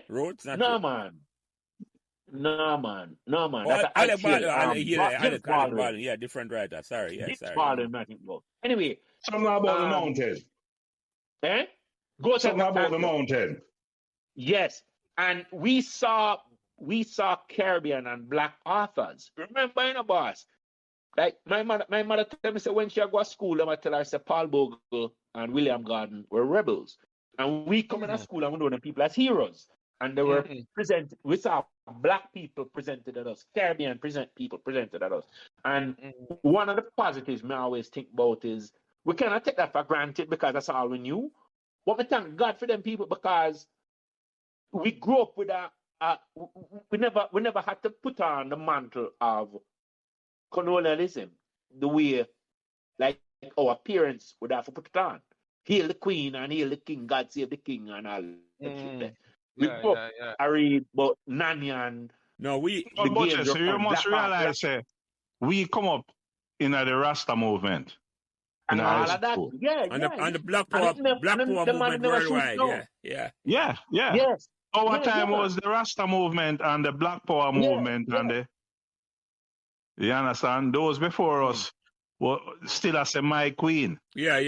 Rhodes? No, man. Oh, Alec Baldwin. Yeah, different writer. Sorry. Baldwin, anyway. Something about the mountain. Something about the mountain. Yes. And we saw Caribbean and Black authors. Remember, boss? Like my mother tell me, say when she go to school, I'm tell her, say Paul Bogle and William Gordon were rebels. And we come in school and we know them people as heroes. And they were presented, we saw Black people presented at us, Caribbean people presented at us. And one of the positives I always think about is we cannot take that for granted because that's all we knew. But we thank God for them people because we grew up with we never had to put on the mantle of colonialism the way like our parents would have to put it on. Hail the Queen and hail the King, God save the King and all that. I read about Nanny and Buttress, so you must realize we come up in the Rasta movement. And all of that. And the Black Power movement worldwide. Yeah. Yes. Our time was the Rasta movement and the Black Power movement and the, you understand? Those before us were still as my queen. Yeah.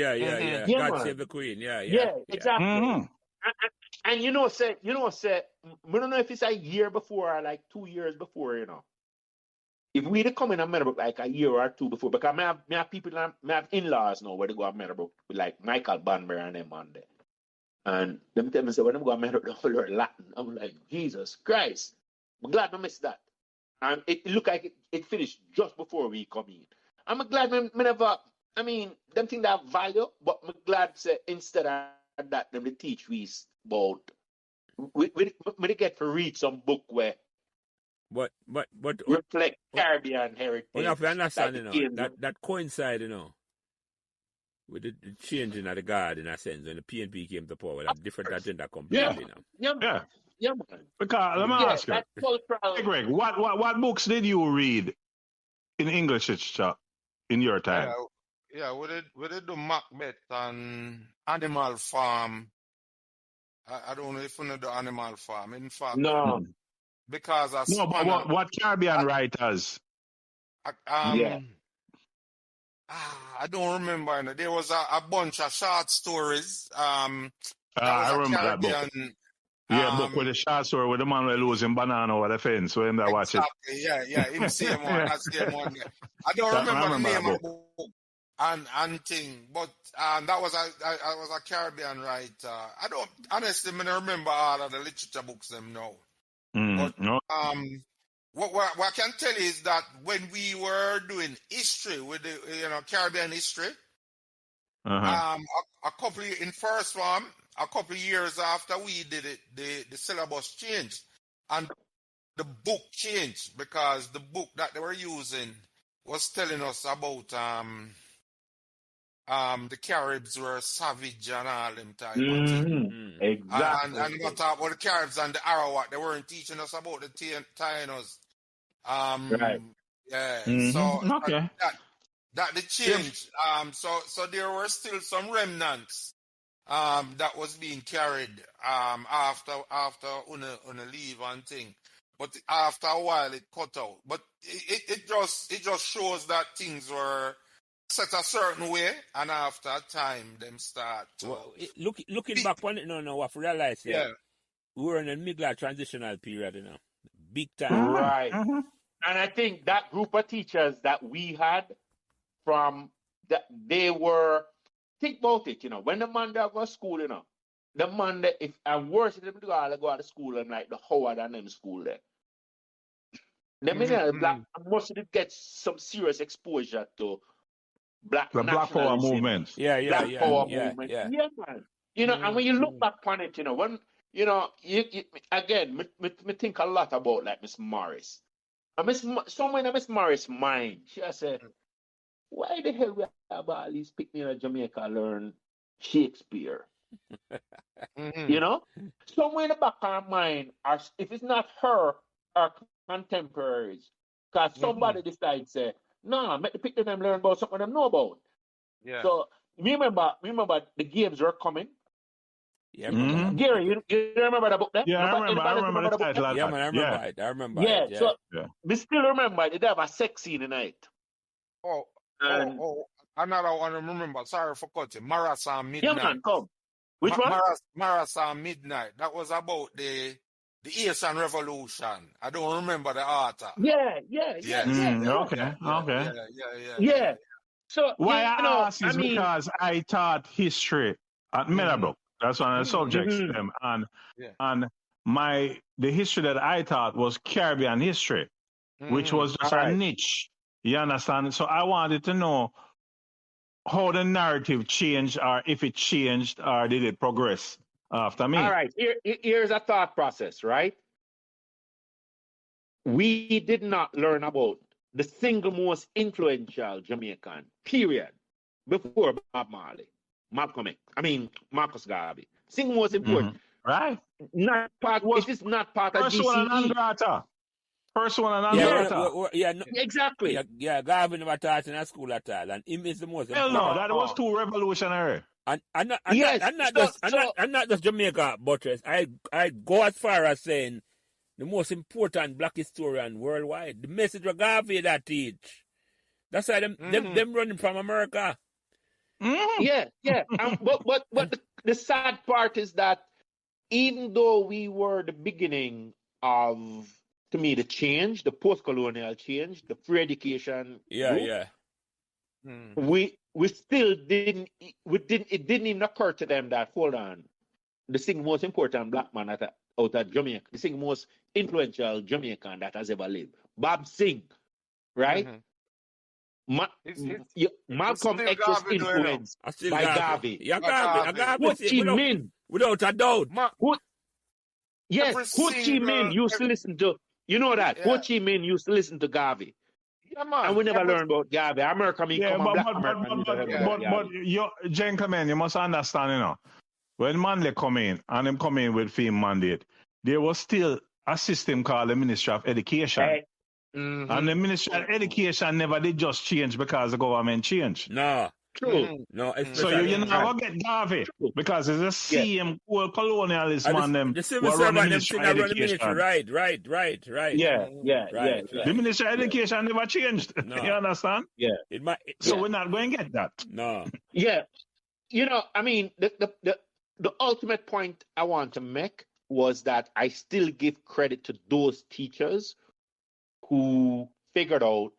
God save the Queen. Yeah, exactly. Mm-hmm. And I don't know if it's a year before or like 2 years before, If we'd come in a Metbrook like a year or two before, because I have people, I have in-laws now where they go to Metbrook with like Michael Banbury and them on there. And them tell me, say, when I'm going to Metbrook, the whole lot Latin. I'm like, Jesus Christ. I'm glad I missed that. And it looked like it finished just before we come in. I'm glad them think they have value, but I'm glad say instead of that, them they teach we about, we get to read some book where But reflect Caribbean heritage. We have to understand, that coincide, with the changing of the guard in a sense when the PNP came to power, a different agenda completely now. Yeah, man. Because let me ask you, hey Greg, what books did you read in English literature in your time? We did do Macbeth and Animal Farm. I don't know if we know the Animal Farm. In fact, no. Because but what Caribbean writers? I don't remember. There was a bunch of short stories. I remember that book. Book with the short story with the man who losing banana over the fence. So him that watch it. Yeah. Him same one. That's the one. I don't remember the name of the book and thing, but that was a Caribbean writer. I don't honestly remember all of the literature books them now. But what I can tell you is that when we were doing history with the Caribbean history, a couple of, in first form, a couple of years after we did it, the syllabus changed and the book changed because the book that they were using was telling us about the Caribs were savage and all them type of thing. Exactly. And we talk about the Caribs and the Arawak. They weren't teaching us about the Tainos. Right. Yeah. So Okay. that the change. So there were still some remnants that was being carried after una leave and thing. But after a while it cut out. But it just shows that things were set a certain way, and after a time them start to looking back on it now, I've realized we were in a middle of transitional period, big time. Right. And I think that group of teachers that we had from that, they were, think about it, when the man that was school, the man that, if I'm worse than them to go out of school, I'm like the Howard and them school there. Black most of them get some serious exposure to Black Power movement. Black Power movement. Yeah, man. And when you look back on it, when again, me think a lot about like Miss Morris. And somewhere in Miss Morris' mind, she said, why the hell we have all these picnics in Jamaica learn Shakespeare? Somewhere in the back of her mind, or if it's not her, our contemporaries, because somebody decides, say, no, make the picnic them learn about something them know about. Yeah. So remember the games were coming. Yeah, I remember that. Gary, you remember the book there? Yeah, I remember the title. Yeah, man, I remember it. I remember it. Yeah. So we still remember it. They have a sex scene in it. Another one I remember. Sorry for cutting. Marathon Midnight. Yeah, man, come. Which one? Marathon Midnight. That was about the Asian Revolution. I don't remember the author. Yeah. Yeah. So why I ask is because I taught history at Meadowbrook. That's one of the subjects. And the history that I taught was Caribbean history, which was just a niche. You understand? So I wanted to know how the narrative changed, or if it changed, or did it progress after me. All right. Here's a thought process, right? We did not learn about the single most influential Jamaican, period, before Bob Marley, Marcus Garvey. Single most important. Right. Not part. It is not part of GCE. First one and Andrata. Exactly. Yeah, Garvey never taught in a school at all, and him is the most important. Hell no, that was too revolutionary. And not just Jamaica, Buttress. I go as far as saying the most important black historian worldwide. The message of Garvey that teach. That's why them running from America. Yeah. But the sad part is that even though we were the beginning of, to me, the change, the post-colonial change, the free education group, we still didn't. It didn't even occur to them that, hold on, the single most important black man out of Jamaica, the single most influential Jamaican that has ever lived, Bob Singh, right? Malcolm X was influenced by Garvey. Yeah, Garvey. Ho Chi Minh, without a doubt. Ho Chi Minh used to listen to. You know that Ho Chi Minh used to listen to Garvey. Yeah, man. And we never learned about Garvey. America, but you gentlemen, you must understand, when Manley come in, and them come in with film mandate, there was still a system called the Ministry of Education. Hey. And the Ministry of Education never did just change because the government changed. No. True. No. So you never get Garvey because it's the same old colonialism on them. The civil servant them still run the ministry. Right. Yeah. The Ministry of Education never changed. No. You understand? Yeah. We're not going to get that. No. Yeah. The ultimate point I want to make was that I still give credit to those teachers who figured out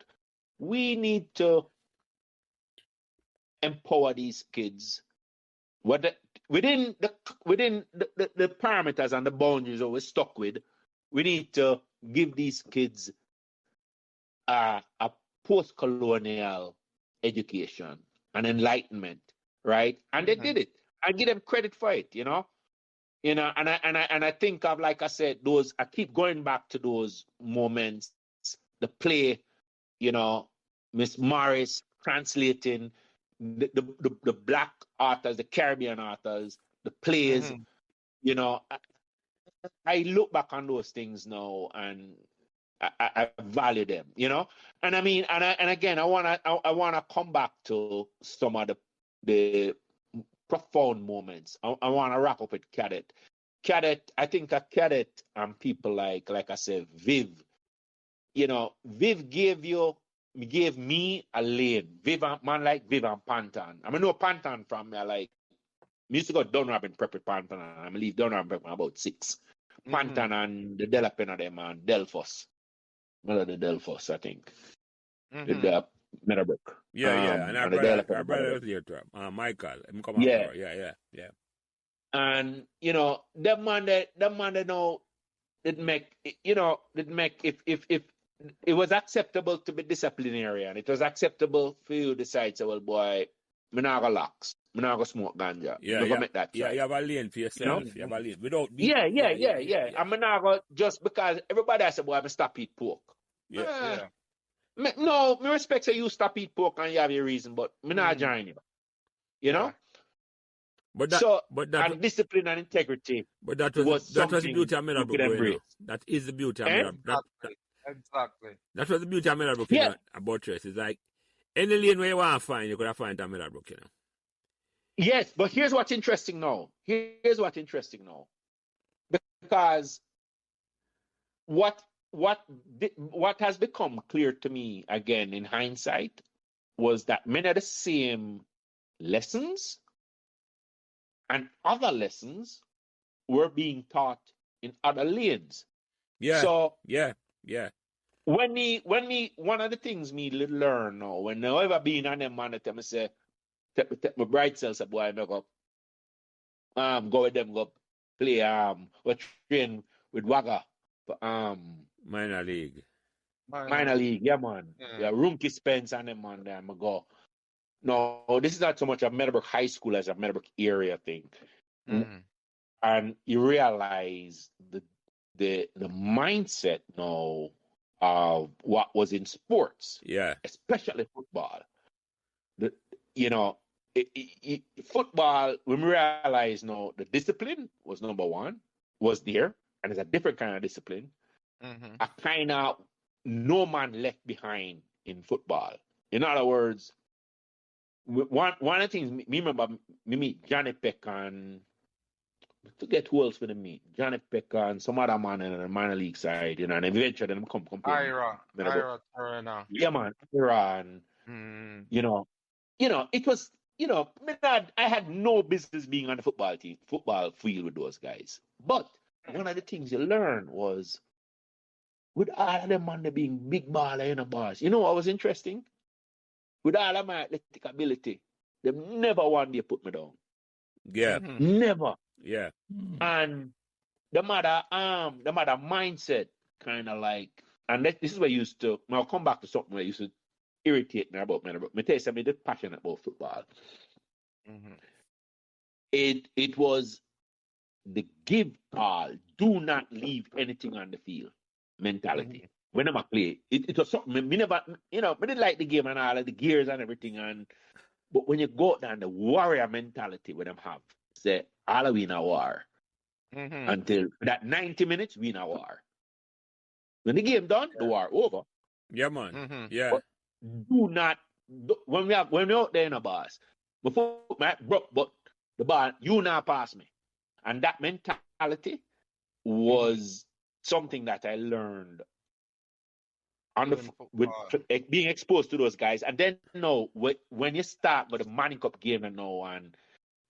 we need to empower these kids within the parameters and the boundaries that we're stuck with. We need to give these kids a post-colonial education, an enlightenment, right? And they did it. I give them credit for it, you know. And I think of, like I said, those. I keep going back to those moments, the play, you know, Miss Morris translating the black authors, the Caribbean authors, the plays. You know, I look back on those things now and I value them, you know. And I mean, and again, I wanna come back to some of the profound moments. I wanna wrap up with Cadet. Cadet, I think a Cadet and people like I said, Viv. You know, Viv gave me a lane. Man like Viv and Pantan. I mean, no Pantan from me. Me used to go Dunrab prep with Pantan. I leave Dunrab prep about 6. Pantan and the Delapin of them and Delphos. One of the Delphos, I think. The Meadowbrook. Yeah. And our brother was here too. Michael. Yeah. And you know, that man that know it make if it was acceptable to be disciplinarian. It was acceptable for you to decide, say, well, boy, me not gonna lax. Me not gonna smoke ganja. Make that try. You have a lane for yourself. You have a lane. Without yeah. I'm not gonna just because everybody has said, boy, I stop eat pork. No, me respect say you stop eat pork and you have your reason, but me not join you. You know? But that and discipline and integrity. But that was the beauty of Meadowbrook. That is the beauty of Meadowbrook. Exactly. That was the beauty of Meadowbrook, you know, about Buttress. It's like any lane where you want to find, you could have find at Meadowbrook, you know. Yes, but here's what's interesting now. Because what has become clear to me again in hindsight was that many of the same lessons and other lessons were being taught in other lanes. Yeah. So yeah. When one of the things me learn now, when I ever been on them man, I say, take my bright self, boy, I go go with them, go play or train with Wagga for minor league, yeah, man. Yeah, Roomkey Spence and them man, there I go. No, this is not so much a Meadowbrook High School as a Meadowbrook area thing. And you realize the mindset now of what was in sports, especially football. Football, when we realize now the discipline was number one, was there, and it's a different kind of discipline. A kind of no man left behind in football. In other words, one of the things me remember, me meet Johnny Peck and I forget who else with me. Johnny Peck and some other man in the minor league side, you know, and eventually them come Ira Turner. Yeah, man, Ira and you know, it was, I had no business being on the football field with those guys. But one of the things you learn was with all of them man they being big baller in the bars. You know what was interesting? With all of my athletic ability, they never one day put me down. Yeah. Never. Yeah. And the mother mindset kind of like, and this is what I used to, I'll come back to something that used to irritate me about Meadowbrook. I tell you something, I'm passionate about football. It was the give all, do not leave anything on the field mentality. When I play, it was something, me never, I didn't like the game and all of the gears and everything, but when you go down the warrior mentality with them have, say, all of we in a war. Until that 90 minutes, we in a war. When the game done, the war over. Yeah, man. Yeah. But do not, when we out there in a boss, before my broke, but the ball, you not pass me. And that mentality was something that I learned on with being exposed to those guys. And then, when you start with the Manning Cup game and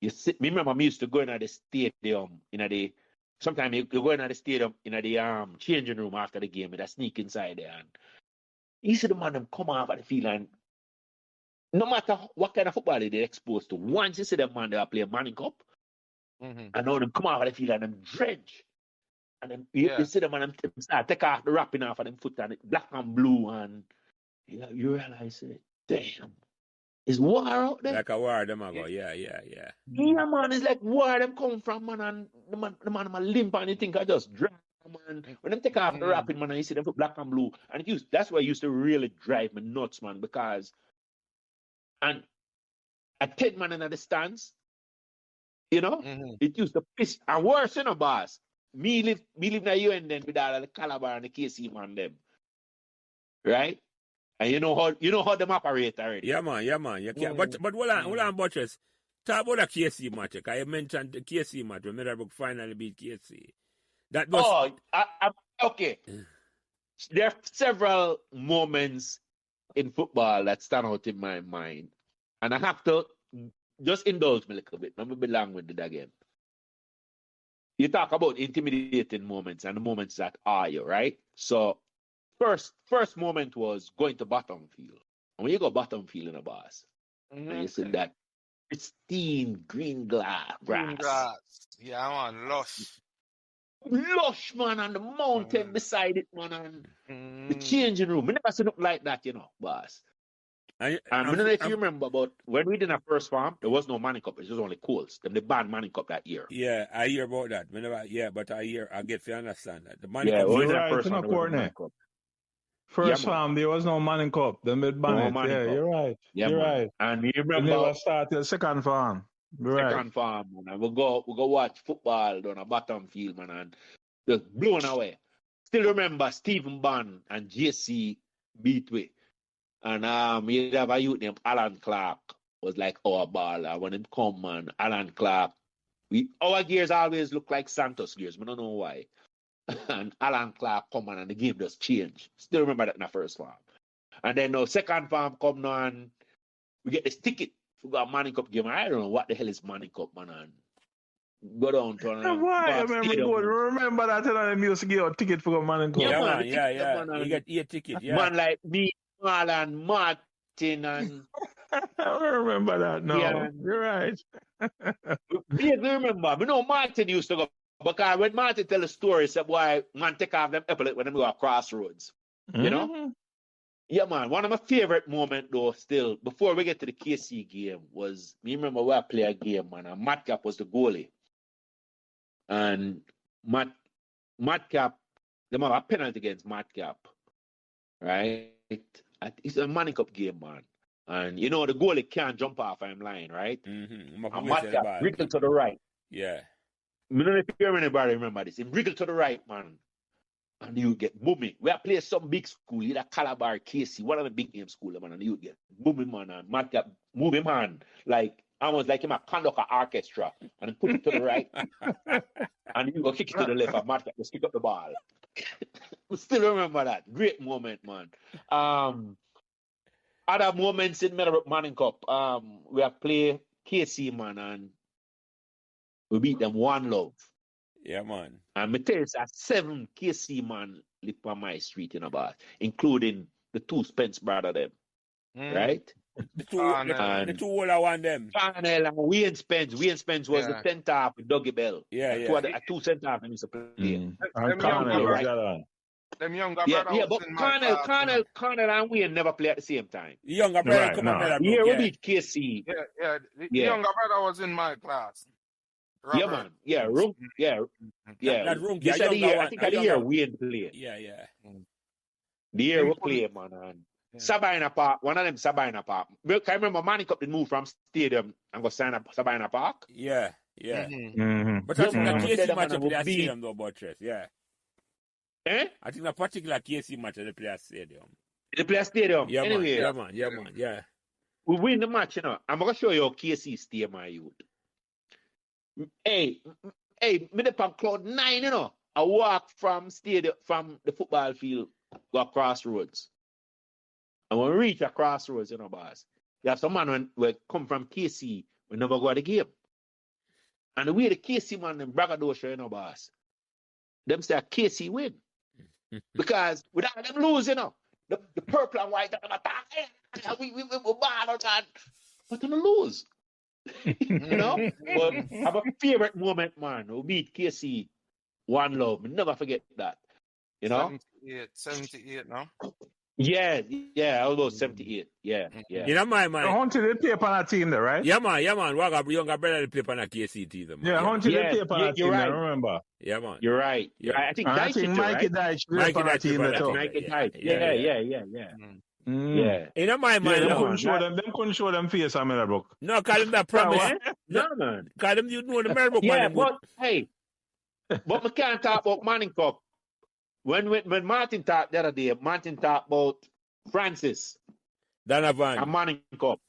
you sit, remember me used to go in at the stadium, sometimes you go in at the stadium in the changing room after the game and I sneak inside there and you see the man them come off at the field and no matter what kind of football they're exposed to, once you see them man they are playing Manning Cup, and now them come off at the field and them dredge. And then you see them and them start take off the wrapping off of them foot and it black and blue and you realize, damn, It's war out there. Like a war, them ago. Yeah. Yeah, man, it's like where them come from, man, and the man limp and you think I just drag, man. When them take off the rapid, man, and you see them for black and blue, and that's why it used to really drive me nuts, man, because and a 10 man in the stands, you know, it used to piss and worse, you know, boss. Me live in the UN then with all the Calabar and the KC man them, right? And you know how them operate already. Yeah, man. You can't, but hold on, Buttress. Talk about the KC match. I mentioned the KC match when Meadowbrook finally beat KC. That was... okay. There are several moments in football that stand out in my mind. And I have to just indulge me a little bit. Let me be long with it again. You talk about intimidating moments and the moments that are you, right? So first moment was going to bottom field. And when you go bottom field in a boss, and you see that pristine green grass. Yeah, man, Lush, man, and the mountain beside it, man, and the changing room. We never seen it like that, you know, boss. I don't know if you remember, but when we did our first farm, there was no Manning Cup. It was only Colts. Then they banned Manning Cup that year. Yeah, I hear about that. But I get to understand that. The Manning Cup. You're right, you know, Courtney. First farm, there was no Manning Cup. Then they banned it. Yeah, you're right. Yeah, you're right. And you remember... They never started second farm. Second farm, man. And we go watch football down a bottom field, man, and just blown away. Still remember Stephen Bond and JC Beatway. And we have a youth named Alan Clark, was like our baller. When him come, man, Alan Clark, our gears always look like Santos gears. We don't know why. And Alan Clark come on and the game just changed. Still remember that in the first farm. And then now second farm come now and we get this ticket for a Manning Cup game. I don't know what the hell is Manning Cup, man. And go down to remember that time you used to get a ticket for a Manning Cup. Yeah. You get a ticket, yeah. Man like me, Marlon, Martin, and I don't remember that. No, you're right. You remember? We know Martin used to go because when Martin tell a story, say boy, man take off them epaulet when them go across roads. You know? Yeah, man. One of my favorite moments though, still before we get to the KC game, was me remember we play a game, man. And Madcap was the goalie, and Madcap, them have a penalty against Madcap, right? It's a Manning Cup game, man. And you know the goalie can't jump off I'm line, right? And Madcap wriggle to the right. Yeah. I don't know if anybody remember this. He wriggle to the right, man. And you get booming. We are playing some big school, either Calabar, KC, one of the big name school, man, and you get booming, man, and Madcap move him on. Like almost like him a conduct an orchestra and put it to the right. And you go kick it to the left and Madcap just kick up the ball. Still remember that. Great moment, man. Other moments in Meadowbrook Manning Cup. We have played KC, man, and we beat them 1-0. Yeah, man. And me tell you, 7 KC man live on my street in a bar, including the 2 Spence brother them. Right? The two older one them. Parnell and Wayne Spence. Wayne Spence was the center half with Dougie Bell. Yeah. Two center half and used to play. Them younger brother. Yeah, but Connell and Wayne never play at the same time. The younger brother come on. Yeah, we beat KC. The younger brother was in my class. Robert. Yeah, man. Yeah, room. Yeah. That room. This the year. I think the year Wayne played. Yeah. The year we played, man. And Sabina Park, one of them Sabina Park. Can I remember Manning Cup did move from stadium and go sign up Sabina Park? Yeah. But I think that KC match play at stadium though, Buttress. Yeah. I think that particular KC match they play at stadium. They play at stadium. Yeah, anyway. Man. Yeah. We win the match, you know. I'm gonna show you how KC stay, my youth. Hey, me up on cloud 9, you know. I walk from the football field, go across roads. And when we reach a crossroads, you know, boss, you have some man when come from KC, we never go to the game. And the way the KC man, them braggadocio, you know, boss, them say KC win. Because without them lose, you know, the purple and white, we ball out, but them lose. You know? But I have a favorite moment, man. We beat KC 1-0. Never forget that. You know? 78, no? Yeah, I was about 78. Yeah. You know my man. Hunty did play on a team there, right? Yeah, man. What got younger brother to play on a KC team, man. Yeah, Hunty did play on a team right. there, remember? Yeah, man. You're right. I think I think Mikey Deitch played on a team there too. Mikey Deitch. Yeah. You know my man. Them couldn't show them face on Meadowbrook. No, call him that promise. No, man. Call him you know the Meadowbrook Yeah, man. but hey, but we can't talk about Manning Cup. When Martin talked the other day, Martin talked about Francis Donovan and Manning Cup.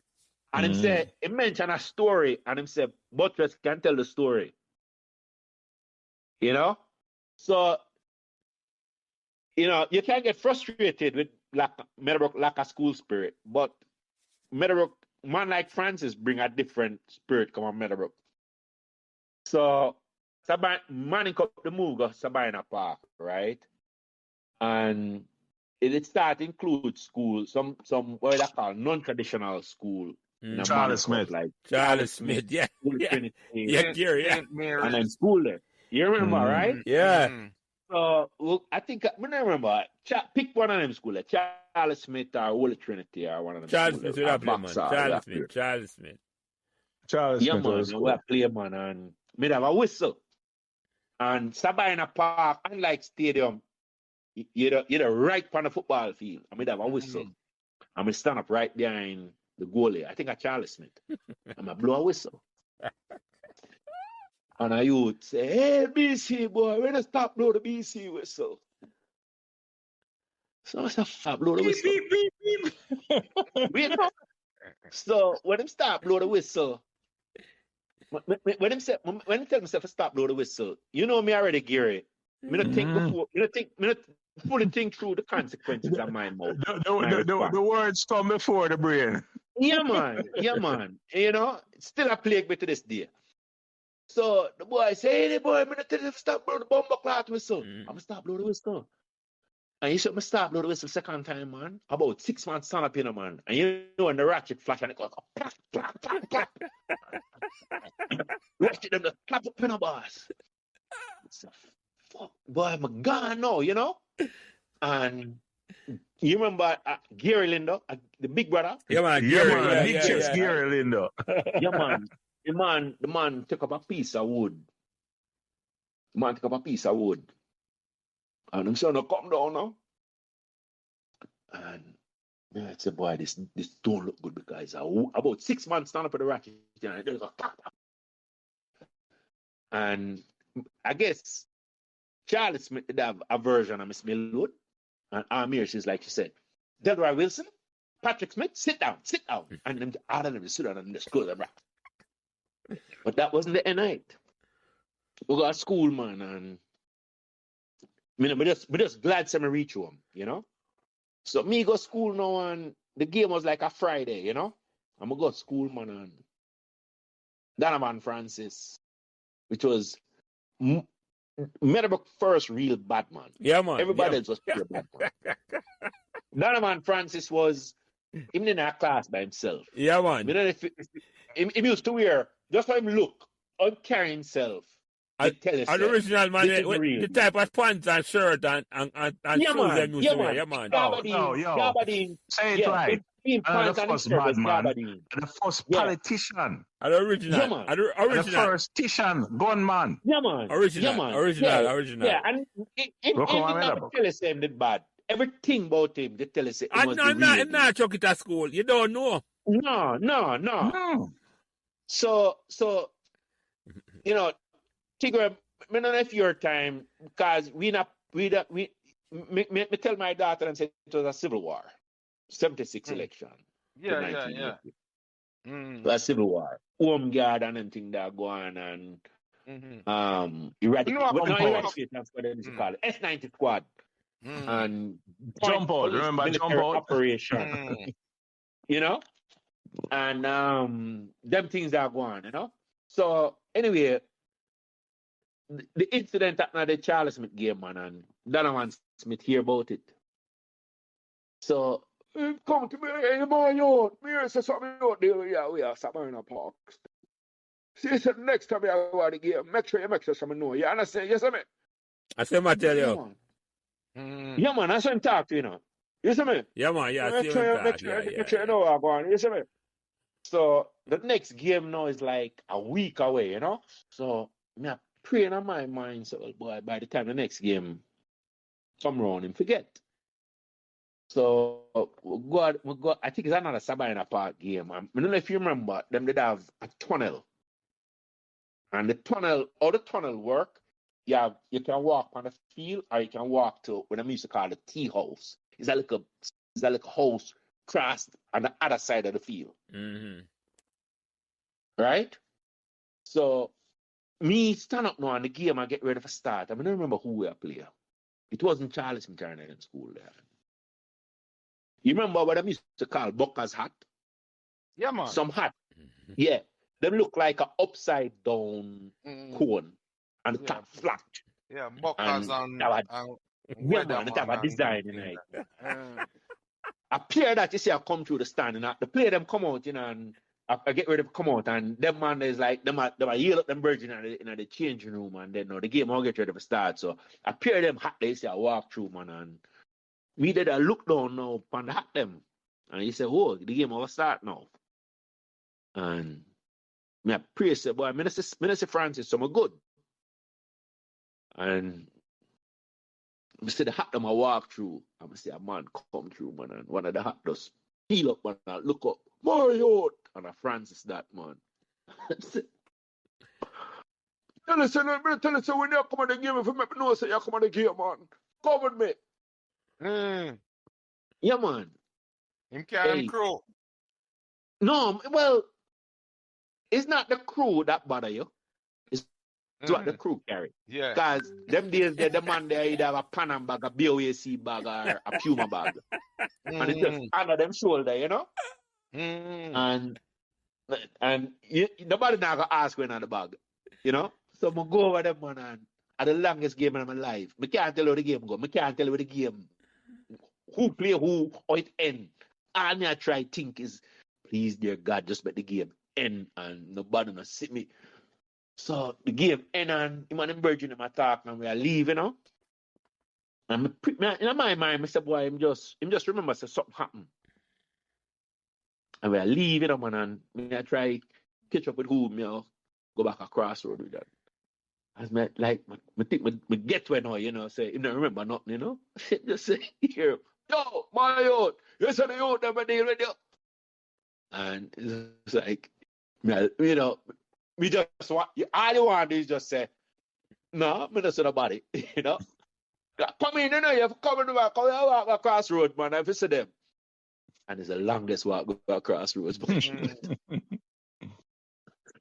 And him said, he mentioned a story, and him said, Buttress can tell the story. You know? So, you know, you can get frustrated with Meadowbrook lack of school spirit, but Meadowbrook, man like Francis bring a different spirit come on Meadowbrook. So, Manning Cup the move go Sabina Park, right? And it start to include school, some what they call non-traditional school. Charles Smith. Like Charles Smith, yeah. Gary, yeah. And then school there. You remember, right? Yeah. So, well, I think, I remember, pick one of them school, like Charles Smith or Holy Trinity or one of them. Charles Smith, Charles Smith. Yeah, man, we play, man, and me have a whistle. And Sabina Park, unlike stadium, you're right on the football field. I mean, have a whistle. I'm going to stand up right behind the goalie. I think I Charles Smith. I'm going to blow a whistle. And I would say, hey, BC boy, we're going to stop blow the BC whistle. So I said, stop blow the whistle. Wait up. So when him start blow the whistle, when him tell himself to stop blow the whistle, you know me already, Gary. Me not think before, me not fully think through the consequences of my mouth. The words come before the brain. Yeah, man. You know, still a plague me to this day. So the boy say, hey, boy, I'm going to tell you to stop blowing the bomber cloth whistle. I'm going to stop blowing the whistle. And you should me stop blowing the whistle second time, man. About 6 months stand up in a man. And you know when the ratchet flash and it goes, clap, clap, clap, clap. Ratchet them to clap up in a boss. Fuck, boy, I'm gone now, you know? And you remember Gary Lindo, the big brother? Yeah, man, Gary Lindo. Yeah, man. The man took up a piece of wood. And him son come down now. And I said, boy, this don't look good because about 6 months stand up for the ratchet. And I guess Charles Smith did have a version of Miss Millwood. And Amir, she's like she said, Delroy Wilson, Patrick Smith, sit down. And them all of them sit down and just close their mouth. But that wasn't the end night. We got a school, man, and we just glad to reach home, you know? So me go school now, and the game was like a Friday, you know? I'm going to go to school, man, and Donovan Francis, which was Meadowbrook first real bad man. Yeah, man. Everybody else was pure bad man. Donovan Francis was even in our class by himself. Yeah, man. You know, if he used to wear, just how him look, or carry himself. An original man, the type of pants and shirt and shoes them used to wear. Yeah, man. Gabardine. Say it right. The first bad man. The first politician. An original. The first Tishan, gunman. Yeah, man. Original. Yeah, and he never tell us him did bad. Everything about him, they tell us it was the real. And not chuck it at school. You don't know. No. So you know, Tigger, I don't know if your time, because me tell my daughter and say it was a civil war. 76 election. Yeah. A civil war. Home guard and everything that go on and eradicate, that's what they call it. S90 squad. And jump out, remember jump out operation. You know? And them things that go on, you know? So anyway, the incident at the Charles Smith game, man, and Donovan Smith hear about it. So come to me, hey man, me say something out there, we are Sabina Park. See, said next time you go to the game, make sure someone know. You understand? Yes, I mean. I say, I tell you. Yeah, man, that's what I'm talking to, you know. You see me? Yeah, man. Yeah, Make see you sure, in make talk. sure, Yeah. make sure you know what I'm going. You see me? So the next game now is like a week away, you know? So me a praying on my mind, so well, boy, by the time the next game come round and forget. So we go, I think it's another Sabina Park game. I don't know if you remember, them did have a tunnel. And the tunnel, how the tunnel work, you can walk on the field or you can walk to what I used to call the tea house. It's like a house crossed on the other side of the field. Mm-hmm. Right? So me stand up now and the game I get ready for start. I don't remember who we are playing. It wasn't Charles McTurner in school there. You remember what I used to call Bucker's hat? Yeah, man. Some hat. Yeah. Them look like an upside down cone and the top flat. Yeah, Buckers and yeah, man, it have a design in it. A player that you see I come through the stand and the player them come out, you know, and I get ready to come out, and them man is like them yell up them virgin in the changing room, and then the game all get ready to start. So I pair them hat they see I walk through, man, and we did a look down now upon the hat them, and he said, "Oh, the game will start now." And me I pray say, "Boy, Minister Francis, so I'm good." And I see the hat them I walk through, and I see a man come through, man, and one of the hat just peel up, man, and look up, Mario, and a Francis that man. Tell us, when you come on the game, if you make me know, say you come on the game, man. Come with me. Yeah, man. Him carry crew. No, well, it's not the crew that bother you. It's what the crew carry. Yeah. Because them days, the man there either have a Panam bag, a BOAC bag, or a Puma bag. And it's just under them shoulder, you know? And nobody now gonna ask when on the bag, you know? So I'm go over them, man, and at the longest game in my life. I can't tell you how the game go. I can't tell you the game, who play who, or it end. All me I try think is, please, dear God, just make the game end and nobody not see me. So the game end and him and Virgin him attack and we are leaving, you know? And in my mind, I said, boy, him just remember say something happened. And we are leaving, you know, man, and me I try catch up with who, you know, go back across road with that. As me like me think me get where now, you know, say, you don't remember nothing, you know? Just say here, yo, my youth, you said the youth never deal with you. And it's like, you know, we just want, all you want is just say, no, me not say nobody, you know? Come in, you know, you have to come in the back, walk across road, man, I visit them. And it's the longest walk across roads.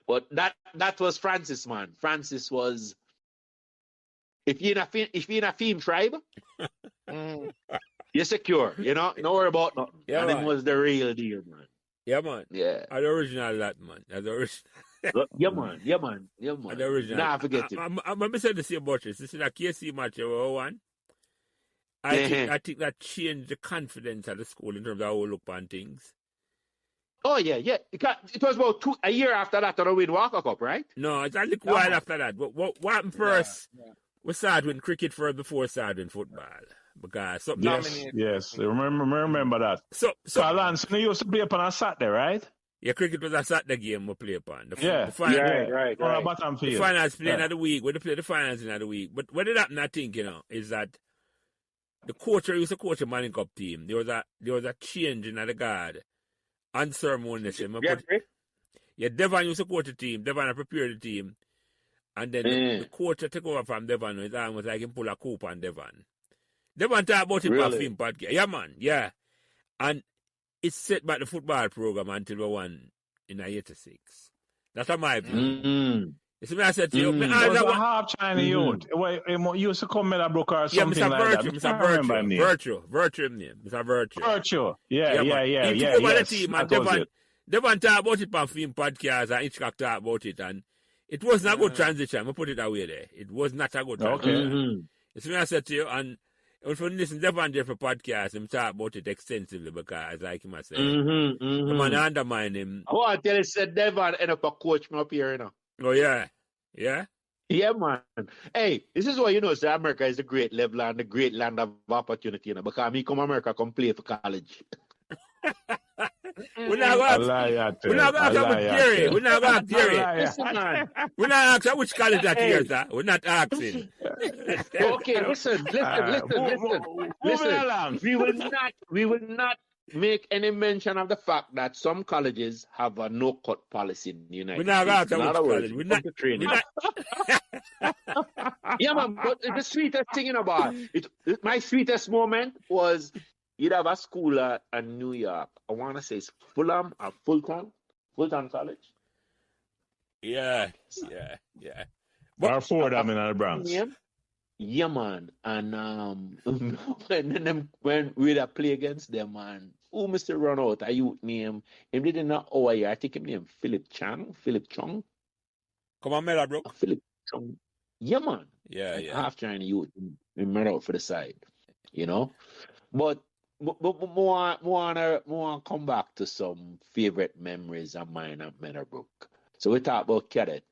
But that was Francis, man. Francis was, if you're in a theme tribe, you're secure, you know? Don't worry about nothing. Yeah, and man. it was the real deal, man. Yeah, man. Yeah. The original that, man. The original. Yeah, man. The original. Nah, forget it. I'm saying to see Buttress. This is a KC match we won. I think that changed the confidence of the school in terms of how we look on things. Oh, yeah. It was about a year after that we win Walker Cup, right? No, it's a little while after that. What happened first? Yeah. We started with cricket first before starting football. Because something yes. Remember that. So Lance, you used to play upon a Saturday, right? Yeah, cricket was a Saturday game we play upon. Right. On a bottom field. The finals playing of the week. We play the finals in the week. But what did happen, I think, you know, is that the coach who used to coach a Manning Cup team, there was a change in the guard. Unceremoniously. Devon used to coach the team. Devon prepared the team. And then the coach took over from Devon. His arm was like him pull a coup on Devon. Devon talk about it on film podcast. Yeah, man. Yeah. And it's set by the football program until we won in 86. That's my opinion. It's me I said to you. It was a half China youth. He used to come Meadowbrook or something like that. Virtue name. Mr. Virtue. Virtue. Yeah. He took over the team and Devon talk about it on film podcast and Hitchcock talk about it, and it wasn't a good transition. We put it away there. It was not a good transition. It's me I said to you, and if you listen to Devon there for podcast, him talk about it extensively because, like him I said, the man undermine him. I want to tell you, said Devon end up a coach me up here, you know. Oh, yeah. Yeah? Yeah, man. Hey, this is why you know, say America is a great level and a great land of opportunity, you know, because me come America come play for college. We're not I going lie, I we're not tell. going to I ask lie, I Gary. tell. We're not going to ask I Gary. lie, Listen, man. We're not asking which college that Hey. is, sir. We're not asking. Okay, listen. Moving along. We will not make any mention of the fact that some colleges have a no cut policy in the We're United not going States. to In ask other which words, college. We're come not. to training. Yeah, man. But the sweetest thing about my sweetest moment was you'd have a school in New York. I want to say it's Fulham or Fulton College. Yeah. Or Fordham in the Bronx. Yeah, man. And when we play against them, man, who Mr. Run out, a youth name, him didn't know our year. I think him name Philip Chong. Come on, Meadowbrook. Philip Chong. Yeah, man. Yeah. Half China youth, we met out for the side, you know. But more want to come back to some favorite memories of mine at Meadowbrook. So we talk about Cadet.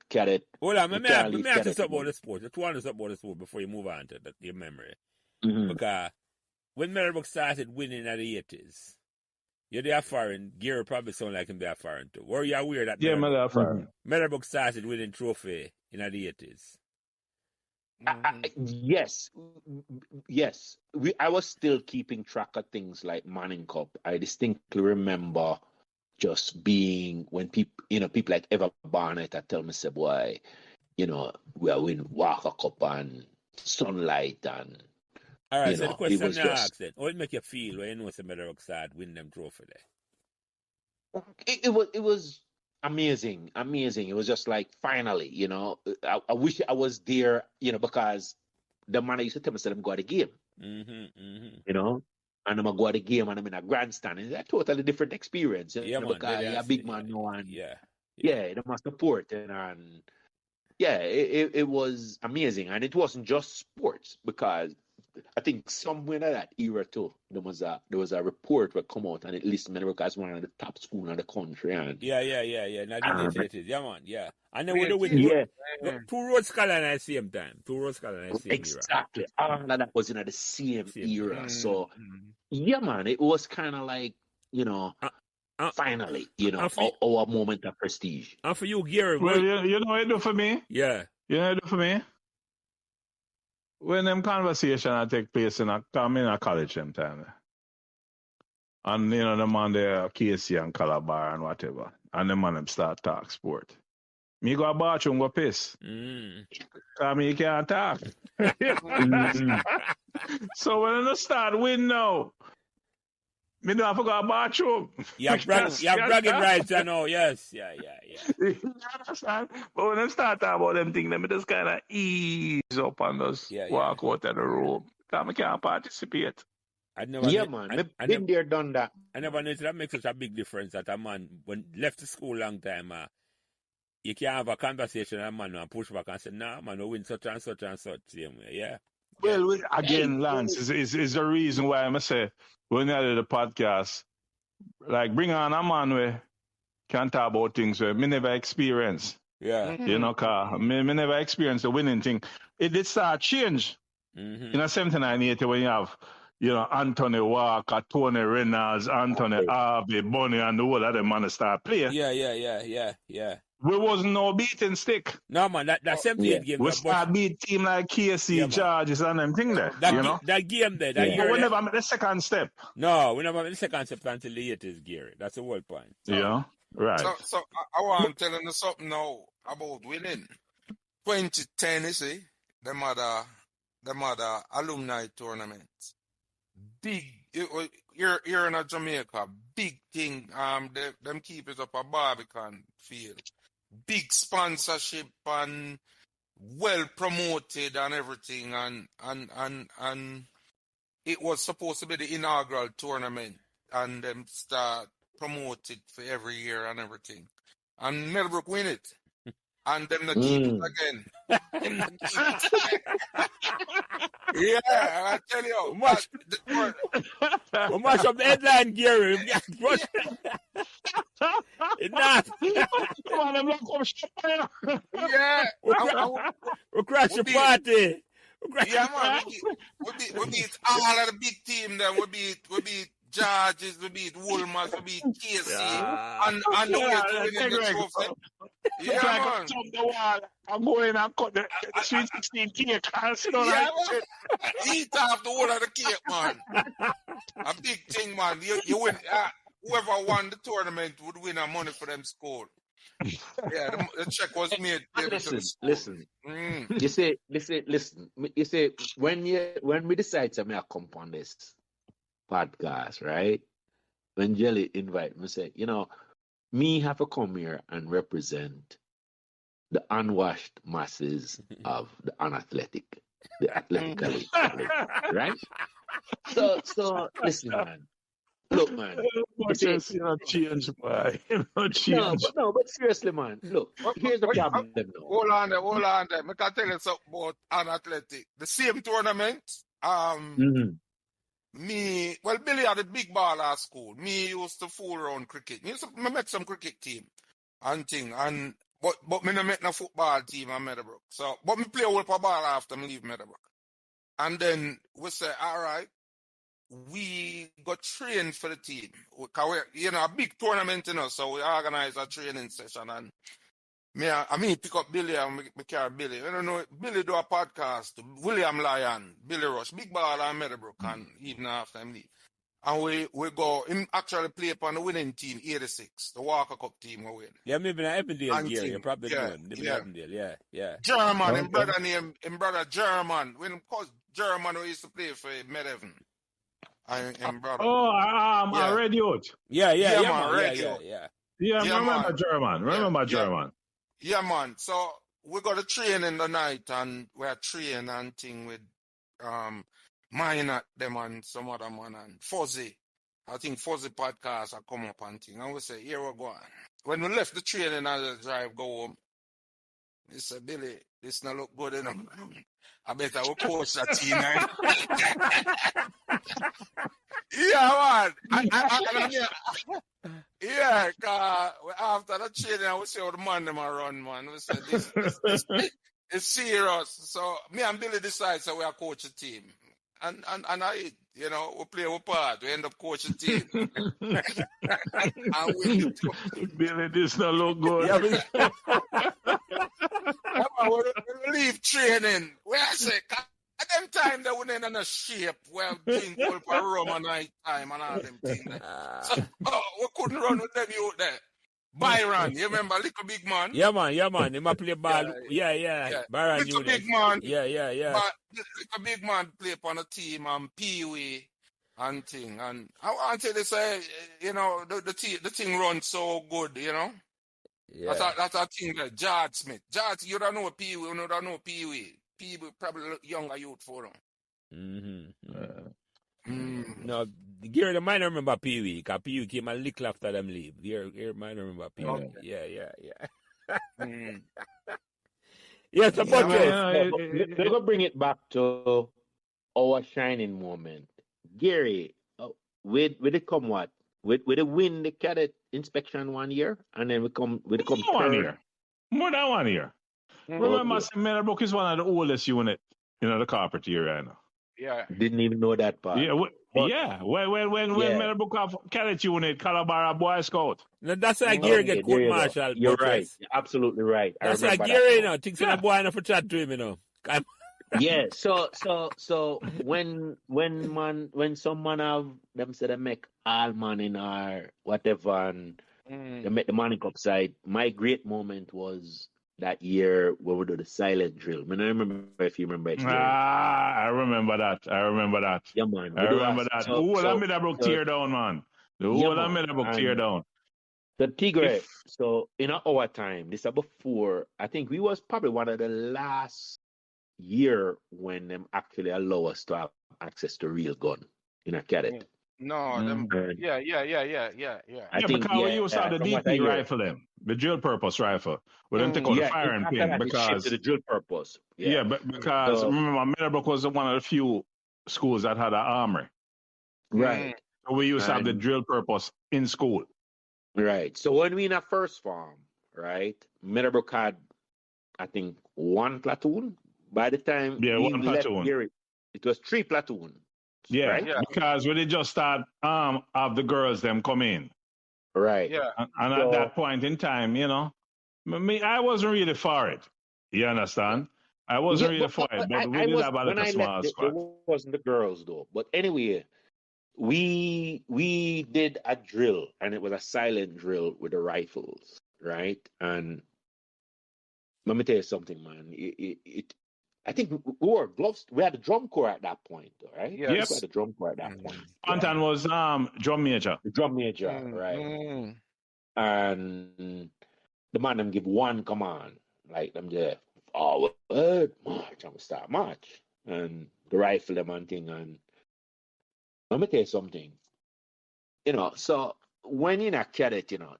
Hold on, let me ask you Cadet something about the sport. Just one about the sport before you move on to your memory. Mhm. Because when Meadowbrook started winning in the 80s, you're there foreign. Gary probably sound like him there foreign too. Were you aware that Yeah, motherfucker. Meadowbrook started winning trophy in the 80s? Yes. I was still keeping track of things like Manning Cup. I distinctly remember just being when people like Eva Barnett, I tell me, say, boy, we are winning Walker Cup and Sunlight and. All right, so the it question was I just. ask then, how it make you feel when you know Meadowbrook started winning them trophy there? It was amazing. It was just like finally, I wish I was there, because the man used to tell me, said I'm going to the game, and I'm going to go to the game and I'm in a grandstand. It's a totally different experience, because you're a big man now and they must support and it was amazing. And it wasn't just sports, because I think somewhere in that era too, there was a report that come out and it listed Meadowbrook as one of the top schools in the country. And yeah. Now it is. Yeah, man. Yeah. And then when they win, two Rhodes Scholar at the same time. Exactly. All of that was in the same era. So yeah, man, it was kind of like finally, our moment of prestige. And for you, Gary, well, you know what it do for me? Yeah. You know what it do for me? When them conversation take place in a college them time. And the man there Casey and Calabar and whatever. And the man them start talk sport. Me go a bathroom go piss. Cause me can't talk. So when I start win now, me don't have to go a bathroom. You're bragging rights, I know, yes. Yeah. You understand? But when I start talking about them things, me just kind of ease up and just walk out of the room. Because I can't participate. Man. I've been there, done that. I never noticed that makes such a big difference that a man, when left the school long time, you can have a conversation with a man and push back and say, nah, man, we win such and such and such. Same way, yeah. Well, again, Lance, is the reason why I say, when I did the podcast, like bring on a man where can talk about things where me never experience. Yeah. Cause me never experience the winning thing. It did start change. In a 79, 80 when you have, Anthony Walker, Tony Reynolds, Anthony Harvey, Bonnie, and the whole of them man start playing. Yeah. We wasn't no beating stick. No, man, that 78 game. We start beat team like Casey, Charges, and them thing there. That game there, that year. But we never made the second step. No, we never made the second step until the 80s, Gary. That's the whole point. Right. So I want to tell you something now about winning. 2010, you see, them other alumni tournaments. Big, here in Jamaica, big thing. Them keep it up a Barbican field. Big sponsorship and well promoted and everything, and it was supposed to be the inaugural tournament, and them start promoted for every year and everything, and Metbrook win it, and them not keep it again. Yeah, I tell you, we mash up the headline, Gary. It's not. Yeah, We crash the party. Yeah, man. We beat all of the big team. Then we beat Georges, we beat Woolmers, we beat KC, and the way to winning the trophy. Yeah, man. The wall. I'm going and cut the sweet 16 cake. I'll sit on Yeah, man. Eat off the whole of the cake, man. A big thing, man. You win. Whoever won the tournament would win a money for them school. Yeah, the check was made. Listen. You say, listen. You say when we decide to make a come on this podcast, right? When Jelly invite me, say, me have to come here and represent the unwashed masses of the unathletic, the athletically, right? So listen, man. Look, man. Change, boy. Change. No, but seriously, man. Look, here's the problem. Hold on there. I can tell you something about unathletic. The same tournament, Billy had a big ball at school. Me used to fool around cricket. Me make some cricket team and thing. But me no make no football team at Meadowbrook. So, but me play a whole ball after me leave Meadowbrook. And then we say, all right, we got trained for the team. Because we're, a big tournament, so we organize a training session. And me pick up Billy and me carry Billy. I don't know, Billy do a podcast, William Lyon, Billy Rush, big ball at Meadowbrook, and even after him leave. And we go, him actually play upon the winning team, 86, the Walker Cup team we win. Yeah, maybe in Evandale, Gary, you probably doing. Evandale, yeah. German, him brother German. When him cause German, we used to play for Medevin. And brother. I read you. Yeah, remember German. Yeah, man. So we got a train in the night and we're training and thing with Minot, them and some other man and Fuzzy. I think Fuzzy podcast are come up and thing. And we say, here we go. When we left the train and I drive go home, he said, Billy, this not look good enough. I better we coach that team. Yeah, man. Yeah, cause after the training, we see how the man them are run, man. We said this it's serious. So me and Billy decide so we are coach a team. And I, we play our part. We end up coaching team. And we Billy, this not look good. We leave training. Where I say, at them time they wouldn't in a shape where drink all for rum at night time and all them things. So we couldn't run with them out there. Byron, you remember Little Big Man? Yeah, man. He might play ball. Yeah. Byron, Little Big Man. Yeah. But Little Big Man play upon a team and Pee-wee and thing. And I want to say, the thing runs so good, Yeah. That's a thing that George Smith. George, you don't know Pee-wee, you don't know Pee-wee. Pee-wee probably younger youth for them. No, Gary, the man remember Pee-wee, because Pee-wee came a little after them leave. Gary man remember Pee-wee. Okay. Yeah. Yes, but we're going to bring it back to our shining moment. Gary, with it come what? With it win the cadet inspection 1 year, and then we come 1 year. More than 1 year. Remember, Meadowbrook is one of the oldest units in the corporate area now. Yeah. Didn't even know that part. Yeah, when Meadowbrook have cadet unit, Calabara Boy Scout. No, that's why Gary get court martial. You're right. You're absolutely right. That's why Gary, thinks a boy enough for chat to him, Yeah, so when some man have them say they make all man in our whatever and they make the money upside, my great moment was that year when we do the silent drill. I remember if you remember it. I remember that. Yeah, man. I remember that. The whole of Meadowbrook tear down, man. The whole of Meadowbrook tear down. The Tigre, so in our time, this is before, I think we was probably one of the last year when them actually allow us to have access to real gun in a cadet. No, yeah. I think because we used to have the DP rifle, the drill purpose rifle. We didn't take out the firing pin because the drill purpose. Yeah, but because remember, Meadowbrook was one of the few schools that had an armory. Right. So we used to have the drill purpose in school. Right. So when we in a first form, right, Meadowbrook had, I think, one platoon, By the time we one left platoon. Gary, it was 3 platoons. Yeah, right? because when they just start have the girls them come in. Right. Yeah. And at that point in time, you know, I wasn't really for it. You understand? I wasn't really for it, but we did have a little small squad. It wasn't the girls though. But anyway, we did a drill, and it was a silent drill with the rifles, right? And let me tell you something, man. I think we wore gloves. We had a drum corps at that point, right? Yes. We had a drum corps at that point. Anton was drum major. The drum major, right? And the man them give one command, like them there, forward march, and we start march, and the rifle them and thing. And let me tell you something, you know. So when in a cadet, you know,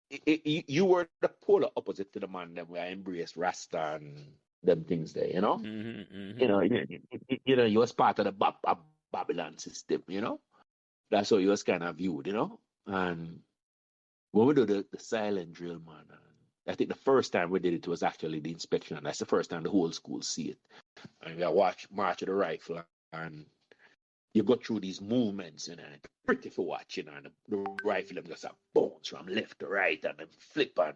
you were the polar opposite to the man them where I embraced Rasta and them things there, you know. You know, you was part of the Babylon system, you know. That's how you was kind of viewed, you know. And when we do the silent drill, man, I think the first time we did it was actually the inspection, and that's the first time the whole school see it. And we watch march of the rifle, and you go through these movements, and it's pretty for watching, and the rifle them just bounce from left to right, and then flip, and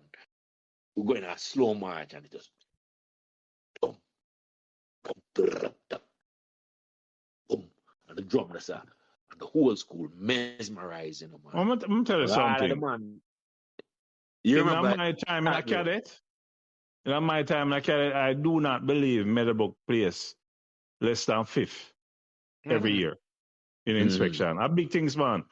we're going a slow march, and it just boom, boom, boom, and the drum just and the whole school mesmerizing them. I'm gonna tell you something. Man, in my time in a cadet, I do not believe Meadowbrook plays less than 5th every year in inspection. A big things, man.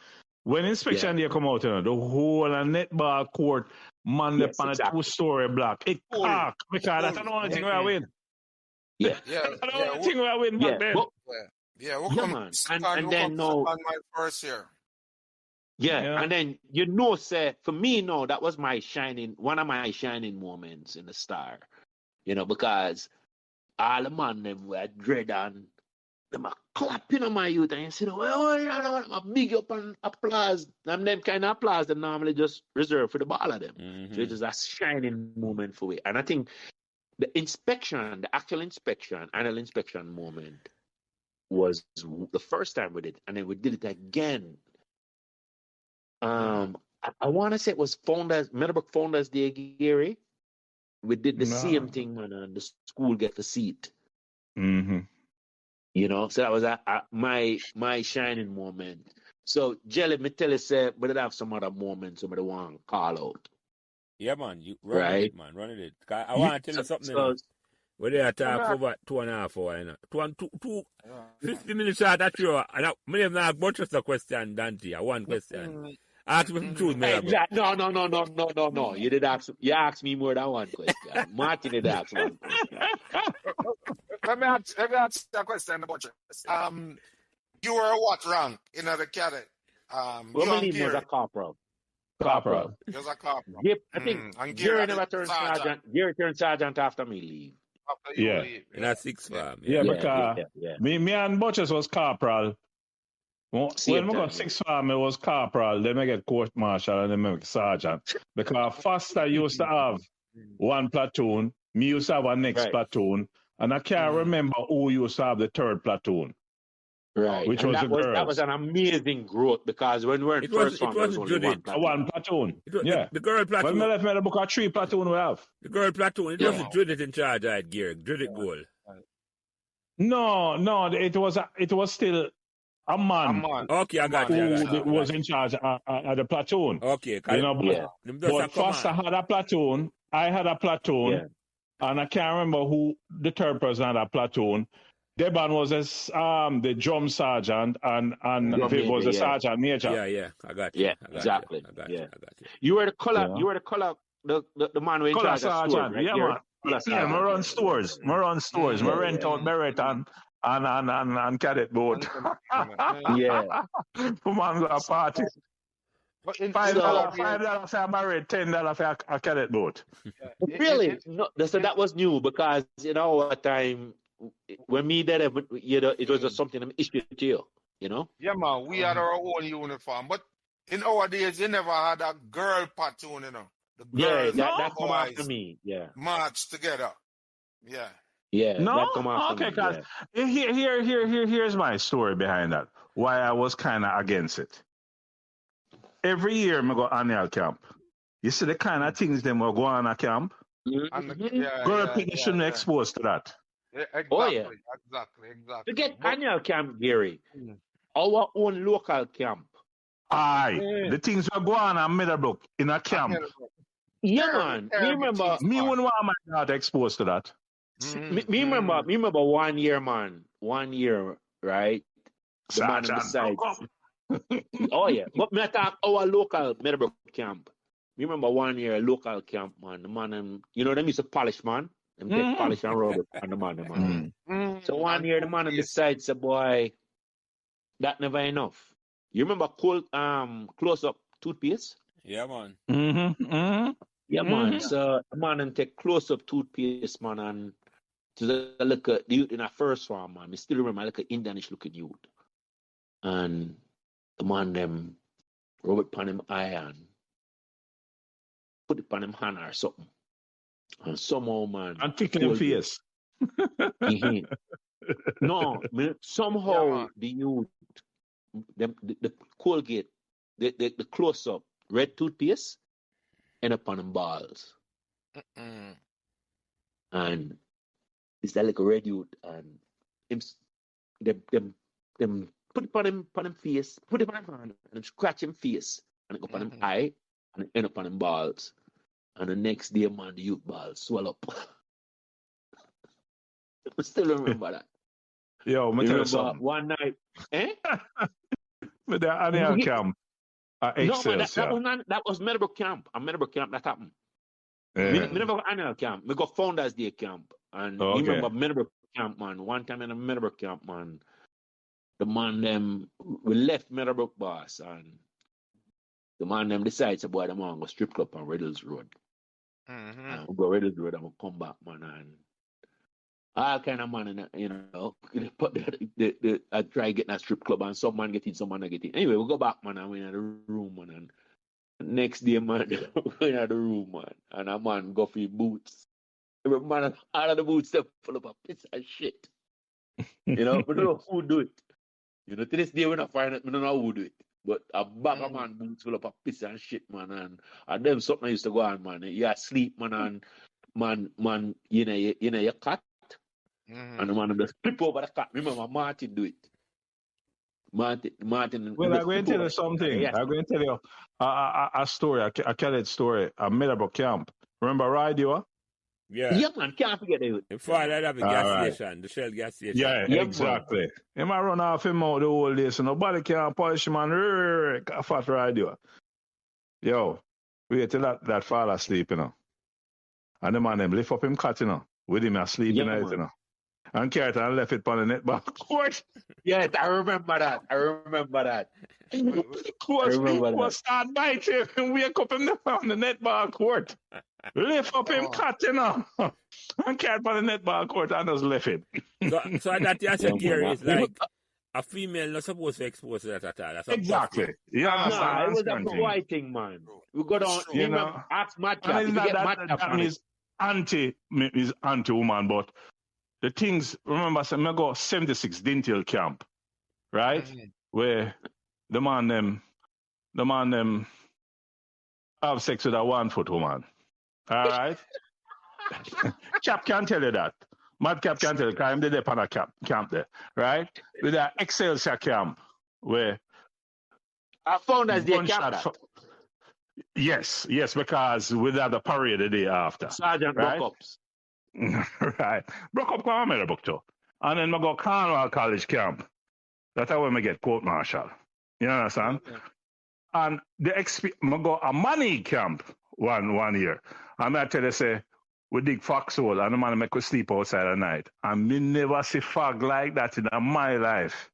When inspection day come out, you know, the whole netball court, man, yes, on a 2-story block. It cock, because that's the only thing we win. Yeah. That's the only thing we win back then. We'll come and then no. My first year. Yeah, and then you know, sir, for me, no, that was one of my shining moments in the Star, you know, because all the man them were dread and them are clapping on my youth, and you say, a big up and applause, and them kind of applause them normally just reserved for the ball of them. So it is a shining moment for me, and I think the actual inspection, annual inspection moment was the first time we did it, and then we did it again. I want to say it was Meadowbrook Founders Day, Gary. We did the same thing, man, and the school get the seat. You know, so that was my shining moment. So, Jelly, me tell you, say, but I have some other moments somebody want to call out. Yeah, man, you run it, man, run it. I want to tell you something. We're there talk for about 2.5 hours, you know. 50 minutes short at you. And I have not Buttress a question, Dante. One question. Ask me to choose me. No. You asked me more than one question. Martin did ask one question. Let me ask a question, Buttress. You were what rank in the cadet? Well, my name was a corporal. Corporal. He was a corporal. Yep, I think Gary never turned sergeant. Gary turned sergeant after me leave. After you leave. In a 6th farm. Because me and Buttress was corporal. When we got 6th farm, it was corporal. Then I get court marshal and then I get sergeant. Because Foster used to have one platoon. Me used to have a next platoon. And I can't remember who used to have the 3rd platoon. Right. Which was the girls. That was an amazing growth because when we were in first round, there was only one platoon. The girl platoon. When I left Meadowbrook, a 3 platoon we have. The girl platoon. It wasn't Judith in charge, right, Gary? Judith goal. No, it was still a man. Okay, I got you. Who was in charge of the platoon. Okay. You know, but Foster had a platoon. I had a platoon. Yeah. And I can't remember who the 3rd person had a platoon. Deban was the drum sergeant and Viv was the sergeant major. Yeah, I got you. Yeah, exactly. I got you. You were the color. You were the color. The man who in charge of stores, right? Yeah, man. Yeah, we run stores. We rent out Beret and Cadet boat. Yeah. For man go a party. $5 for a Beret, $10 for a Cadet boat. Really? No, so that was new because in our time. When me did it, you know, it was just something I'm issued to you know? Yeah, man, we had our own uniform. But in our days, you never had a girl platoon, you know. The girls that come after me, march together. Yeah. Yeah, No? that come after Okay, me. because Yeah. here's my story behind that. Why I was kind of against it. Every year, I go annual camp. You see the kind of things them will go on a camp? And Girl people shouldn't be exposed to that. Yeah, Oh, yeah. exactly. Forget But, annual camp, Gary. Our own local camp. Aye. The things will go on at Meadowbrook in a camp. Yeah, man. Me remember. Me wouldn't want my daughter exposed to that. Me remember 1 year, man. 1 year, right? The man on the side. Oh, yeah. But me talk our local Meadowbrook camp. Me remember 1 year local camp, man. The man, you know, them used to polish, man. Them take polish and rub it on the man. So 1 year, the man on the side said, boy, that never enough. You remember close up toothpaste? Yeah, man. Yeah, man. So the man and take close up toothpaste, man, and to look at the youth in our first one, man. I still remember like an Indianish looking youth. And the man them rub it on him eye and put it on him hand or something. And somehow, man. And kicking him face. No, somehow the youth, the Colgate, the close up red toothpaste end up on them balls. And it's that like a red youth and them put it on him face, put it on him hand and scratch him face and it go on him eye and it end up on him balls. And the next day, man, the youth balls swell up. I still remember that. Yo, me tell you something. One night, With the annual camp at Excelsior. No, man, that was Metbrook camp. At Metbrook camp, that happened. Yeah. Me never got annual camp. Me got Founders Day camp. And you remember Metbrook camp, man. One time in a Metbrook camp, man, the man them, we left Metbrook boss and the man them decides, boy, the man go strip club on Riddles Road. And we go Riddles Road and we come back, man, and all kind of man, you know, I try getting a strip club and some man get in, some man not get in. Anyway, we go back, man, and we in the room, man, and next day, man, we in the room, man, and a man go for boots. Every man, all of the boots, they full of a piss and shit. You know, we don't know who do it. You know, to this day, we not find it, we don't know who do it. But a bag of man boots full of a piss and shit, man, and them something used to go on, man. You sleep, man, and man, you know, your cat. And the man just flip over the cat. Remember, Martin do it. Martin. Well, I'm going to tell you something. Yes. I'm going to tell you a story, a Cadet story, a Meadowbrook camp. Remember Radio? Yeah, man, can't forget it. The father have a gas station, the Shell gas station. Yeah, exactly. Man. He might run off him out the whole day, so nobody can polish him on fat Radio. Yo, wait till that father asleep, you know. And the man them lift up him cat, you know, with him asleep, you know. And carried and left it on the netball court. Yes, I remember that. Coach start biting him and wake up him on the netball court. Lift up him cut, you know. And carried on the netball court and just left it. So that you said, Gary, is like a female not supposed to expose that at all. That's exactly. Yeah, no, it was a white thing, man. We got on, you know, ask Madcap. That means anti-woman, but the things, remember, I go 76 dental camp, right? Where the man them have sex with a 1 foot woman. All right? Cap can't tell you that. Madcap can't tell you, because I'm there on a camp there, right? With that Excelsior camp, where I found as the camp. Yes, because we had the parade the day after. Sergeant right? Brockups. Right. Broke up to Meadowbrook too. And then I go Cornwall College camp. That's how I get court martial. You understand? Okay. And I go a money camp one year. And I tell you, say, we dig foxhole and the man make us sleep outside at night. And me never see fog like that in my life.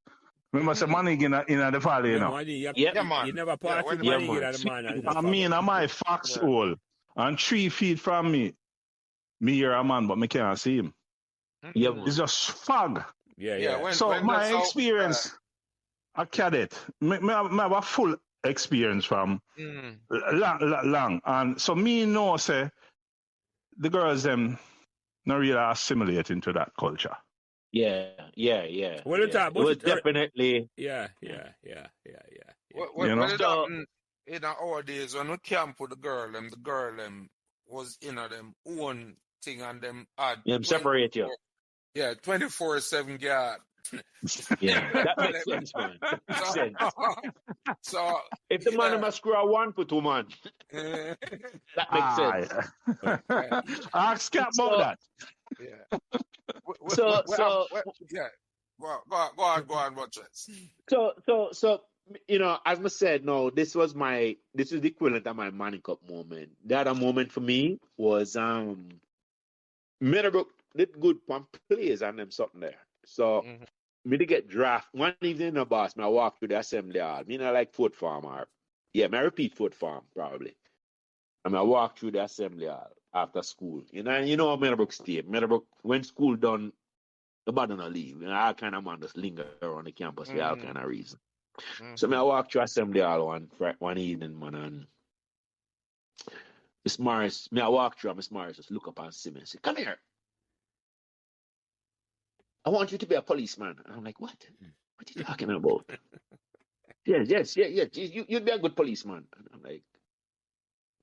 Remember, say money in the valley, you know. Man. You never pass with money in the man. I mean, in my foxhole. And 3 feet from me hear a man, but me can't see him. Yeah, it's just fog. Yeah. So my experience, a cadet, me have a full experience from long. And so me know, say, the girls, them, not really assimilate into that culture. Yeah. What you talk It was about? definitely. Yeah. What You know? it happened in our days when we camp with the girl them was in them own thing and them had Separate you. 24/7 guard. Yeah, that makes sense, man. That makes sense. So If the man must screw a 1 for 2 man, that makes sense. Ask Cap about that. Yeah. So yeah. Go on, Buttress. So as I said, no, this is the equivalent of my Manning Cup moment. The other moment for me was Meadowbrook did good on players and them something there. So me to get draft one evening in the boss, me I walk through the assembly hall. Me not like Foot Farm or me I repeat Foot Farm probably. And I walk through the assembly hall after school. You know how Meadowbrook stay. Meadowbrook, when school done, nobody not leave. All kind of man just linger around the campus for all kind of reason. So I walk through assembly hall one evening, man, and Miss Morris, I walk through and Miss Morris just look up and see me and say, "Come here. I want you to be a policeman." And I'm like, "What? What are you talking about?" Yes. You'd be a good policeman. And I'm like,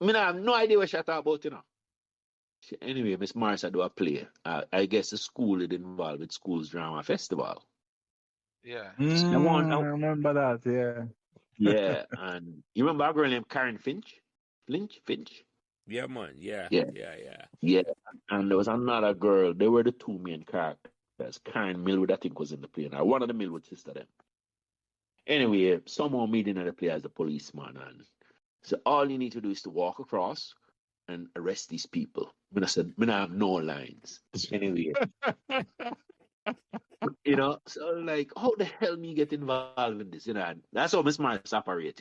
I have no idea what she talk about, Anyway, Miss Morris, I do a play. I guess the school is involved with school's drama festival. Yeah. I remember that, yeah. Yeah, and you remember a girl named Karen Finch? Finch? Yeah, man. Yeah. Yeah, and there was another girl. They were the two main characters. Karen Millwood, I think, was in the play. Now, one of the Millwood sister them. Anyway, someone meeting at the play as a policeman, and so all you need to do is to walk across and arrest these people. I said, I have no lines. Anyway. So like, how the hell me get involved in this? And that's how Miss Morris operate,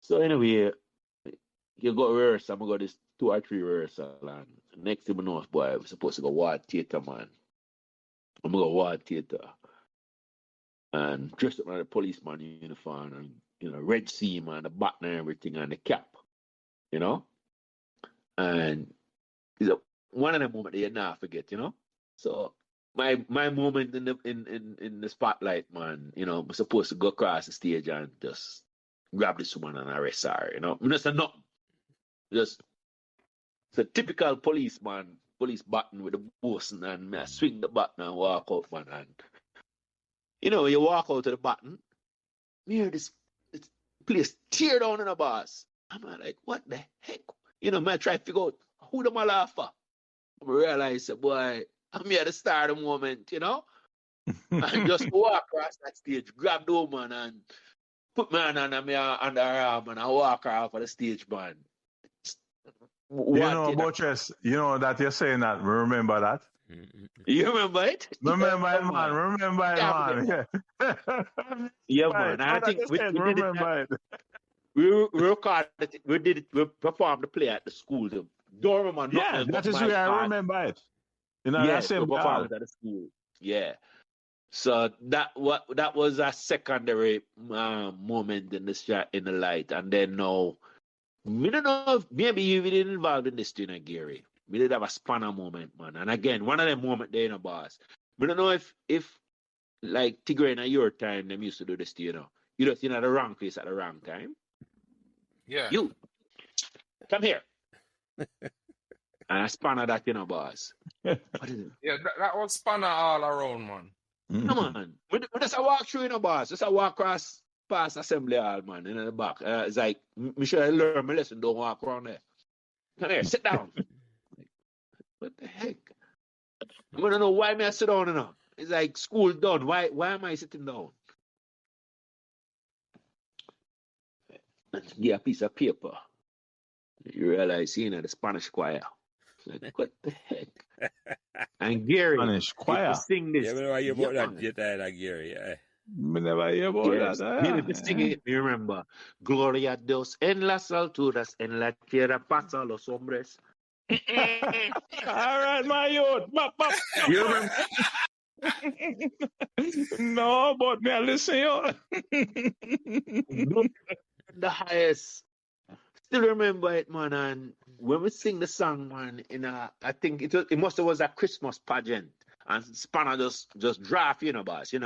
So anyway, you go rehearsal, I'm going to go this 2 or 3 rehearsal, and next thing I know, boy, I'm supposed to go ward theater, man. I'm going to go ward theater. And dressed up in a policeman uniform, and, red seam, and the button and everything, and the cap, And one of the moments you never forget, So my moment in the spotlight, man, I'm supposed to go across the stage and just grab this woman and arrest her, Just a nothing. Just it's a typical police button with the bosun, and I swing the button and walk out, man. And you walk out to the button, you hear this place tear down in a boss. I'm like, what the heck? I try to figure out who the mother for. I realize, boy, I'm here to start the moment, and just walk across that stage, grab the woman and put my hand under her arm and I walk her off of the stage, man. Buttress, that you're saying that. Remember that? You remember it? Remember it, man. Remember it, man. Yeah, man. I think we did it. We recorded it. We performed the play at the school. Don't remember. Yeah, that is where I remember it. That same performance at the school. Yeah. So that was a secondary moment in the shot in the light, and then now. We don't know if maybe you been involved in this thing, Gary. We did have a spanner moment, man. And again, one of them moments there in a boss. We don't know if like Tigray in your time, them used to do this, you just at the wrong place at the wrong time. Yeah. You come here. And I spanner that, boss. What is it? Yeah, that was spanner all around, man. Come on. We just walk through, boss. Just walk across past assembly hall, man, in the back. It's like, me sure I learn my lesson, don't walk around there. Come here, sit down. What the heck? I don't know why me I sit down now. It's like school done. Why am I sitting down? And get a piece of paper. You realize he in the Spanish choir. Like, what the heck? And Gary, Spanish choir. Sing this. Yeah, but I hear about that, Gary. Yeah. Me never hear about that. Me sing it, me remember. Gloria a Dios en las alturas, en la tierra pasa los hombres. All right, my youth. You remember? No, but me I listen, yo. The highest. Still remember it, man. And when we sing the song, man, I think it must have was a Christmas pageant, and Spanner just draft, boss, you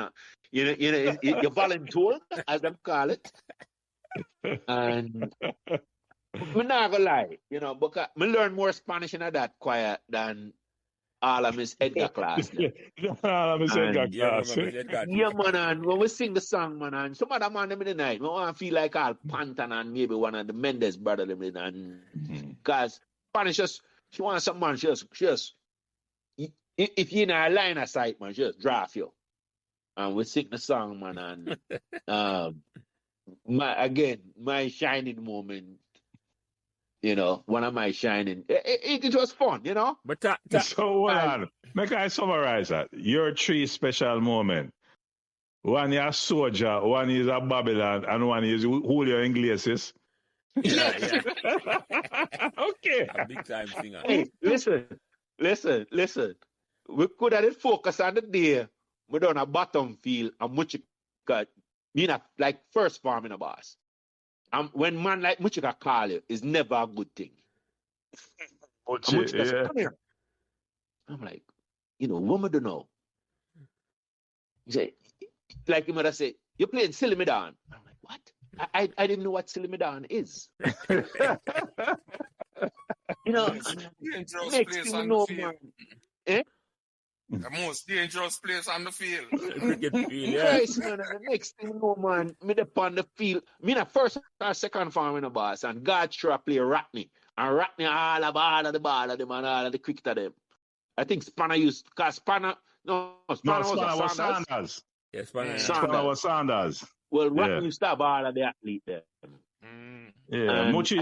volunteer, as them call it, and me not gonna lie, because me learn more Spanish in that choir than all of Miss Edgar class. All of Miss Edgar And class. yeah, man, and when we sing the song, man, and some of them man them in the night, we want to feel like Al Pantan and maybe one of the Mendes brother them in, and because Spanish she wants some man, she just if you in a line of sight, man, she just draft you, and we sing the song, man, and my shining moment. One of my shining. It was fun, But So hold on. Make I summarize that. Your three special moments. One is a soldier, one is a Babylon, and one is Julio Iglesias. yeah. Okay. A big time singer. Hey, listen. We could have focused on the day we done a bottom field and Muchika, like first farm in a boss. When man like Muchika call you, is never a good thing. Muchika said, come here. I'm like, what am I do now? He said, like him would say, you're playing Silly Medan. I'm like, what? I didn't know what Silly Medan is. Dangerous place on the field. Eh? The most dangerous place on the field. Cricket field, yeah. Yes, man. The next thing you know, man, me up on the field. Me the first or second farm in the boss, and God sure play Ratney. And Ratney all of the ball of them and all of the cricket of them. I think Spanner because Spanner was Sanders. Yes, Spanner. Spanner was Sanders. Well, Ratney used to have all of the athlete there. Yeah, Muchi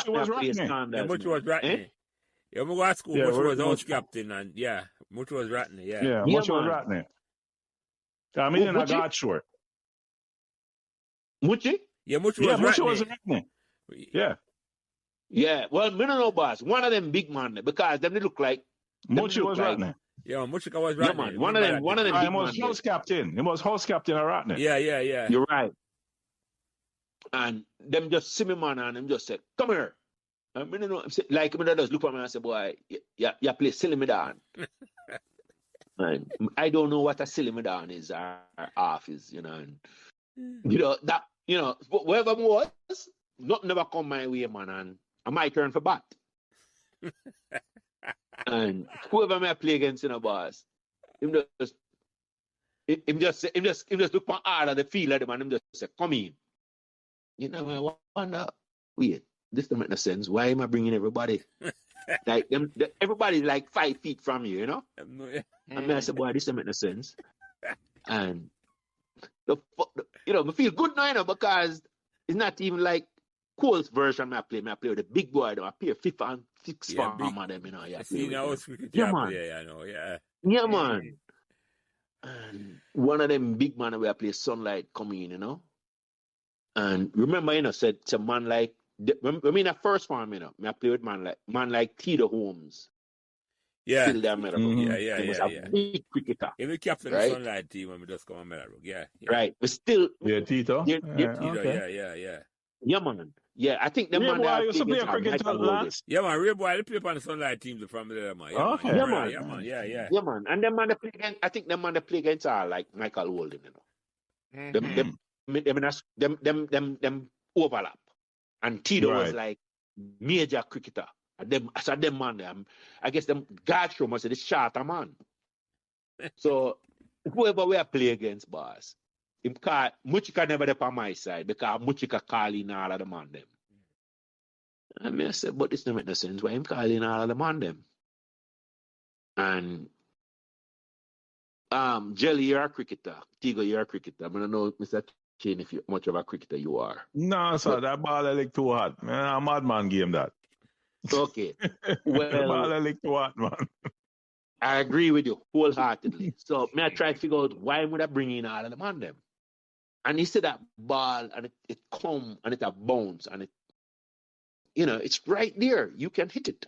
was Ratney. Yeah, Muchi was Ratney. Yeah, we go to school, Muchi was house captain, and Muchi was Ratney, Yeah, Muchi was Ratney. I mean, I got short. Muchi? Yeah, Muchi was Ratney. Muchi was Ratney. Yeah. Yeah, well, me don't know, boss. One of them big man, because them they look like... Muchi was Ratney. Yeah, Muchi was Ratney. Yeah, man. One of them big man. He was house captain. He was house captain of Ratney. Yeah. You're right. And them just see me, man, and them just say, come here. I mean, like, me just look at me and say, boy, you play Silly Medan. And I don't know what a Silly Medan is or half is, and, that, whoever it was, nothing never come my way, man, and I might turn for bat. And whoever may play against in a boss, him just look for hard at the field of them and him just say, come in. I wonder, wait, this don't make no sense. Why am I bringing everybody? Like everybody's like 5 feet from you, And I said, boy, this don't make no sense. And I feel good now, because it's not even like Cole's version I play with the big boy. I play 5th and 6th farm of them, I see now cricket man. Yeah, man. And one of them big man where I play Sunlight come in, And remember, said it's a man like, I mean, at first farm, I play with man like Tito Holmes. Yeah. Still there, Meadowbrook. Yeah. He was a big cricketer. He was captain of the Sunlight team when we just come on Meadowbrook. Yeah. Right. But still. Yeah, Tito. Tito, okay. Yeah. Yeah, man. Yeah, I think the man that used to play cricket Lance. Yeah, man. Real boy, they play on the Sunlight team from there, man. Yeah, okay. Man. Yeah, man. Yeah. Yeah, man. And them man they play against, I think them man they play against are like Michael Holden, Them overlap. And Tito was like major cricketer. Them man, I guess them Gartro must say the shorter man. So whoever we play against, boss, Muchika never up on my side because Muchika calling all of the man them. And I said, but this don't make no sense. Why him calling all of the man them? And Jelly, you're a cricketer. Tigo, you're a cricketer. I don't know, Mr. Chain, if you much of a cricketer you are. No, sir, that ball I like too hard. Man, a madman game that. Okay. Well, the ball I like too hard, man. I agree with you wholeheartedly. So I try to figure out why would I bring in all of them on them. And he said that ball and it come and it a bounce and it, it's right there. You can hit it.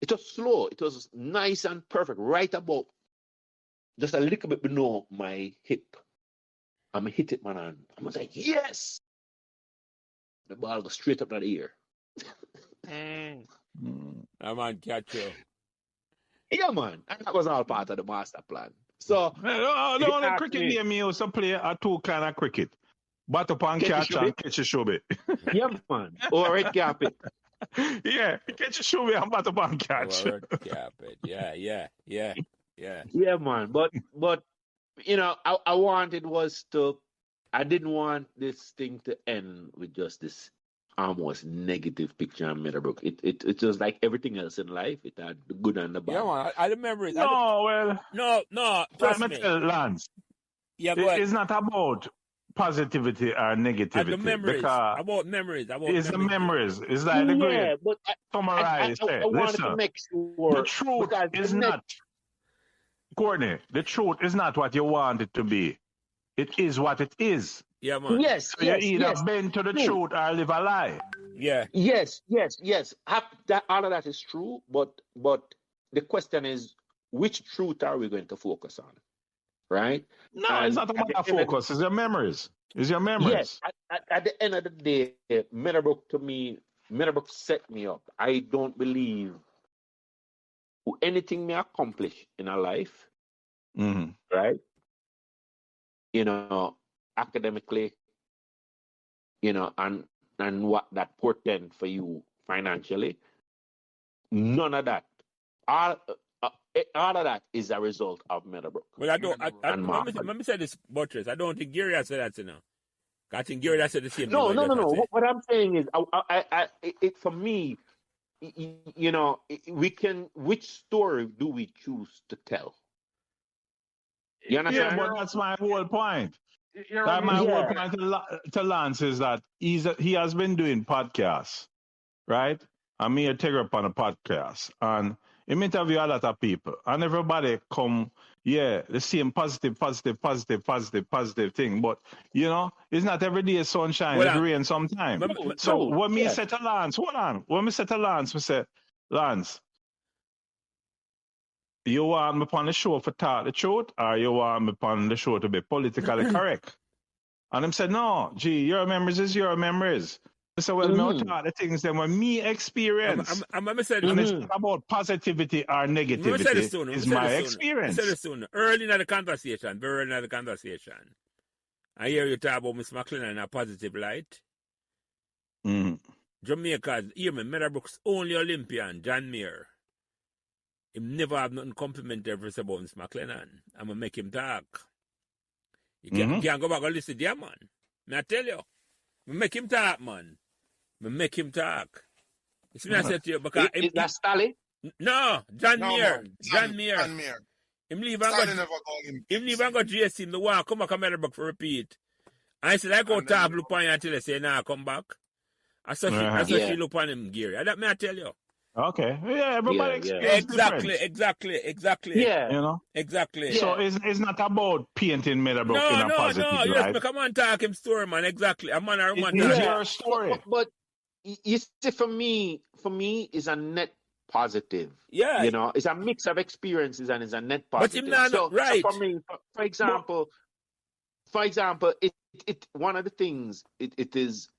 It was slow. It was nice and perfect. Right about just a little bit below my hip. I'm hit it, man. And I was like, yes. The ball goes straight up to the ear. A man catch you. Yeah, man. And that was all part of the master plan. So The only asked cricket me- game you used to play are two kind of cricket. Bat up and Catch catch a and catch a shove. yeah, man. Or red carpet. Yeah, catch a shove and bat up and catch. Word carpet. Yeah. Yeah, man. But you know, I wanted was to. I didn't want this thing to end with just this almost negative picture of Meadowbrook. It was like everything else in life. It had the good and the bad. Yeah, man. I remember it. No, Trust let me. me tell Lance. Yeah, go ahead. It's not about positivity or negativity. The memories. Because About memories. it's the memories. It's like the great Yeah, but summarize. I wanted to make sure The truth because is the not, Courtney, the truth is not what you want it to be. It is what it is. Yeah, man. Yes, So you either bend to the True. truth or live a lie. Yeah. Yes. All of that is true, but the question is, which truth are we going to focus on, right? No, And it's not at about the that end of focus. It's your memories. It's your memories. Yes, at the end of the day, Meadowbrook set me up. I don't believe anything may accomplish in a life, Mm-hmm. right? You know, academically, you know, and what that portend for you financially. None of that. All of that is a result of Meadowbrook. Well, I don't. And Mark. Let me say this, Buttress. I don't think Gary has said that, you know. I think Gary has said the same No. thing. What I'm saying is, it for me, you know, we can. Which story do we choose to tell? You understand? Yeah, but that's my whole point. You're That my Yeah. whole point to Lance is that he has been doing podcasts, right? And me take up on a podcast. And he interview a lot of people. And everybody come, the same positive thing. But, you know, it's not every day sunshine, Well, it's rain sometime. So when me say to Lance, hold on. When me say to Lance, we say, Lance, you want me on the show for talk the truth, or you want me on the show to be politically correct? And him said, no, your memories is your memories. I said, well, me talk the things that when me experience. I'm say And it's not about positivity or negativity. It's my experience. I said this soon. Early in the conversation, very early in the conversation, I hear you talk about Miss McLennan in a positive light. Jamaica, Meadowbrook's only Olympian, John Muir. He never have nothing complimentary for us about Miss McLennan. I'm going to make him talk. You can't go back and listen to him, man. I tell you. I make him talk, man. I make him talk. You see what I said to you? Because Is that Staley? No, John Muir. man. John Muir. John Muir. Him leave Stanley and never called him. him leave and go GS him. The one come back to Meadowbrook for repeat. I said, I go And talk then- look on you until I say, nah, come back. I saw she look on him, Gary. That may I tell you. Okay. Yeah, everybody experience Exactly. Yeah. You know? Exactly. So it's not about painting Meadowbrook in a positive No. You light. just come on talk him story, man. Exactly. A man or a woman It's talk. your story. But you see, for me, it's a net positive. Yeah. You know, it's a mix of experiences and it's a net But positive. him not right. So for me, for example, it one of the things it is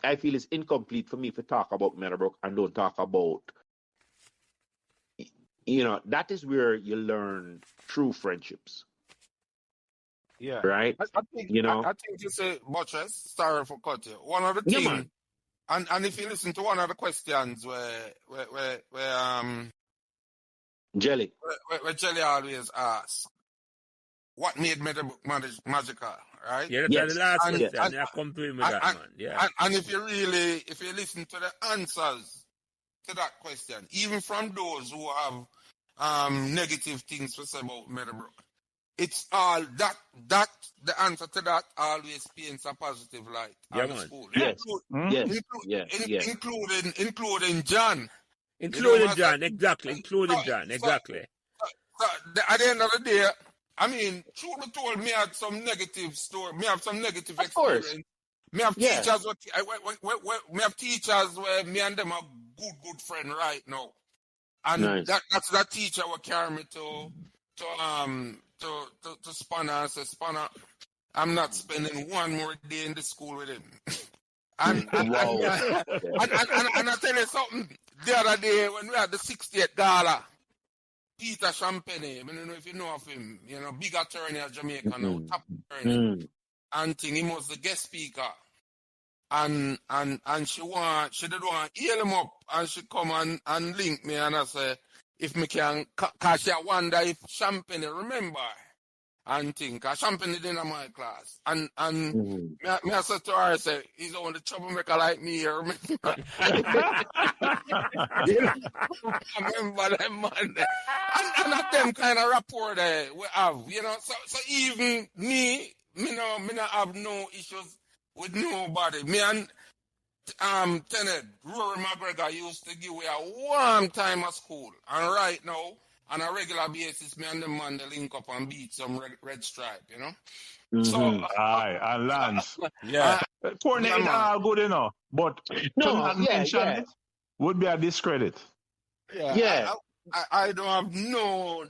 I feel is incomplete for me to talk about Meadowbrook and don't talk about, you know, that is where you learn true friendships. Yeah. Right? I think, You know? I think you say, Buttress, sorry for cut you. One of the Yeah, things, man. and if you listen to one of the questions where Jelly. Jelly always asks, what made Meadowbrook magical, right? Yeah, that's the last And- question. and- I come to him with that, man. Yeah. And if you listen to the answers to that question, even from those who have negative things to say about Meadowbrook, it's all that the answer to that always paints a positive light Yeah, on the man. school. Yes. Mm. Yes. Including John. Including You know, John, exactly. Including John, exactly. So at the end of the day, I mean, truth be told, me had some negative story. Me have some negative Of course. experience. Me have Yeah. teachers. Me have teachers where me and them are good friend right now, and Nice. that's that teacher will carry me to Spanner and say, Spanner, I'm not spending one more day in the school with him. and I tell you something. the other day when we had the 68th gala, Peter Champagne, I don't know if you know of him, big attorney at Jamaica now, top attorney, and thing, he was the guest speaker. And she did want to heal him up, and she come and link me, and I say, if me can, cause she wonder if Champagne remember, and think, cause Champagne is in my class, and me I said to her, I say, he's the only troublemaker like me here, remember? I remember them, man. And at them kind of rapport there we have, so even me not have no issues with nobody. Me and Tenet, Rory McGregor used to give me a warm time at school. And right now, on a regular basis, me and the man they link up and beat some red stripe, So, aye, and Lance. Yeah. Courtney is all good, but to not mention it would be a discredit. Yeah. I don't have no,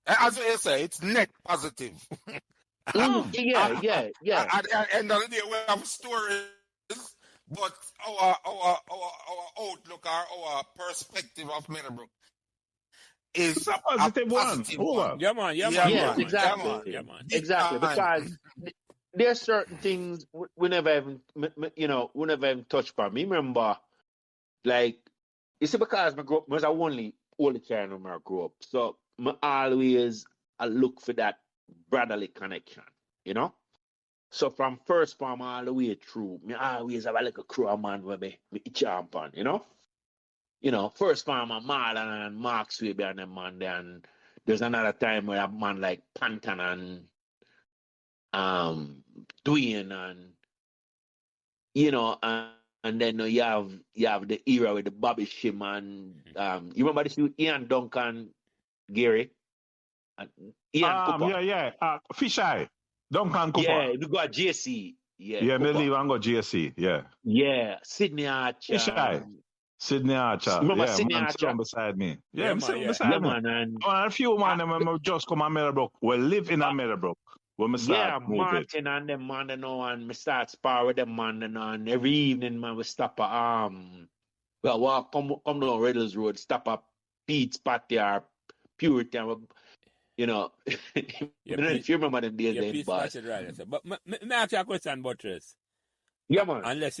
as I say, it's net positive. Yeah. At the end of the day, we have stories, but our outlook, our perspective of Meadowbrook is a positive one. Yeah, man. Exactly. Yeah, man. Exactly, because there's certain things we never even touch upon. Me remember, like, you see, because I grew up, I was only child when I grew up, so I always look for that brotherly connection, So from first farm all the way through, me always have a little crew of man where me champ on, First farm Marlon and Mark Swaby and them man, then there's another time where a man like Pantan and Dwayne and then you have the era with the Bobby Shim and you remember this Ian Duncan Gary? Ian Cooper. Fish Eye. Duncan Cooper. Yeah, we got JC. Yeah, me leave and go JC. Yeah. Yeah, Sydney Archer. Fish Eye. Sydney Archer. Remember Sydney Archer? Beside me. Yeah, beside me. Man, and a few man them just come to Meadowbrook. We live in a Meadowbrook. When we start Martin and them man, and we start spar with them man, and every evening, man, we stop at walk come down Riddles Road, stop at Pete's Patty or Purity, and I don't know if you remember them days, then, boss. But may I ask you a question, Buttress? Yeah, man. Unless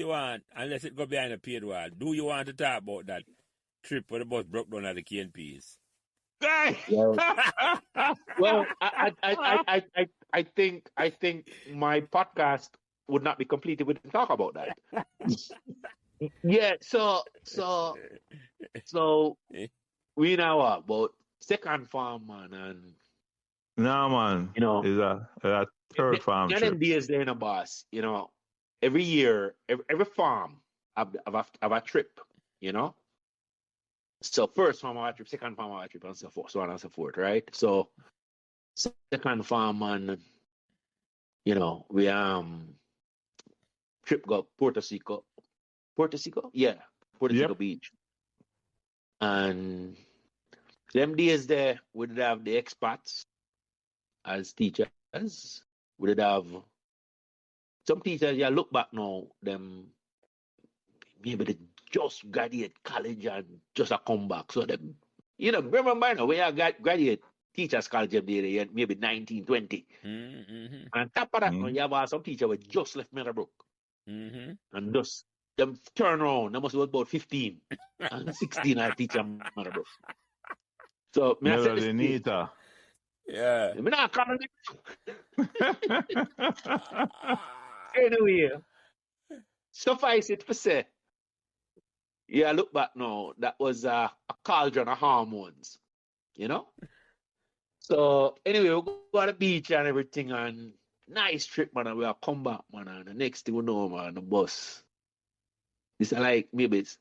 it go behind a paid wall, do you want to talk about that trip where the bus broke down at the KNPs? Well, I think my podcast would not be completed without talk about that. Yeah, so we now are about second farm, man, and no, man, is a third farm trip. Them days there, boss. Every year, every farm have a trip. So first farm have a trip, second farm have a trip, and so forth, right? So second farm, man, we trip go Puerto Rico, yeah, Puerto Rico Beach, and them days there we'd have the expats as teachers. We'd have some teachers. You look back now, them maybe they just graduate college and just a come back. So them, remember now when you graduate teachers college there, maybe 19, 20. Mm-hmm. And top of that, you have some teacher who just left Meadowbrook. Mm-hmm. And just them turn around, they must be about 15 and 16 I teach them Meadowbrook. So me I say this Nita. Yeah. Me not coming. Anyway, suffice it for say, yeah, look back now, that was a cauldron of hormones, So anyway, we go to the beach and everything, and nice trip, man, and we'll come back, man, and the next thing we know, man, the bus. It's like maybe it's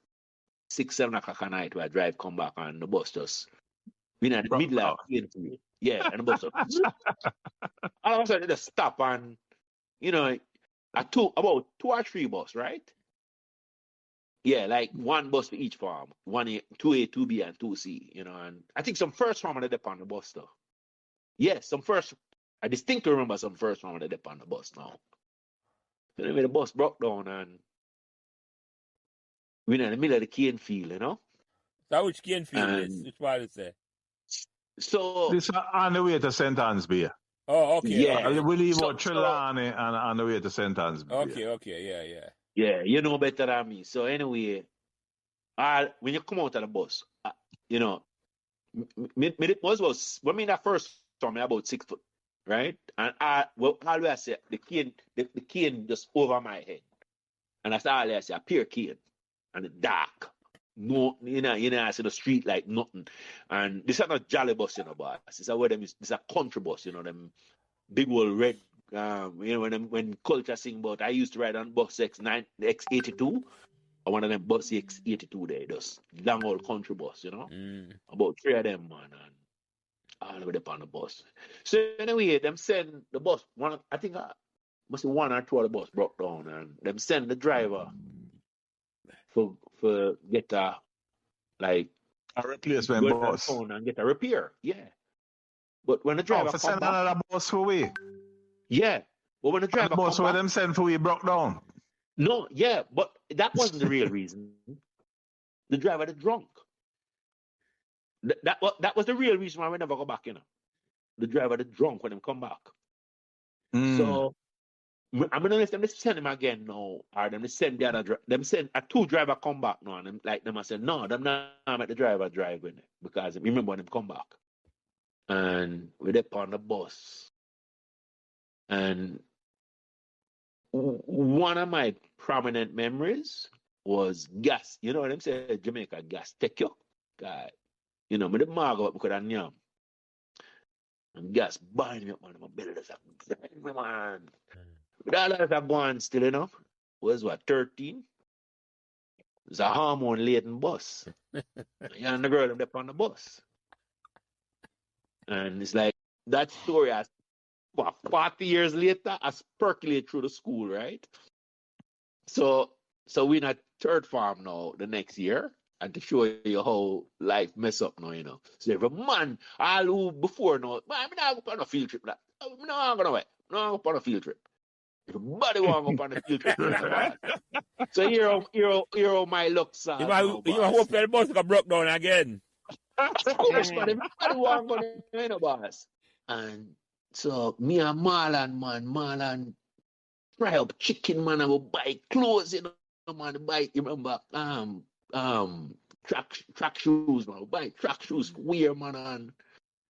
6, 7 o'clock at night where I drive, come back, and the bus just been at the middle of the interview. Yeah, and the bus just, all of a sudden, they just stop, and, about 2 or 3 bus, right? Yeah, like one bus for each farm. 1A, 2A, 2B, and 2C, and I think some first farm on the dip on the bus, though. Yes, I distinctly remember some first farm on the dip on the bus now. Anyway, the bus broke down, and we're in the middle of the cane field, you know. So which cane field is? And Which part is it? so This is on the way to St. Anne's Bay. Oh, okay. yeah, Okay. We leave so out Trelawney and on the way to St. Anne's Bay. Okay. Yeah. yeah, you know better than me. So anyway, when you come out of the bus, you know, me was when me that first saw me about 6 foot, right? And all I say the cane just over my head, and that's all I say, a pure cane, and it dark. No, I see the street like nothing. And this is not jolly bus, you know, but this is a country bus, you know, them big old red. You know, when culture sing about, I used to ride on bus X82, or one of them bus X82 there, just long old country bus, you know. About 3 of them, man, and all over up on the bus. So anyway, them send the bus. I think must be 1 or 2 of the bus broke down, and them send the driver for get a replacement bus and get a repair. Yeah. But when the driver come send back, another bus for we. yeah. But when the driver bus come where back, them send for we broke down. no, yeah, but that wasn't the real reason. The driver was drunk. That was the real reason why we never go back, you know. The driver was drunk when him come back. So I'm gonna let them send him again now, or them send the other them send a 2 driver come back now, and them I said no, them not let the driver drive with it because remember when him come back, and we're up on the bus, and one of my prominent memories was gas. You know what I'm saying? Jamaica gas take you, God. You know, me the mag up because I knew. And gas buying me up, man. My belly does a man. But all that are going still, you know. Was what, 13? It's a hormone-laden bus. And the girl them up on the bus. And it's like, that story, 40 years later, has percolated through the school, right? So we're in a 3rd farm now the next year. And to show you how life mess up now, you know. So every man, all who before now, man, I'm not going on a field trip. I'm not going to go on a field trip. Everybody want to go on a field trip. So here how my luck sad. You hope that bus got broke down again. Of course, man. Everybody want to go, you know, boss. And so me and Marlon fry up chicken, man, and we buy clothes, you know, man, buy, you remember, track shoes, man. Buy track shoes for wear, man,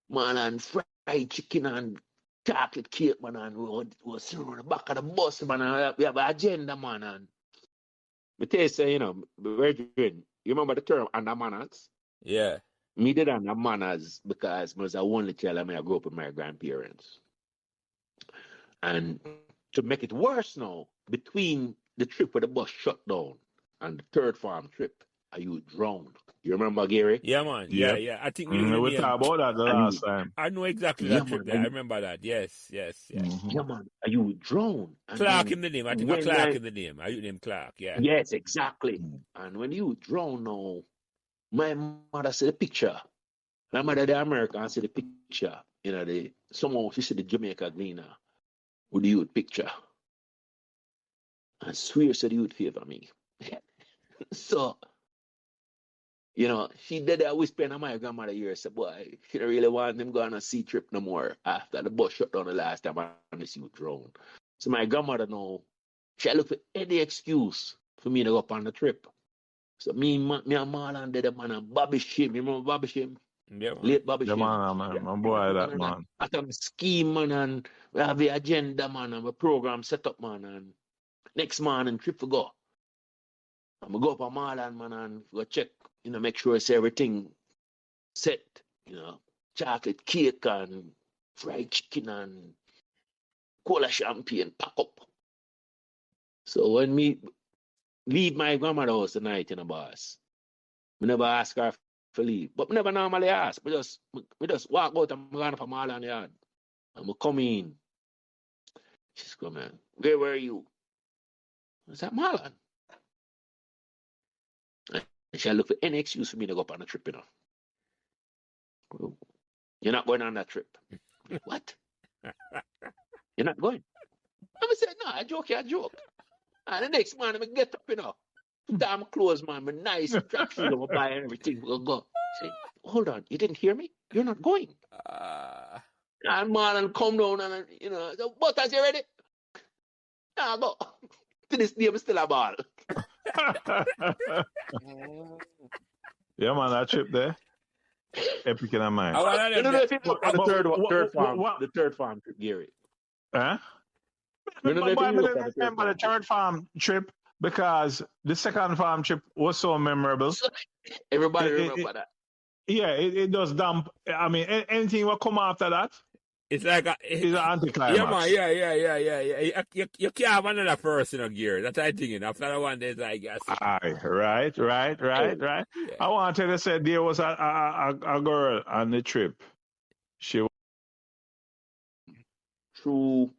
and fried chicken and chocolate cake, man, and we sit on the back of the bus, man, and we have an agenda, man, and me tell you, say, you know, you remember the term under manners? Yeah. Me did under manners because I was a only child and I grew up with my grandparents. And to make it worse now, between the trip where the bus shut down and the 3rd farm trip, you drowned. You remember, Gary? Yeah, man. Yeah. I think we talked about that the last time. I know exactly that trip there. I remember that. Yes. Yeah, man. You drowned. Clark in the name. I think Clark in the name. Are you named Clark? Yeah. Yes, exactly. And when you drown now, my mother see the picture. My mother, the American, see the picture. You know, someone she see the Jamaica gleaner with the youth picture. I swear said the youth favor me. So, you know, she did that whisper in my grandmother ear. Said, boy, she don't really want them go on a sea trip no more after the bus shut down the last time and the sea drown. So my grandmother now, she look for any excuse for me to go up on the trip. So me and Marlon did it, man, and Bobby Shim. You remember Bobby Shim? Yeah, man. Late Bobby Shim. Man, my boy, that man. I have a scheme, man, and we have the agenda, man, and the program set up, man, and next morning trip we go. And we go up on Marlon, man, and go check, you know, make sure it's everything set, you know, chocolate cake and fried chicken and cola champagne pack up. So when me leave my grandmother's house tonight, you know, boss, we never ask her for leave. But we never normally ask. We just walk out and go for Marlon yard. And we come in. She's coming, where were you? I said, Marlon. And she'll look for any excuse for me to go up on a trip, you know. You're not going on that trip. What? You're not going? I said, no, I joke. And the next morning, I get up, you know. damn clothes, man. My nice tracksuit, I'm buy everything. We'll go. Say, hold on, you didn't hear me? You're not going. And man, and come down and so, Buttress, you ready? Nah, go. To this day, I'm still a ball. Yeah, man, that trip there. Epic in my mind. I don't know if you look on the third farm trip, Gary. Huh? I remember the third farm trip because the second farm trip was so memorable. Everybody remember that. Yeah, it does dump. I mean, anything will come after that. It's like it's an anticlimax. Yeah, man. Yeah. You can't have another person, Gear. That's what I'm thinking. After that one, there's like, yes. Right. Yeah. I wanted to say there was a girl on the trip. She was through.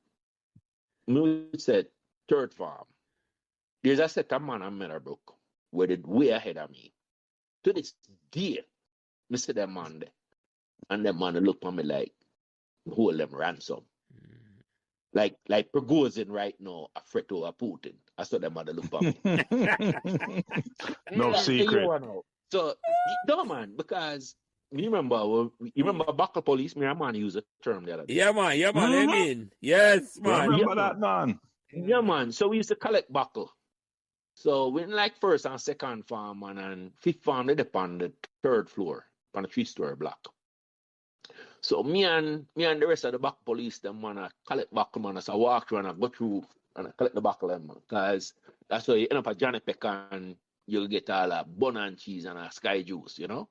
No, said third farm. There's a set of man on Meadowbrook where they way ahead of me. To this day, I see that man there, and that man look at me like, hold them ransom. Like Prigozhin right now, a threat over Putin. I saw that man look at me. No secret. So, no man, because you remember buckle police? Me and man use a term the other day. Yeah, man. I mean, yes, man. Remember that, man. Yeah, man. So we used to collect buckle. So we didn't like first and second farm, man, and fifth farm they up on the third floor, on a 3-story block. So me and the rest of the back police, them man, I collect buckle, man. So I walk through and I go through and I collect the buckle, man, because that's why you end up at Johnny Peck and you'll get all that bun and cheese and a sky juice, you know.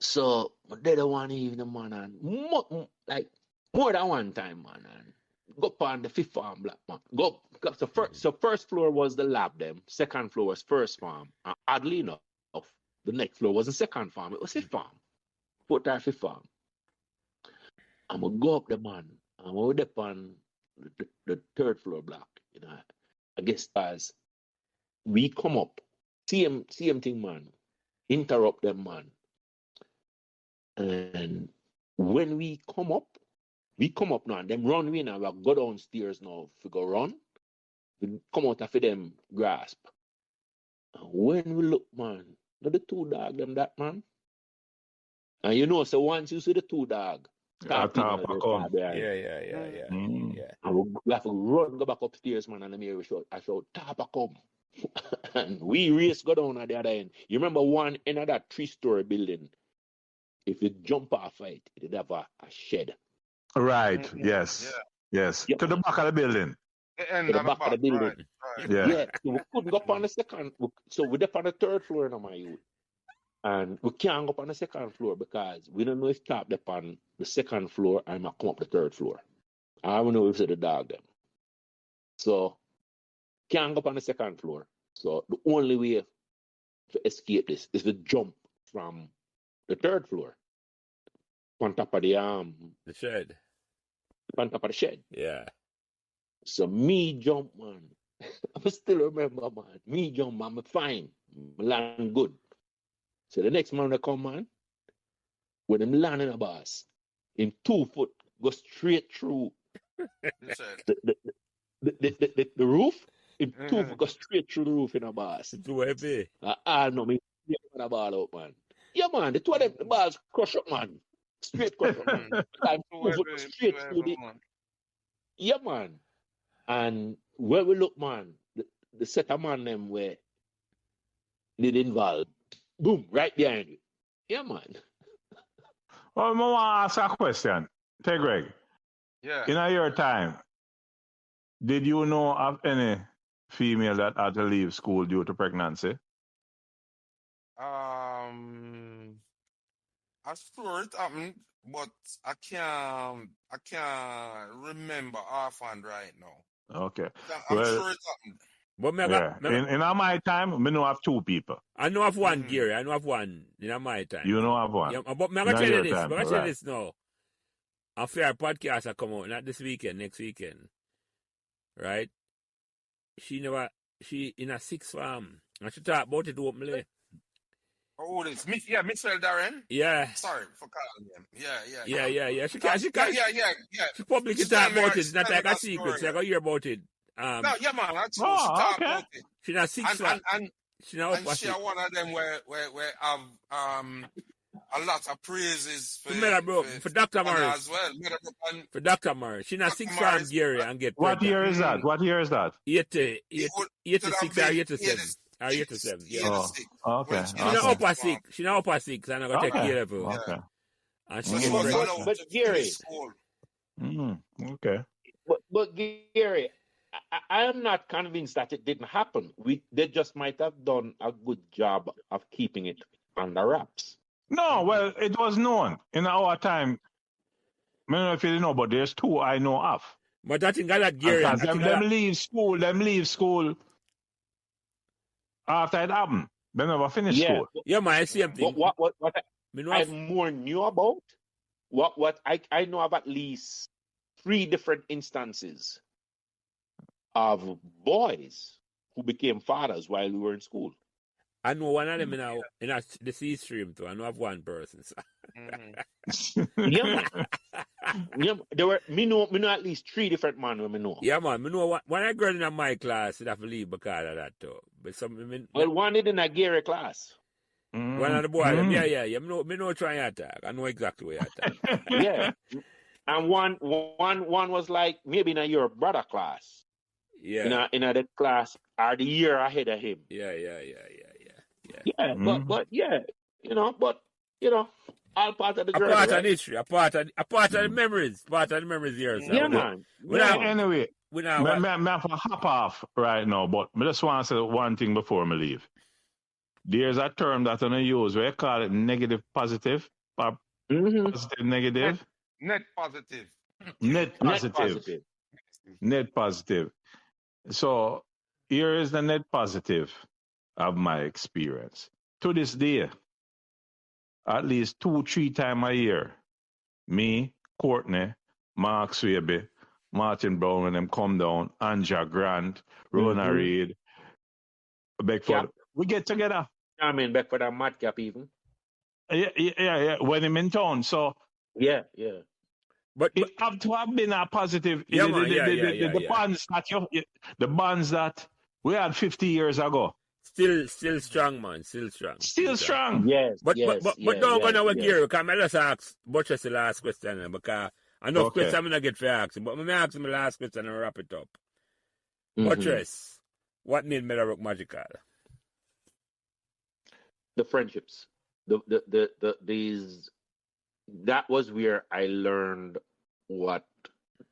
So they the one evening, man, and more than one time, man, and go up on the fifth farm block, man. So first floor was the lab, them. Second floor was first farm. And oddly enough, the next floor wasn't second farm, it was fifth farm. Fourth or fifth farm. I'm gonna go up the man. I'm gonna up on the third floor block, you know. I guess as we come up, same thing, man. Interrupt them, man. And when we come up now, and them run we now, we go downstairs now, if we go run, we come out after them grasp. And when we look, man, the two dog them that, man. And you know, so once you see the two dog, Yeah. And we have to run, go back upstairs, man, and the mirror I shout, Tapa come. And we race go down at the other end. You remember one end of that 3-story building? If you jump off it, it'd have a shed. Right, yes. Yes. Yep. To the back of the building. To the back of the building. Right. Yeah. So we couldn't go up on the second. So we're up on the third floor now, my youth. And we can't go up on the second floor because we don't know if top up on the second floor and might come up the third floor. I don't know if it's the dog them. So can't go up on the second floor. So the only way to escape this is to jump from the third floor on top of the shed. On top of the shed. Yeah. So me jump, man. I still remember, man. Me jump, man. I'm fine. I land good. So the next man that come, man, when him land in a bus, in 2 foot, go straight through the roof. In 2 foot, go straight through the roof in a bus. Too heavy. No, me the ball out, man. Yeah, man. The two of them, the balls crush up, man. Straight crush up, man. Straight through the. Yeah, man. And where we look, man, the set of man them where did involve. Boom, right behind you. Yeah, man. Well, I want to ask a question. Hey, Greg. Yeah. In your time, did you know of any female that had to leave school due to pregnancy? I'm sure it happened, but I can't remember offhand right now. Okay. I'm sure it happened. But in my time, I know of 2 people. I know of one, Gary. I know of one in my time. You know of one. Yeah, but I'm going to tell you this. I'm going to tell you this now. A fair podcast will come out, not this weekend, next weekend. Right? She in a 6th farm. And she talk about it openly. Oh, this Michelle Darren? Yeah. Sorry for calling him. Yeah. Yeah. She publicly talk about it. It's not like a secret. So I got to hear about it. No, yeah, man. That's true. She Oh, talk okay. about it. She not six And she not and she are one of them where have a lot of praises for Meadowbrook, for Dr. Anna Morris. as well. Meadowbrook and For Dr. Morris. She not Dr. six Morris. farm Gary and get What pregnant. year is that? What year is that? 86 or 87. Or 87. Yeah. Oh, okay. When she She Okay. not upper six. She not upper six and I got to take Okay. care of her. Okay. And So she she get was pregnant. allowed But to Gary- finish school. Okay. But Gary, I am not convinced that it didn't happen. They just might have done a good job of keeping it under wraps. No, well, it was known in our time. I don't know if you know, but there's two I know of. But I think I like Gary. I Because think them leave school after it happened. They never finish school. yeah, man, I see something. What Me know I of- more knew about, what I know of at least 3 different instances of boys who became fathers while we were in school. I know one of them in the sea stream too. I know of one person. So. Yeah, man. Yeah, there were me know at least 3 different men who me know. Yeah, man. Me know one of the girls in my class would have to leave because of that too. But some Well, one did in a Gary class. one of the boys, yeah. Me know trying to attack. I know exactly where you attack. Yeah. And one was like maybe in your brother class. Yeah. In a class or the year ahead of him. Yeah. Yeah, but yeah, all part of the A journey. part right? of history, a part of the memories, here. So Yeah, man. Anyway, we I have to hop off right now, but I just want to say one thing before I leave. There's a term that I use where I call it negative positive, or positive negative. Net positive. Net positive. Net positive. So here is the net positive of my experience. To this day, at least 2-3 times a year, me, Courtney, Mark Swaby, Martin Brown, when them come down, Anja Grant, Rona Reid, Beckford, we get together. I mean, Beckford and Madcap even. Yeah. When I'm in town, so Yeah. but it have to have been a positive. Yeah, man. The bonds that the bonds that we had 50 years ago. still strong, man. Still strong. Yes. But yes, don't go nowhere, yes. Gary. Because I just ask Buttress the last question because I know questions I'm not get for asking, but I'm asking the last question and wrap it up. Buttress, what made Meadowbrook magical? The friendships. These. That was where I learned what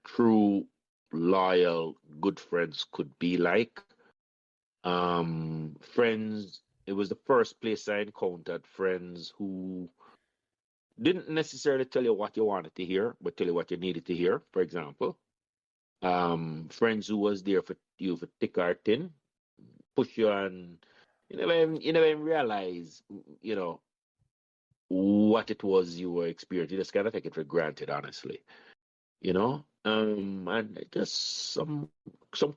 true, loyal, good friends could be like. Friends. It was the first place I encountered friends who didn't necessarily tell you what you wanted to hear, but tell you what you needed to hear. For example, friends who was there for you for thick or thin, push you and you never even realize, what it was you were experiencing. You just kind of take it for granted, honestly. And just some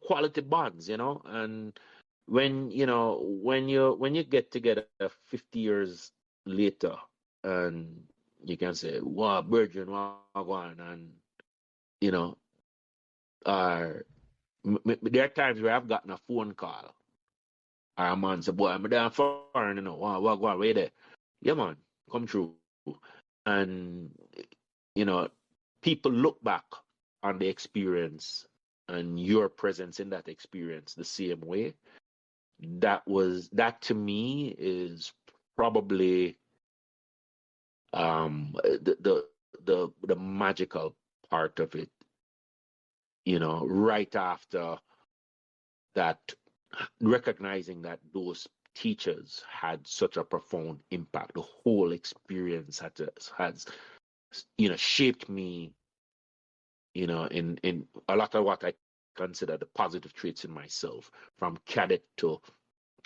quality bonds, and when you get together 50 years later and you can say, wow, Virgin, wow, and there are times where I've gotten a phone call or a man say, boy, I'm down foreign, wow, go on, wait there. Yeah, man, come true. And people look back on the experience and your presence in that experience the same way. That to me is probably the magical part of it. Right after that, recognizing that those teachers had such a profound impact. The whole experience has shaped me, in a lot of what I consider the positive traits in myself, from cadet to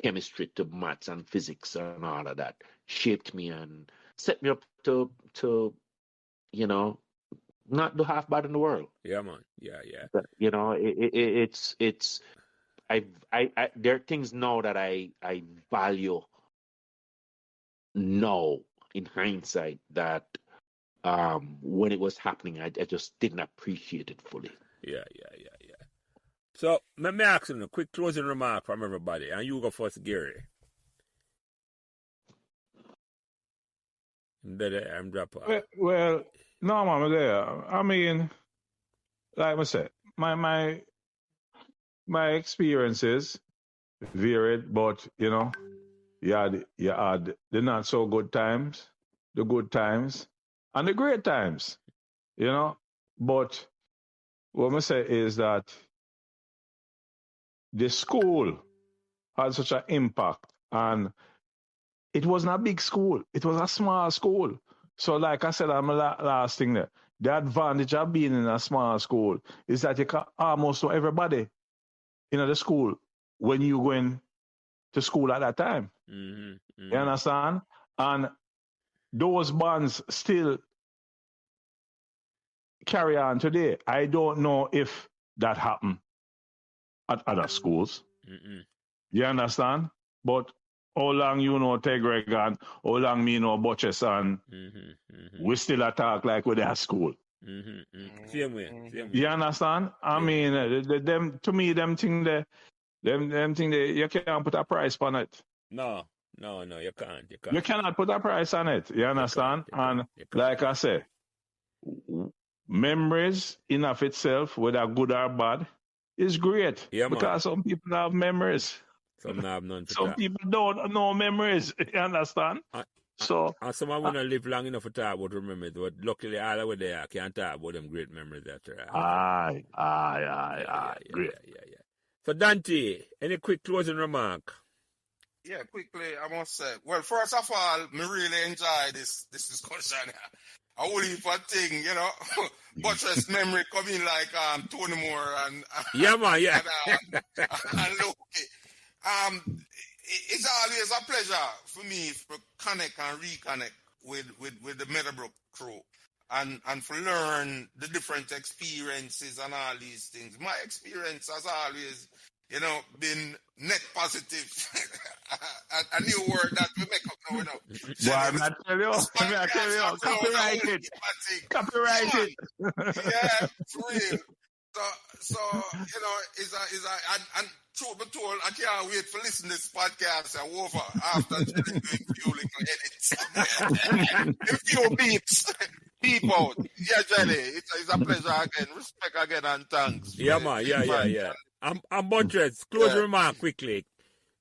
chemistry to maths and physics and all of that, shaped me and set me up to not do half bad in the world. Yeah, man. Yeah. But, it's I there are things now that I value now in hindsight that when it was happening I just didn't appreciate it fully. Yeah. So, let me ask you a quick closing remark from everybody, and you go first, Gary. Better, I'm drop off. Well, no, man, there. I mean, like I said, my experiences varied, but you had the not so good times, the good times, and the great times, But what I say is that the school had such an impact, and it wasn't a big school; it was a small school. So, like I said, I'm last thing there. The advantage of being in a small school is that you can almost know everybody in the school when you going to school at that time. You understand? And those bonds still carry on today. I don't know if that happened at other schools. You understand? But how long you know Tegreg and how long me know Buttress and we still attack like we're at school. Same way. You understand? I mean, them to me, them thing you can't put a price on it. No, you can't. You cannot put a price on it. You understand? And like I say, memories in of itself, whether good or bad, is great. Yeah, because some people have memories. Some have none. Some people don't know memories. You understand? So and someone want to live long enough to talk about memories, but luckily all over there can't talk about them great memories after that. Aye. Great. Yeah. So Dante, any quick closing remark? Yeah, quickly, I must say. Well, first of all, me really enjoy this discussion. A whole heap of thing, Buttress memory coming like Tony Moore and yeah, man, yeah. And Loki. It's always a pleasure for me to connect and reconnect with the Meadowbrook crew and for learn the different experiences and all these things. My experience has always, been net positive. a new word that we make up now. Boy, I'm not telling you. Copyright it. Yeah, for real. So is and truth be told, I can't wait for listening to this podcast over after doing few little edits. A few beeps. Beep out. Yeah, Jelly, it's a pleasure again. Respect again and thanks. Yeah, man. Yeah. I'm Buttress. Close remark quickly.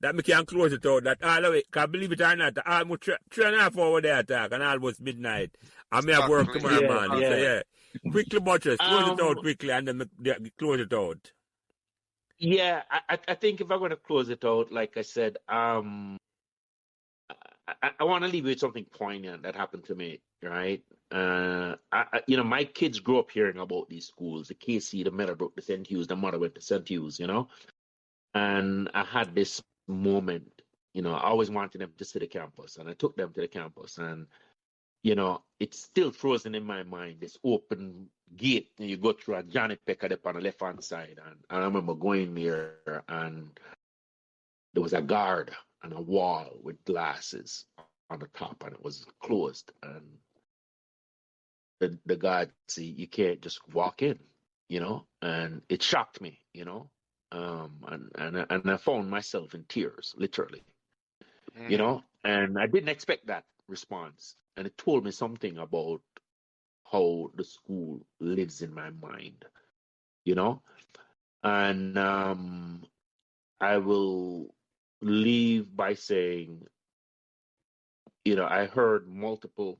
That me can close it out. That all the way, can believe it or not, almost 3.5 hours there attack and almost midnight. I may have work tomorrow, man. Yeah. So, yeah. Quickly, Buttress, close it out quickly and then close it out. Yeah, I think if I'm going to close it out, like I said, I want to leave you with something poignant that happened to me, right? My kids grew up hearing about these schools, the KC, the Meadowbrook, the St. Hughes, the mother went to St. Hughes, and I had this moment, I always wanted them to see the campus, and I took them to the campus, and it's still frozen in my mind, this open gate, and you go through a Johnny Pecker up on the left-hand side, and I remember going there, and there was a guard and a wall with glasses on the top, and it was closed, and the guard said, you can't just walk in, and it shocked me, and I found myself in tears, literally, and I didn't expect that response. And it told me something about how the school lives in my mind, And I will leave by saying, I heard multiple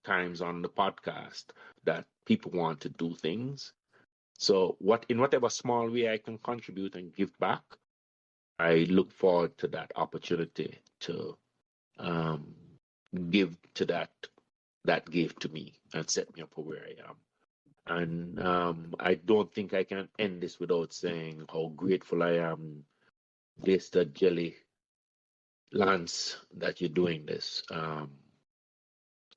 times on the podcast that people want to do things. So in whatever small way I can contribute and give back, I look forward to that opportunity to give to that gave to me and set me up for where I am. And I don't think I can end this without saying how grateful I am, Mr. Jelly Lance, that you're doing this.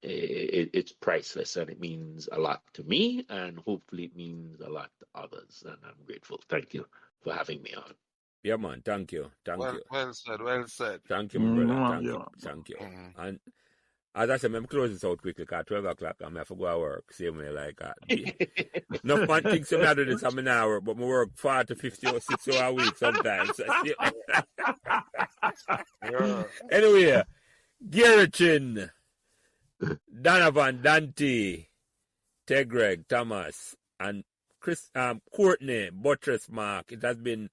It's priceless, and it means a lot to me, and hopefully it means a lot to others, and I'm grateful. Thank you for having me on. Yeah, man. Thank you. Well said. Thank you, my brother. Thank you. as I said, I'm close this out quickly because 12 o'clock I have to go to work. Same way like that. Enough man thinks I'm not doing this I'm an hour, but I work 40 to 50 or 60 hours a week sometimes. Anyway, Gerritchin, Donovan, Dante, Tegreg, Thomas, and Courtney Butress, Mark. It has been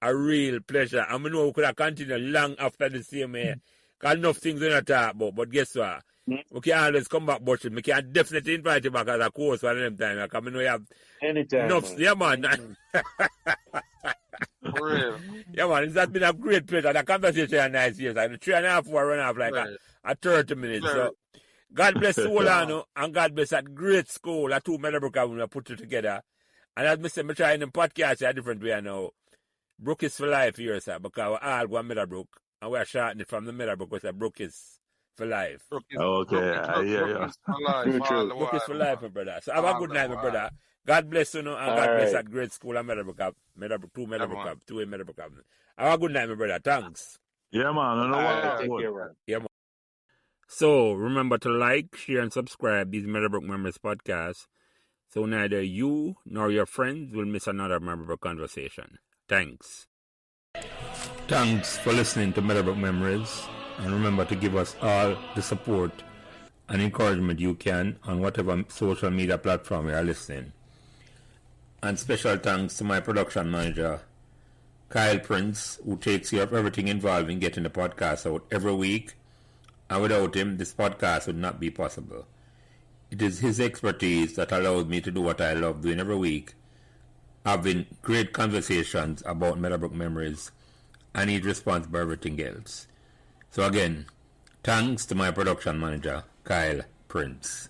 a real pleasure. I know we could have continued long after the same year. Got enough things we not talk about, but guess what? We can always come back, Buttress. We can definitely invite you back as a course one of them time. Because we know you have Anytime. enough. Yeah, man. For real. Yeah, man. It has been a great pleasure. The conversation is nice. Yes, like 3.5 hours run off like a 30 minutes. So, God bless Solano and God bless that great school, that two Meadowbrook have we put it together. And as I said, I'm trying to podcast a different way now. Brook is for life here, sir, because we all go to Meadowbrook. And we're shorting it from the Meadowbrook, because Brook is for life. Okay, yeah. Brook is for life, my brother. So have a good night, my brother. God bless you, and God bless that great school at Meadowbrook, two in Meadowbrook. Have a good night, my brother. Thanks. Yeah, man. Yeah, man. So remember to like, share, and subscribe these Meadowbrook Memories podcasts, so neither you nor your friends will miss another Meadowbrook conversation. Thanks. Thanks for listening to Meadowbrook Memories, and remember to give us all the support and encouragement you can on whatever social media platform you are listening. And special thanks to my production manager, Kyle Prince, who takes care of everything involved in getting the podcast out every week, and without him this podcast would not be possible. It is his expertise that allows me to do what I love doing every week, having great conversations about Meadowbrook Memories, and he's responsible for everything else. So again, thanks to my production manager, Kyle Prince.